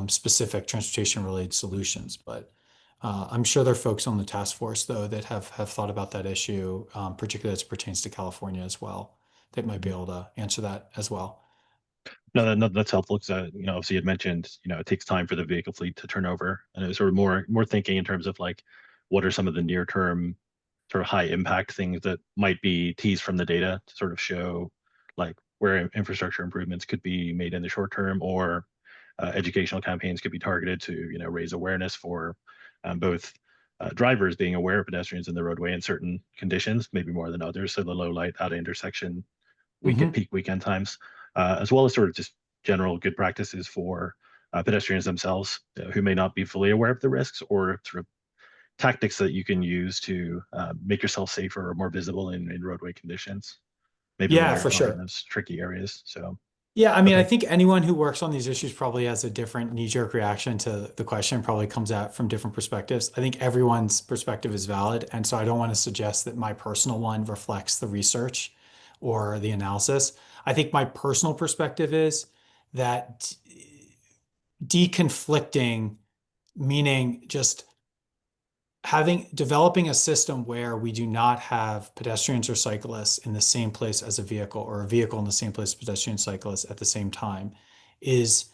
specific transportation-related solutions. But I'm sure there are folks on the task force, though, that have thought about that issue, particularly as it pertains to California as well, that might be able to answer that as well. No, that's helpful because you know, obviously you had mentioned, you know, it takes time for the vehicle fleet to turn over, and it was sort of more thinking in terms of like, what are some of the near term sort of high impact things that might be teased from the data to sort of show like where infrastructure improvements could be made in the short term, or educational campaigns could be targeted to, you know, raise awareness for both drivers being aware of pedestrians in the roadway in certain conditions, maybe more than others. So the low light out of intersection, peak weekend times, as well as sort of just general good practices for pedestrians themselves who may not be fully aware of the risks, or sort of tactics that you can use to make yourself safer or more visible in roadway conditions. Maybe Yeah, for sure. in those tricky areas. So yeah, I mean, okay. I think anyone who works on these issues probably has a different knee-jerk reaction to the question, probably comes at from different perspectives. I think everyone's perspective is valid, and so I don't want to suggest that my personal one reflects the research or the analysis. I think my personal perspective is that deconflicting, meaning just developing a system where we do not have pedestrians or cyclists in the same place as a vehicle, or a vehicle in the same place as pedestrian cyclists at the same time, is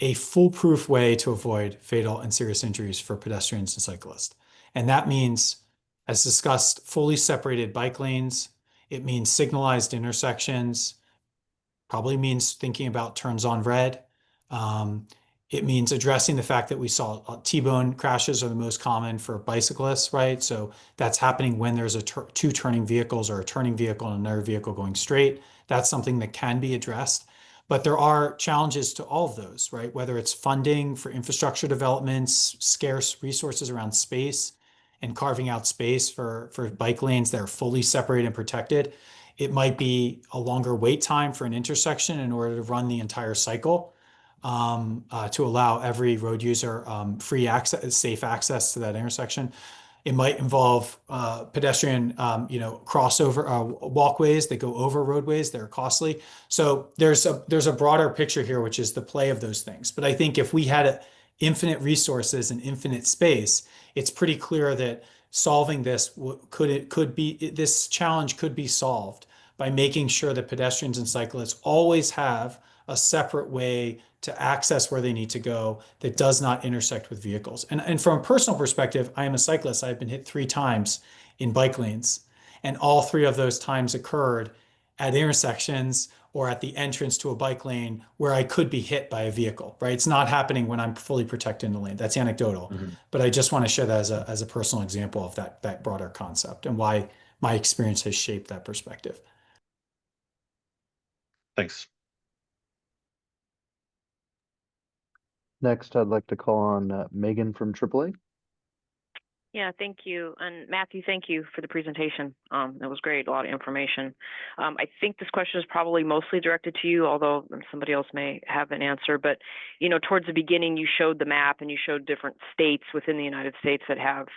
a foolproof way to avoid fatal and serious injuries for pedestrians and cyclists. And that means, as discussed, fully separated bike lanes. It means signalized intersections, probably means thinking about turns on red. It means addressing the fact that we saw T-bone crashes are the most common for bicyclists, right? So that's happening when there's two turning vehicles, or a turning vehicle and another vehicle going straight. That's something that can be addressed. But there are challenges to all of those, right? Whether it's funding for infrastructure developments, scarce resources around space, and carving out space for bike lanes that are fully separated and protected. It might be a longer wait time for an intersection in order to run the entire cycle, to allow every road user free access, safe access to that intersection. It might involve pedestrian, crossover walkways that go over roadways that are costly. So there's a broader picture here, which is the play of those things. But I think if we had infinite resources and infinite space, it's pretty clear that solving this this challenge could be solved by making sure that pedestrians and cyclists always have a separate way to access where they need to go that does not intersect with vehicles. And from a personal perspective, I am a cyclist. I've been hit 3 times in bike lanes, and all 3 of those times occurred at intersections or at the entrance to a bike lane where I could be hit by a vehicle, right? It's not happening when I'm fully protected in the lane. That's anecdotal, but I just want to share that as a personal example of that broader concept and why my experience has shaped that perspective. Thanks. Next, I'd like to call on Megan from AAA. Yeah, thank you. And Matthew, thank you for the presentation. That was great, a lot of information. I think this question is probably mostly directed to you, although somebody else may have an answer. But, you know, towards the beginning, you showed the map and you showed different states within the United States that have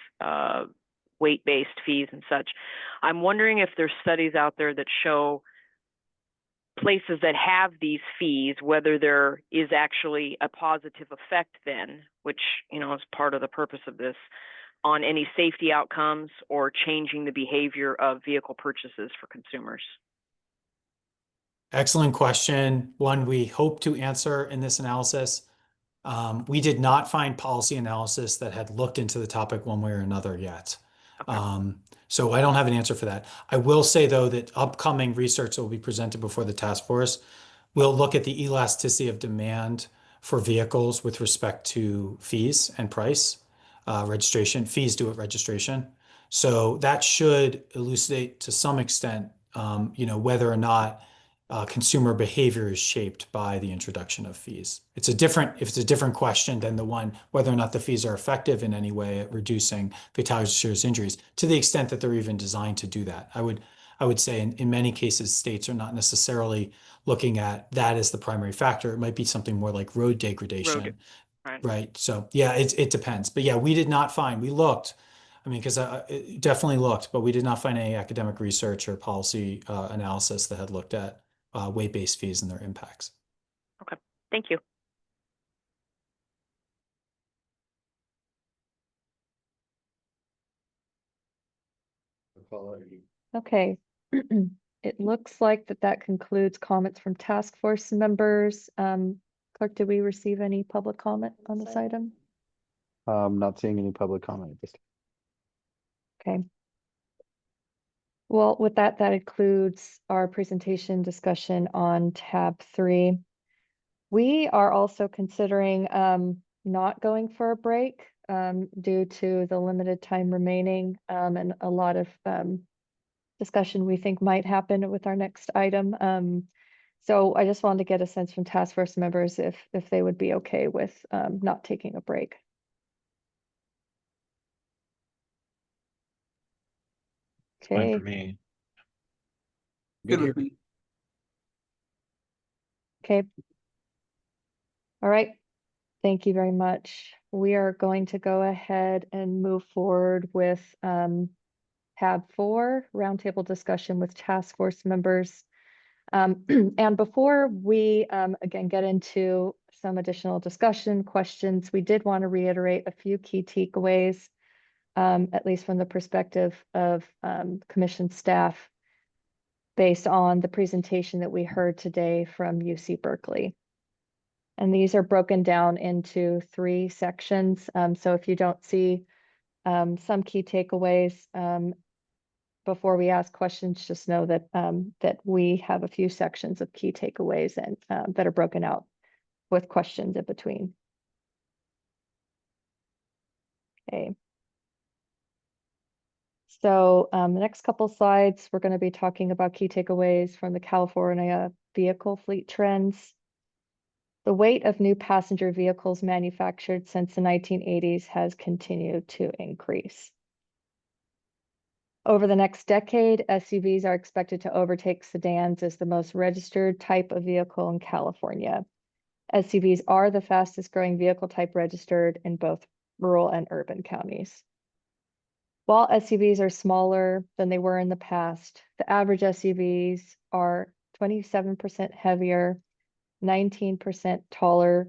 weight-based fees and such. I'm wondering if there's studies out there that show places that have these fees, whether there is actually a positive effect then, which, you know, is part of the purpose of this, on any safety outcomes or changing the behavior of vehicle purchases for consumers? Excellent question. One we hope to answer in this analysis. We did not find policy analysis that had looked into the topic one way or another yet. Okay. So I don't have an answer for that. I will say, though, that upcoming research that will be presented before the task force will look at the elasticity of demand for vehicles with respect to fees and price. Registration fees do it registration. So that should elucidate to some extent, you know, whether or not consumer behavior is shaped by the introduction of fees. If it's a different question than the one whether or not the fees are effective in any way at reducing fatalities or serious injuries, to the extent that they're even designed to do that. I would say in many cases, states are not necessarily looking at that as the primary factor. It might be something more like road degradation. Right. So yeah, it depends. But yeah, we did not find, we looked, I mean, because it definitely looked, but we did not find any academic research or policy analysis that had looked at weight-based fees and their impacts. Okay, thank you. Okay. It looks like that concludes comments from task force members. Clerk, did we receive any public comment on this item? I'm not seeing any public comment at this time. Okay. Well, with that includes our presentation discussion on tab 3. We are also considering not going for a break due to the limited time remaining and a lot of discussion we think might happen with our next item. So I just wanted to get a sense from task force members if they would be okay with not taking a break. Fine Okay. for me. Good with me. Okay. All right. Thank you very much. We are going to go ahead and move forward with tab 4, roundtable discussion with task force members. And before we again get into some additional discussion questions, we did want to reiterate a few key takeaways, at least from the perspective of commission staff, based on the presentation that we heard today from UC Berkeley. And these are broken down into 3 sections. So if you don't see some key takeaways before we ask questions, just know that that we have a few sections of key takeaways and that are broken out with questions in between. Okay. So the next couple slides, we're going to be talking about key takeaways from the California vehicle fleet trends. The weight of new passenger vehicles manufactured since the 1980s has continued to increase. Over the next decade, SUVs are expected to overtake sedans as the most registered type of vehicle in California. SUVs are the fastest growing vehicle type registered in both rural and urban counties. While SUVs are smaller than they were in the past, the average SUVs are 27% heavier, 19% taller,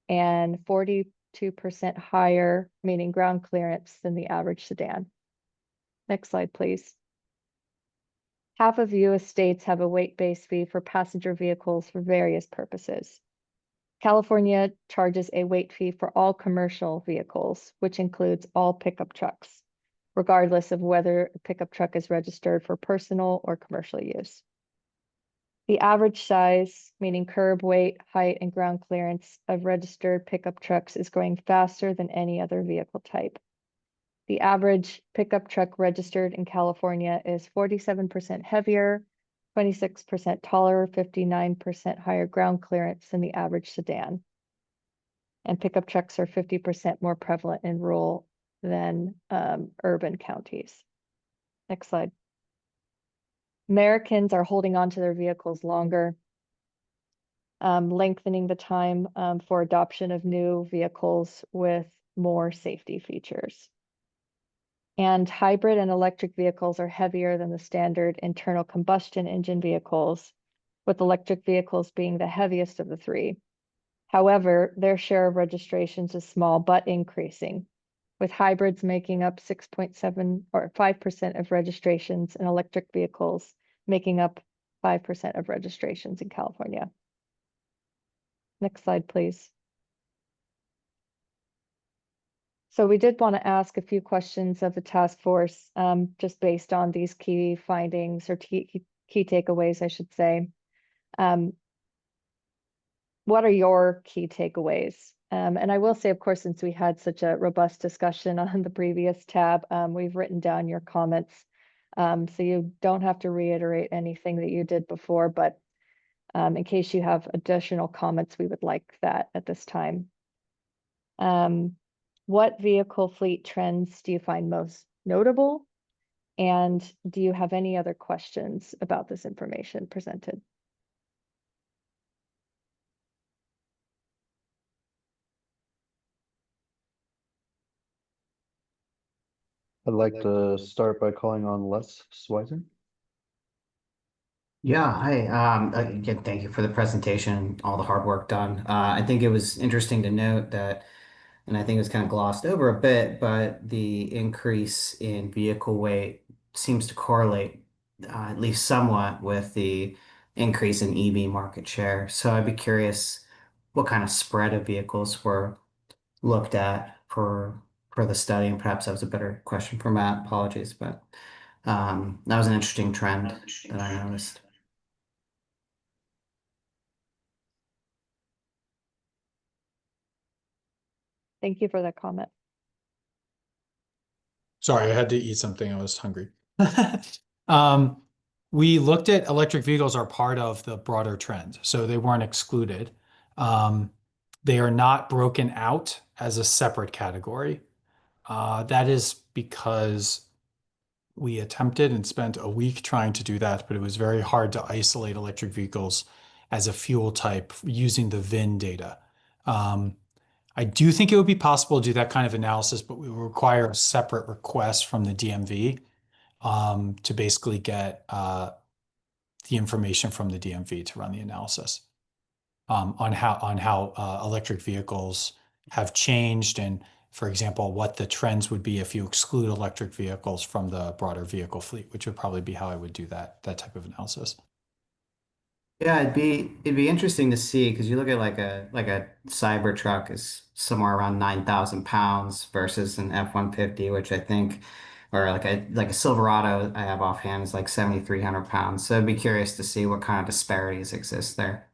and 40% 2% higher, meaning ground clearance, than the average sedan. Next slide, please. Half of US states have a weight-based fee for passenger vehicles for various purposes. California charges a weight fee for all commercial vehicles, which includes all pickup trucks, regardless of whether a pickup truck is registered for personal or commercial use. The average size, meaning curb weight, height, and ground clearance of registered pickup trucks is growing faster than any other vehicle type. The average pickup truck registered in California is 47% heavier, 26% taller, 59% higher ground clearance than the average sedan. And pickup trucks are 50% more prevalent in rural than urban counties. Next slide. Americans are holding on to their vehicles longer, lengthening the time for adoption of new vehicles with more safety features. And hybrid and electric vehicles are heavier than the standard internal combustion engine vehicles, with electric vehicles being the heaviest of the three. However, their share of registrations is small but increasing, with hybrids making up 6.7 or 5% of registrations and electric vehicles making up 5% of registrations in California. Next slide, please. So we did want to ask a few questions of the task force, just based on these key findings or key takeaways, I should say. What are your key takeaways? And I will say, of course, since we had such a robust discussion on the previous tab, we've written down your comments. So you don't have to reiterate anything that you did before, but in case you have additional comments, we would like that at this time. What vehicle fleet trends do you find most notable? And do you have any other questions about this information presented? I'd like to start by calling on Les Swizen. Yeah, hi. Again, thank you for the presentation, all the hard work done. I think it was interesting to note that, and I think it was kind of glossed over a bit, but the increase in vehicle weight seems to correlate, at least somewhat, with the increase in EV market share. So I'd be curious what kind of spread of vehicles were looked at for the study, and perhaps that was a better question for Matt. Apologies, but that was an interesting trend that I noticed. Thank you for that comment. Sorry, I had to eat something. I was hungry. We looked at electric vehicles are part of the broader trend, so they weren't excluded. They are not broken out as a separate category. That is because we attempted and spent a week trying to do that, but it was very hard to isolate electric vehicles as a fuel type using the VIN data. I do think it would be possible to do that kind of analysis, but we would require a separate request from the DMV to basically get the information from the DMV to run the analysis on how electric vehicles have changed, and, for example, what the trends would be if you exclude electric vehicles from the broader vehicle fleet, which would probably be how I would do that type of analysis. Yeah, it'd be interesting to see, because you look at like a Cybertruck is somewhere around 9,000 pounds versus an F-150, which I think, or like a Silverado I have offhand is like 7,300 pounds. So I'd be curious to see what kind of disparities exist there.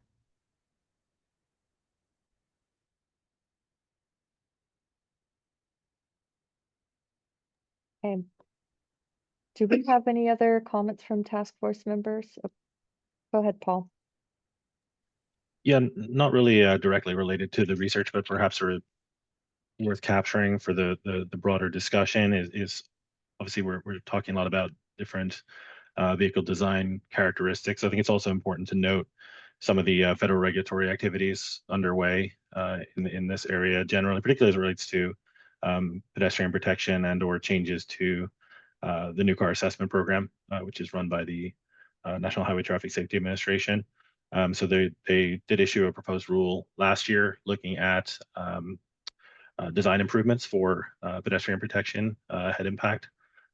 Okay. Do we have any other comments from task force members? Oh, go ahead, Paul. Yeah, not really directly related to the research, but perhaps sort of worth capturing for the broader discussion is obviously we're talking a lot about different vehicle design characteristics. I think it's also important to note some of the federal regulatory activities underway in this area generally, particularly as it relates to pedestrian protection and/or changes to the new car assessment program, which is run by the National Highway Traffic Safety Administration. So they did issue a proposed rule last year looking at design improvements for pedestrian protection, head impact.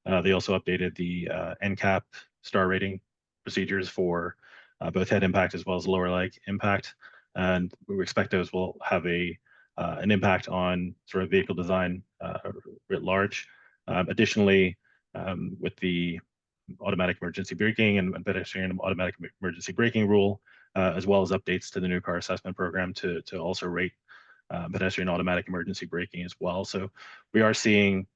They also updated the NCAP star rating procedures for both head impact as well as lower leg impact. And we expect those will have an impact on sort of vehicle design writ large. Additionally, with the automatic emergency braking and pedestrian automatic emergency braking rule, as well as updates to the new car assessment program to also rate pedestrian automatic emergency braking as well. So we are seeing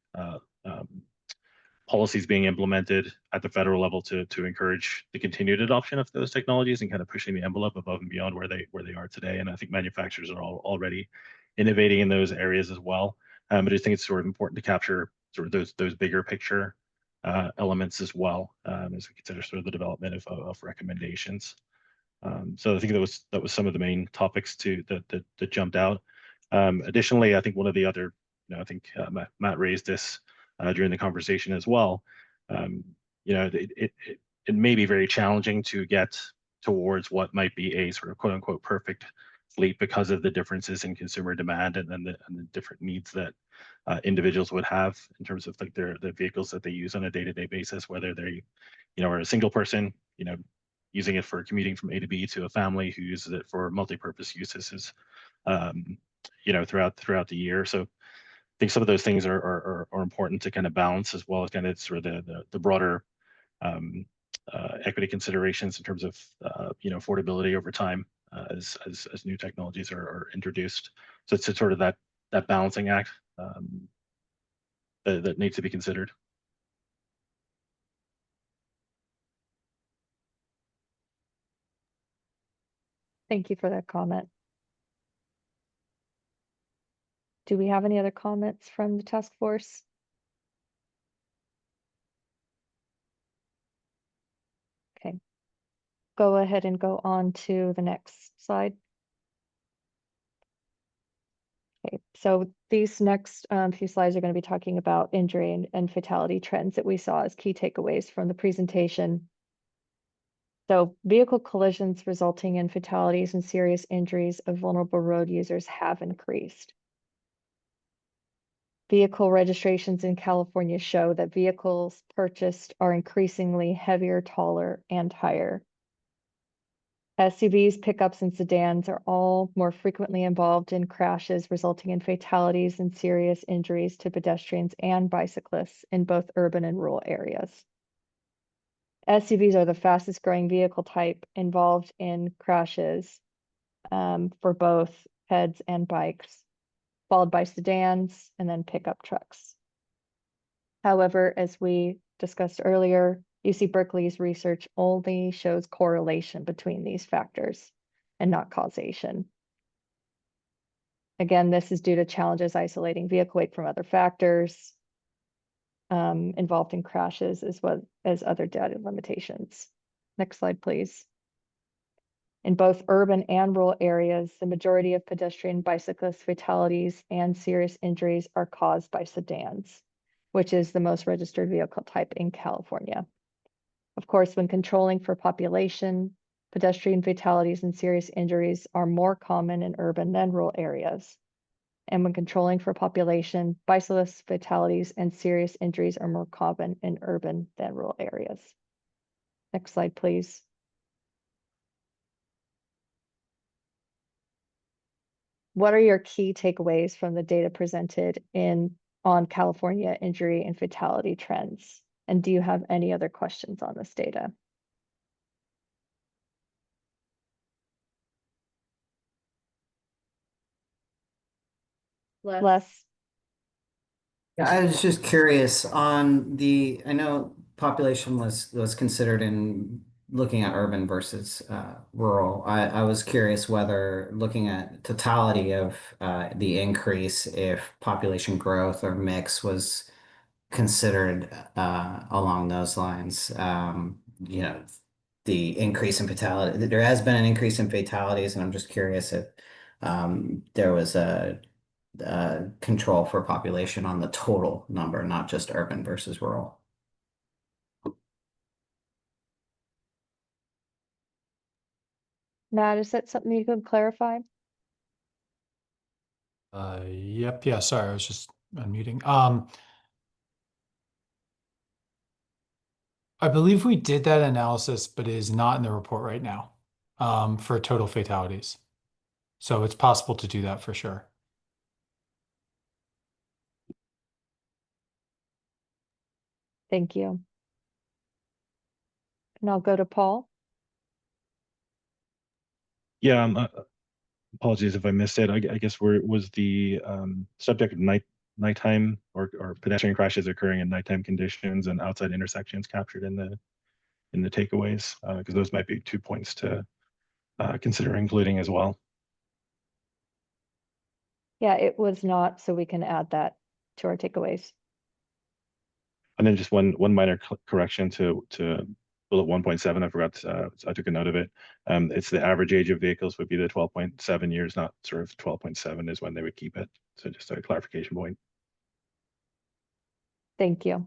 policies being implemented at the federal level to encourage the continued adoption of those technologies and kind of pushing the envelope above and beyond where they are today. And I think manufacturers are already innovating in those areas as well. But I just think it's sort of important to capture sort of those bigger picture elements as well, as we consider sort of the development of recommendations. So I think that was some of the main topics that jumped out. Additionally, I think one of the other, I think Matt raised this during the conversation as well. It may be very challenging to get towards what might be a sort of quote unquote perfect fleet because of the differences in consumer demand and the different needs that individuals would have in terms of like the vehicles that they use on a day-to-day basis, whether they, are a single person, using it for commuting from A to B, to a family who uses it for multi-purpose uses, throughout the year. So I think some of those things are important to kind of balance, as well as kind of sort of the broader equity considerations in terms of affordability over time as new technologies are introduced. So it's sort of that balancing act that needs to be considered. Thank you for that comment. Do we have any other comments from the task force? Okay. Go ahead and go on to the next slide. Okay, so these next few slides are going to be talking about injury and fatality trends that we saw as key takeaways from the presentation. So vehicle collisions resulting in fatalities and serious injuries of vulnerable road users have increased. Vehicle registrations in California show that vehicles purchased are increasingly heavier, taller, and higher. SUVs, pickups, and sedans are all more frequently involved in crashes, resulting in fatalities and serious injuries to pedestrians and bicyclists in both urban and rural areas. SUVs are the fastest growing vehicle type involved in crashes for both heads and bikes, followed by sedans and then pickup trucks. However, as we discussed earlier, UC Berkeley's research only shows correlation between these factors and not causation. Again, this is due to challenges isolating vehicle weight from other factors involved in crashes, as well as other data limitations. Next slide, please. In both urban and rural areas, the majority of pedestrian bicyclist fatalities and serious injuries are caused by sedans, which is the most registered vehicle type in California. Of course, when controlling for population, pedestrian fatalities and serious injuries are more common in urban than rural areas. And when controlling for population, bicyclist fatalities and serious injuries are more common in urban than rural areas. Next slide, please. What are your key takeaways from the data presented on California injury and fatality trends? And do you have any other questions on this data? Les? I was just curious on I know population was considered in looking at urban versus rural. I was curious whether looking at totality of the increase, if population growth or mix was considered along those lines. The increase in fatality, there has been an increase in fatalities, and I'm just curious if there was a control for population on the total number, not just urban versus rural. Matt, is that something you could clarify? Yep, yeah, sorry, I was just unmuting. I believe we did that analysis, but it is not in the report right now, for total fatalities. So it's possible to do that for sure. Thank you. And I'll go to Paul. Yeah, apologies if I missed it. I guess where was the subject of nighttime or pedestrian crashes occurring in nighttime conditions and outside intersections captured in the takeaways? Because those might be 2 points to consider including as well. Yeah, it was not, so we can add that to our takeaways. And then just one minor correction to bullet 1.7. I forgot. I took a note of it. It's the average age of vehicles would be the 12.7 years, not sort of 12.7 is when they would keep it. So just a clarification point. Thank you.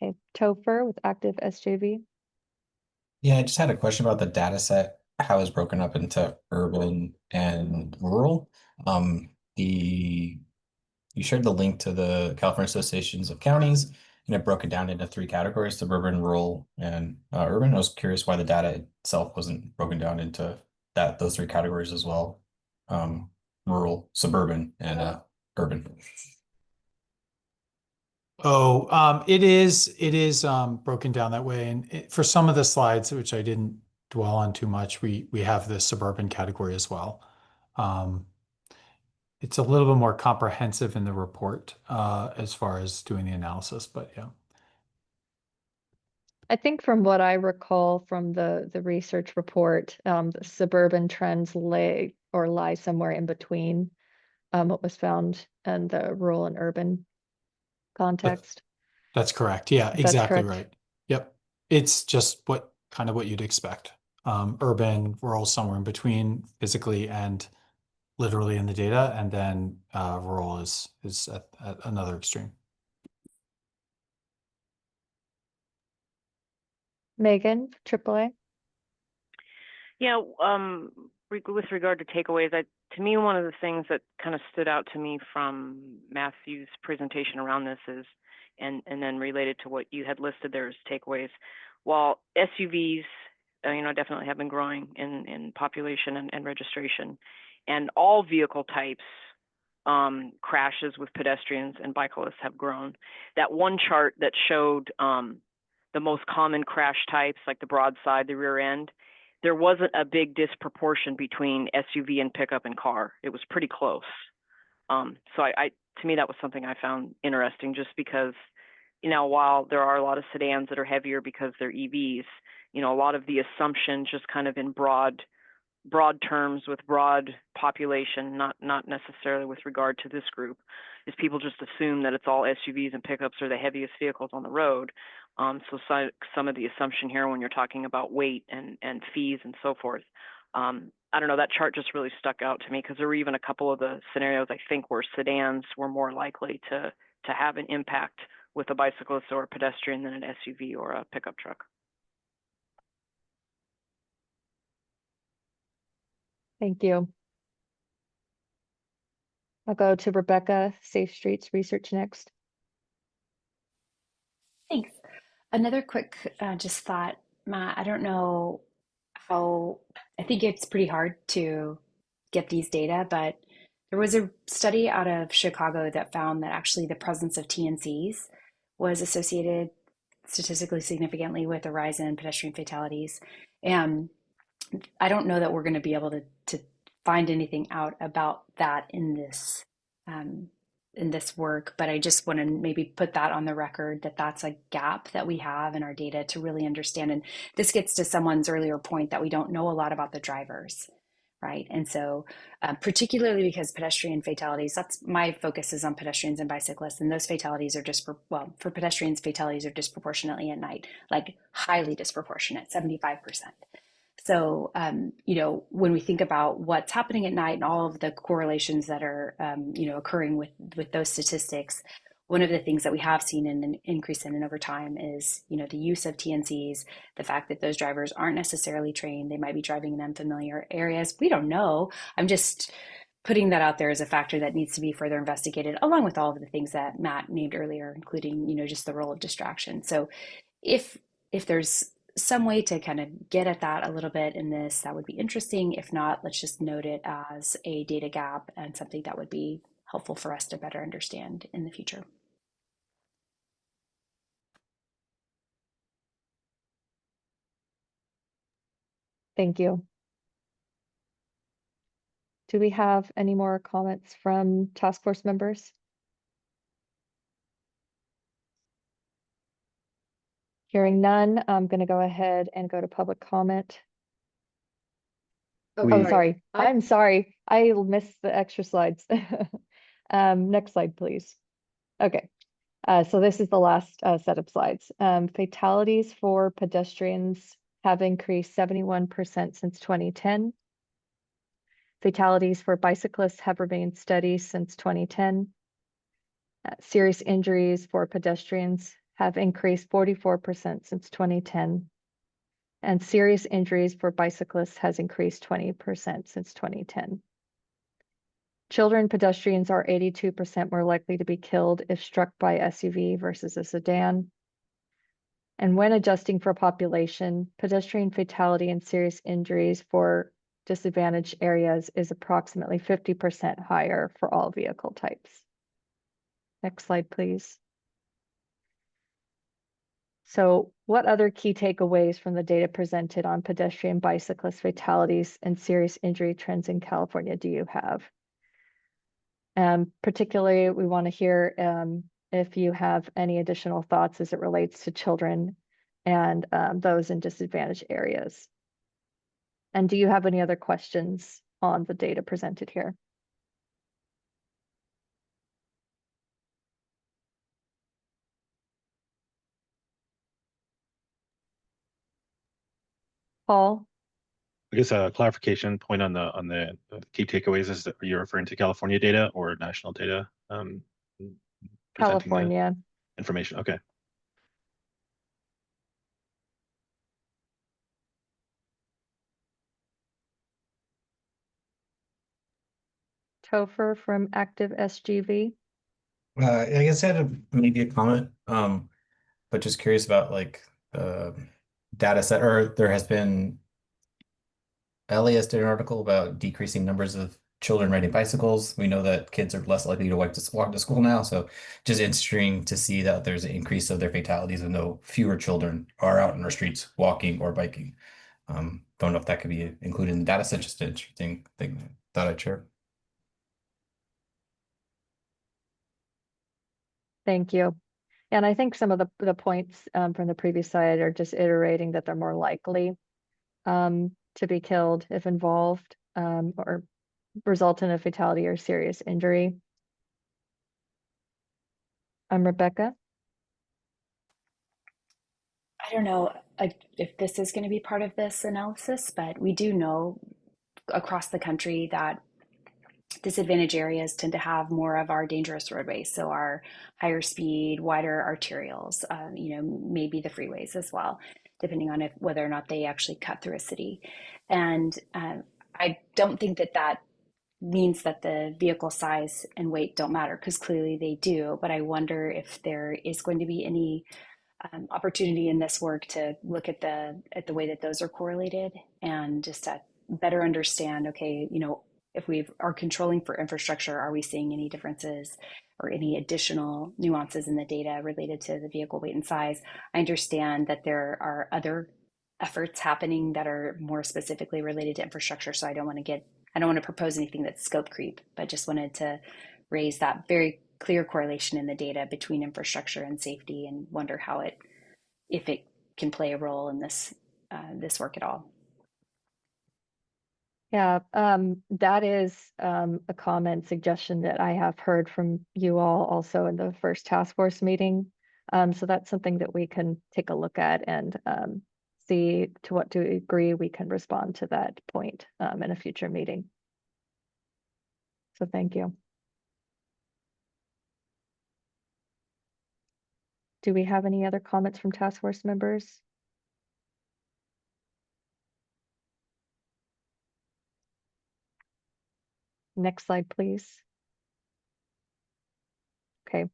Okay, Topher with active SJV. Yeah, I just had a question about the data set, how it's broken up into urban and rural. You shared the link to the California Associations of Counties, and it broke it down into 3 categories: suburban, rural, and urban. I was curious why the data itself wasn't broken down into those 3 categories as well. Rural, suburban, and urban. Oh, it is broken down that way. And for some of the slides, which I didn't dwell on too much, we have the suburban category as well. It's a little bit more comprehensive in the report as far as doing the analysis, but yeah. I think from what I recall from the research report, the suburban trends lie somewhere in between what was found in the rural and urban context. That's correct. Yeah, That's exactly correct. right. Yep. It's just what you'd expect. Urban, rural, somewhere in between physically and literally in the data, and then rural is at another extreme. Megan, AAA. Yeah, with regard to takeaways, to me, one of the things that kind of stood out to me from Matthew's presentation around this is, and then related to what you had listed there as takeaways, while SUVs, definitely have been growing in population and registration, and all vehicle types, crashes with pedestrians and bicyclists have grown. That one chart that showed the most common crash types, like the broadside, the rear end, there wasn't a big disproportion between SUV and pickup and car. It was pretty close. So to me, that was something I found interesting, just because, while there are a lot of sedans that are heavier because they're EVs, a lot of the assumption just kind of in broad terms with broad population, not necessarily with regard to this group, is people just assume that it's all SUVs and pickups are the heaviest vehicles on the road. So some of the assumption here when you're talking about weight and fees and so forth, I don't know, that chart just really stuck out to me, because there were even a couple of the scenarios, I think, where sedans were more likely to have an impact with a bicyclist or a pedestrian than an SUV or a pickup truck. Thank you. I'll go to Rebecca, Safe Streets Research next. Thanks. Another quick just thought, Matt, I don't know how, I think it's pretty hard to get these data, but there was a study out of Chicago that found that actually the presence of TNCs was associated statistically significantly with a rise in pedestrian fatalities. And I don't know that we're going to be able to find anything out about that in this work, but I just want to maybe put that on the record, that that's a gap that we have in our data to really understand. And this gets to someone's earlier point that we don't know a lot about the drivers, right? And so particularly because pedestrian fatalities, that's my focus is on pedestrians and bicyclists, and those fatalities are for pedestrians, fatalities are disproportionately at night, like highly disproportionate, 75%. So, when we think about what's happening at night and all of the correlations that are, occurring with those statistics, one of the things that we have seen an increase in over time is, the use of TNCs, the fact that those drivers aren't necessarily trained. They might be driving in unfamiliar areas. We don't know. I'm just putting that out there as a factor that needs to be further investigated, along with all of the things that Matt named earlier, including, just the role of distraction. So if there's some way to kind of get at that a little bit in this, that would be interesting. If not, let's just note it as a data gap and something that would be helpful for us to better understand in the future. Thank you. Do we have any more comments from task force members? Hearing none, I'm going to go ahead and go to public comment. Oh, sorry. I'm sorry. I missed the extra slides. Next slide, please. Okay. So this is the last set of slides. Fatalities for pedestrians have increased 71% since 2010. Fatalities for bicyclists have remained steady since 2010. Serious injuries for pedestrians have increased 44% since 2010. And serious injuries for bicyclists has increased 20% since 2010. Children pedestrians are 82% more likely to be killed if struck by SUV versus a sedan. And when adjusting for population, pedestrian fatality and serious injuries for disadvantaged areas is approximately 50% higher for all vehicle types. Next slide, please. So what other key takeaways from the data presented on pedestrian bicyclist fatalities and serious injury trends in California do you have? Particularly, we want to hear if you have any additional thoughts as it relates to children and those in disadvantaged areas. And do you have any other questions on the data presented here? Paul? I guess a clarification point on the key takeaways is that you're referring to California data or national data? California. Information, okay. Topher from Active SGV. I guess I had maybe a comment, but just curious about like data set, or there has been LAS did an article about decreasing numbers of children riding bicycles. We know that kids are less likely to walk to school now, so just interesting to see that there's an increase of their fatalities and no fewer children are out in our streets walking or biking. Don't know if that could be included in the data set. Just an interesting thing that I'd share. Thank you. And I think some of the points from the previous slide are just iterating that they're more likely to be killed if involved or result in a fatality or serious injury. Rebecca. I don't know if this is going to be part of this analysis, but we do know across the country that disadvantaged areas tend to have more of our dangerous roadways. So our higher speed, wider arterials, maybe the freeways as well, depending on whether or not they actually cut through a city. And I don't think that means that the vehicle size and weight don't matter, because clearly they do. But I wonder if there is going to be any opportunity in this work to look at the way that those are correlated and just to better understand, okay, if we are controlling for infrastructure, are we seeing any differences or any additional nuances in the data related to the vehicle weight and size? I understand that there are other efforts happening that are more specifically related to infrastructure, so I don't want to propose anything that's scope creep, but just wanted to raise that very clear correlation in the data between infrastructure and safety, and wonder if it can play a role in this work at all. Yeah, that is a comment suggestion that I have heard from you all also in the first task force meeting. So that's something that we can take a look at and see to what degree we can respond to that point in a future meeting. So thank you. Do we have any other comments from task force members? Next slide, please. Okay.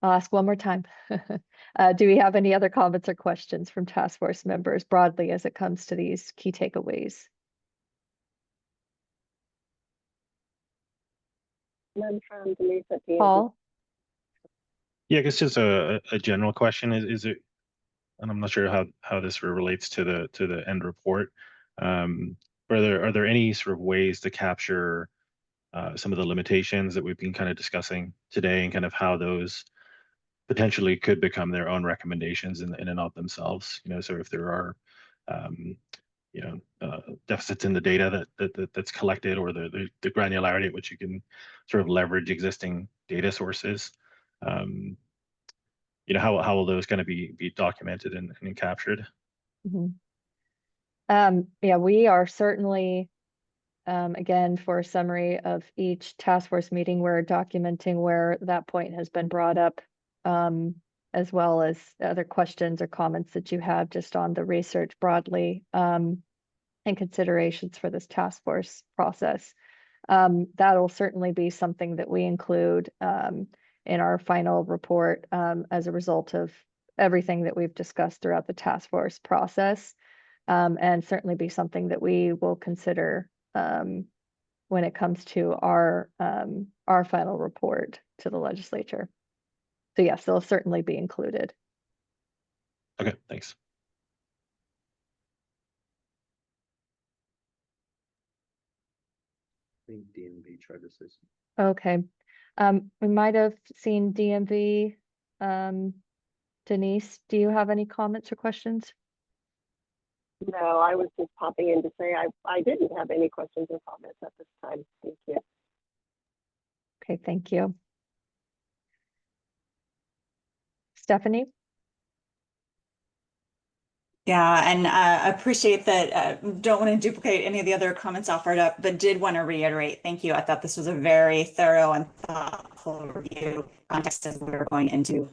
I'll ask one more time. Do we have any other comments or questions from task force members broadly as it comes to these key takeaways? None from Denise at the end. Paul? Yeah, I guess just a general question is it, and I'm not sure how this relates to the end report. Are there any sort of ways to capture some of the limitations that we've been kind of discussing today, and kind of how those potentially could become their own recommendations in and of themselves? You know, so if there are deficits in the data that's collected, or the granularity at which you can sort of leverage existing data sources, how will those kind of be documented and captured? Yeah, we are certainly, again, for a summary of each task force meeting, we're documenting where that point has been brought up, as well as other questions or comments that you have just on the research broadly, and considerations for this task force process. That'll certainly be something that we include in our final report as a result of everything that we've discussed throughout the task force process, and certainly be something that we will consider when it comes to our final report to the legislature. So yes, they'll certainly be included. Okay, thanks. I think DMV tried to say something. Okay. We might have seen DMV. Denise, do you have any comments or questions? No, I was just popping in to say I didn't have any questions or comments at this time. Thank you. Okay, thank you. Stephanie? Yeah, and appreciate that. Don't want to duplicate any of the other comments offered up, but did want to reiterate, thank you. I thought this was a very thorough and thoughtful review context as we were going into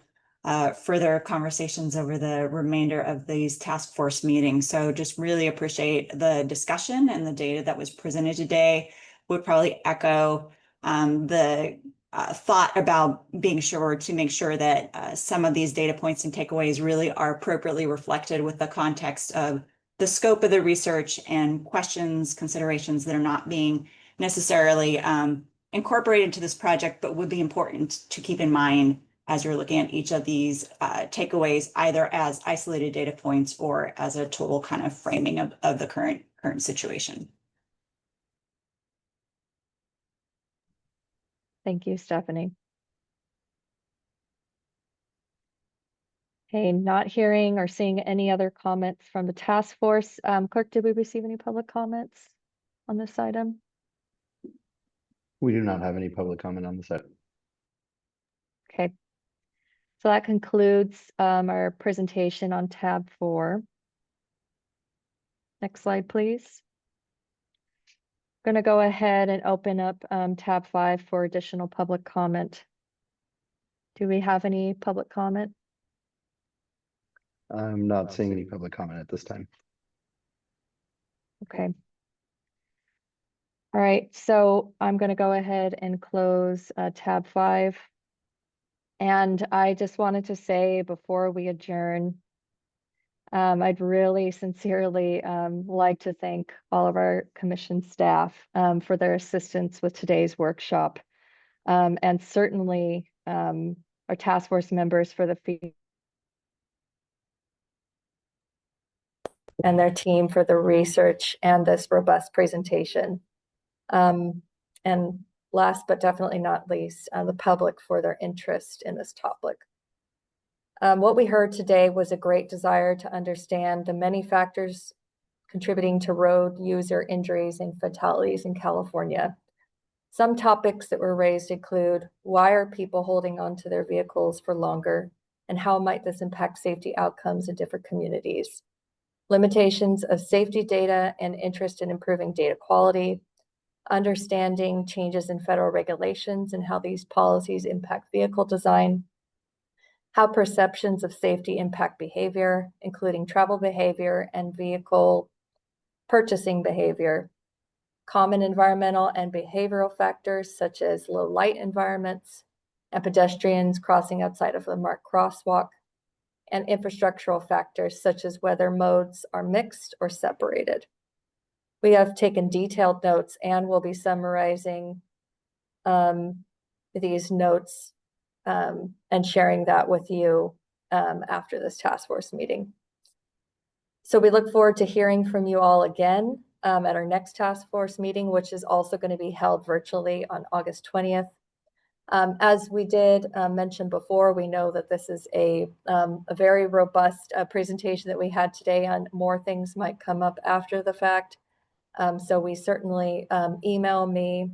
further conversations over the remainder of these task force meetings. So just really appreciate the discussion and the data that was presented today. Would probably echo the thought about being sure to make sure that some of these data points and takeaways really are appropriately reflected with the context of the scope of the research and questions, considerations that are not being necessarily incorporated into this project, but would be important to keep in mind as you're looking at each of these takeaways, either as isolated data points or as a total kind of framing of the current situation. Thank you, Stephanie. Okay, not hearing or seeing any other comments from the task force. Clerk, did we receive any public comments on this item? We do not have any public comment on this item. Okay. So that concludes our presentation on tab 4. Next slide, please. Going to go ahead and open up tab 5 for additional public comment. Do we have any public comment? I'm not seeing any public comment at this time. Okay. All right, so I'm going to go ahead and close tab 5. And I just wanted to say before we adjourn, I'd really sincerely like to thank all of our commission staff for their assistance with today's workshop, and certainly our task force members for the feedback and their team for the research and this robust presentation. And last but definitely not least, the public for their interest in this topic. What we heard today was a great desire to understand the many factors contributing to road user injuries and fatalities in California. Some topics that were raised include, why are people holding on to their vehicles for longer, and how might this impact safety outcomes in different communities? Limitations of safety data and interest in improving data quality, understanding changes in federal regulations and how these policies impact vehicle design, how perceptions of safety impact behavior, including travel behavior and vehicle purchasing behavior, common environmental and behavioral factors such as low light environments and pedestrians crossing outside of the marked crosswalk, and infrastructural factors such as whether modes are mixed or separated. We have taken detailed notes and will be summarizing these notes and sharing that with you after this task force meeting. So we look forward to hearing from you all again at our next task force meeting, which is also going to be held virtually on August 20th. As we did mention before, we know that this is a very robust presentation that we had today, and more things might come up after the fact. So we certainly email me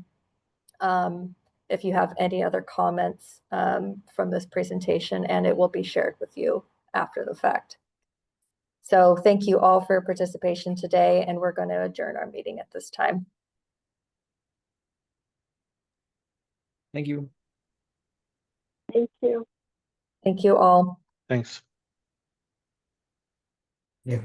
if you have any other comments from this presentation, and it will be shared with you after the fact. So thank you all for your participation today, and we're going to adjourn our meeting at this time. Thank you. Thank you. Thank you all. Thanks. Yeah.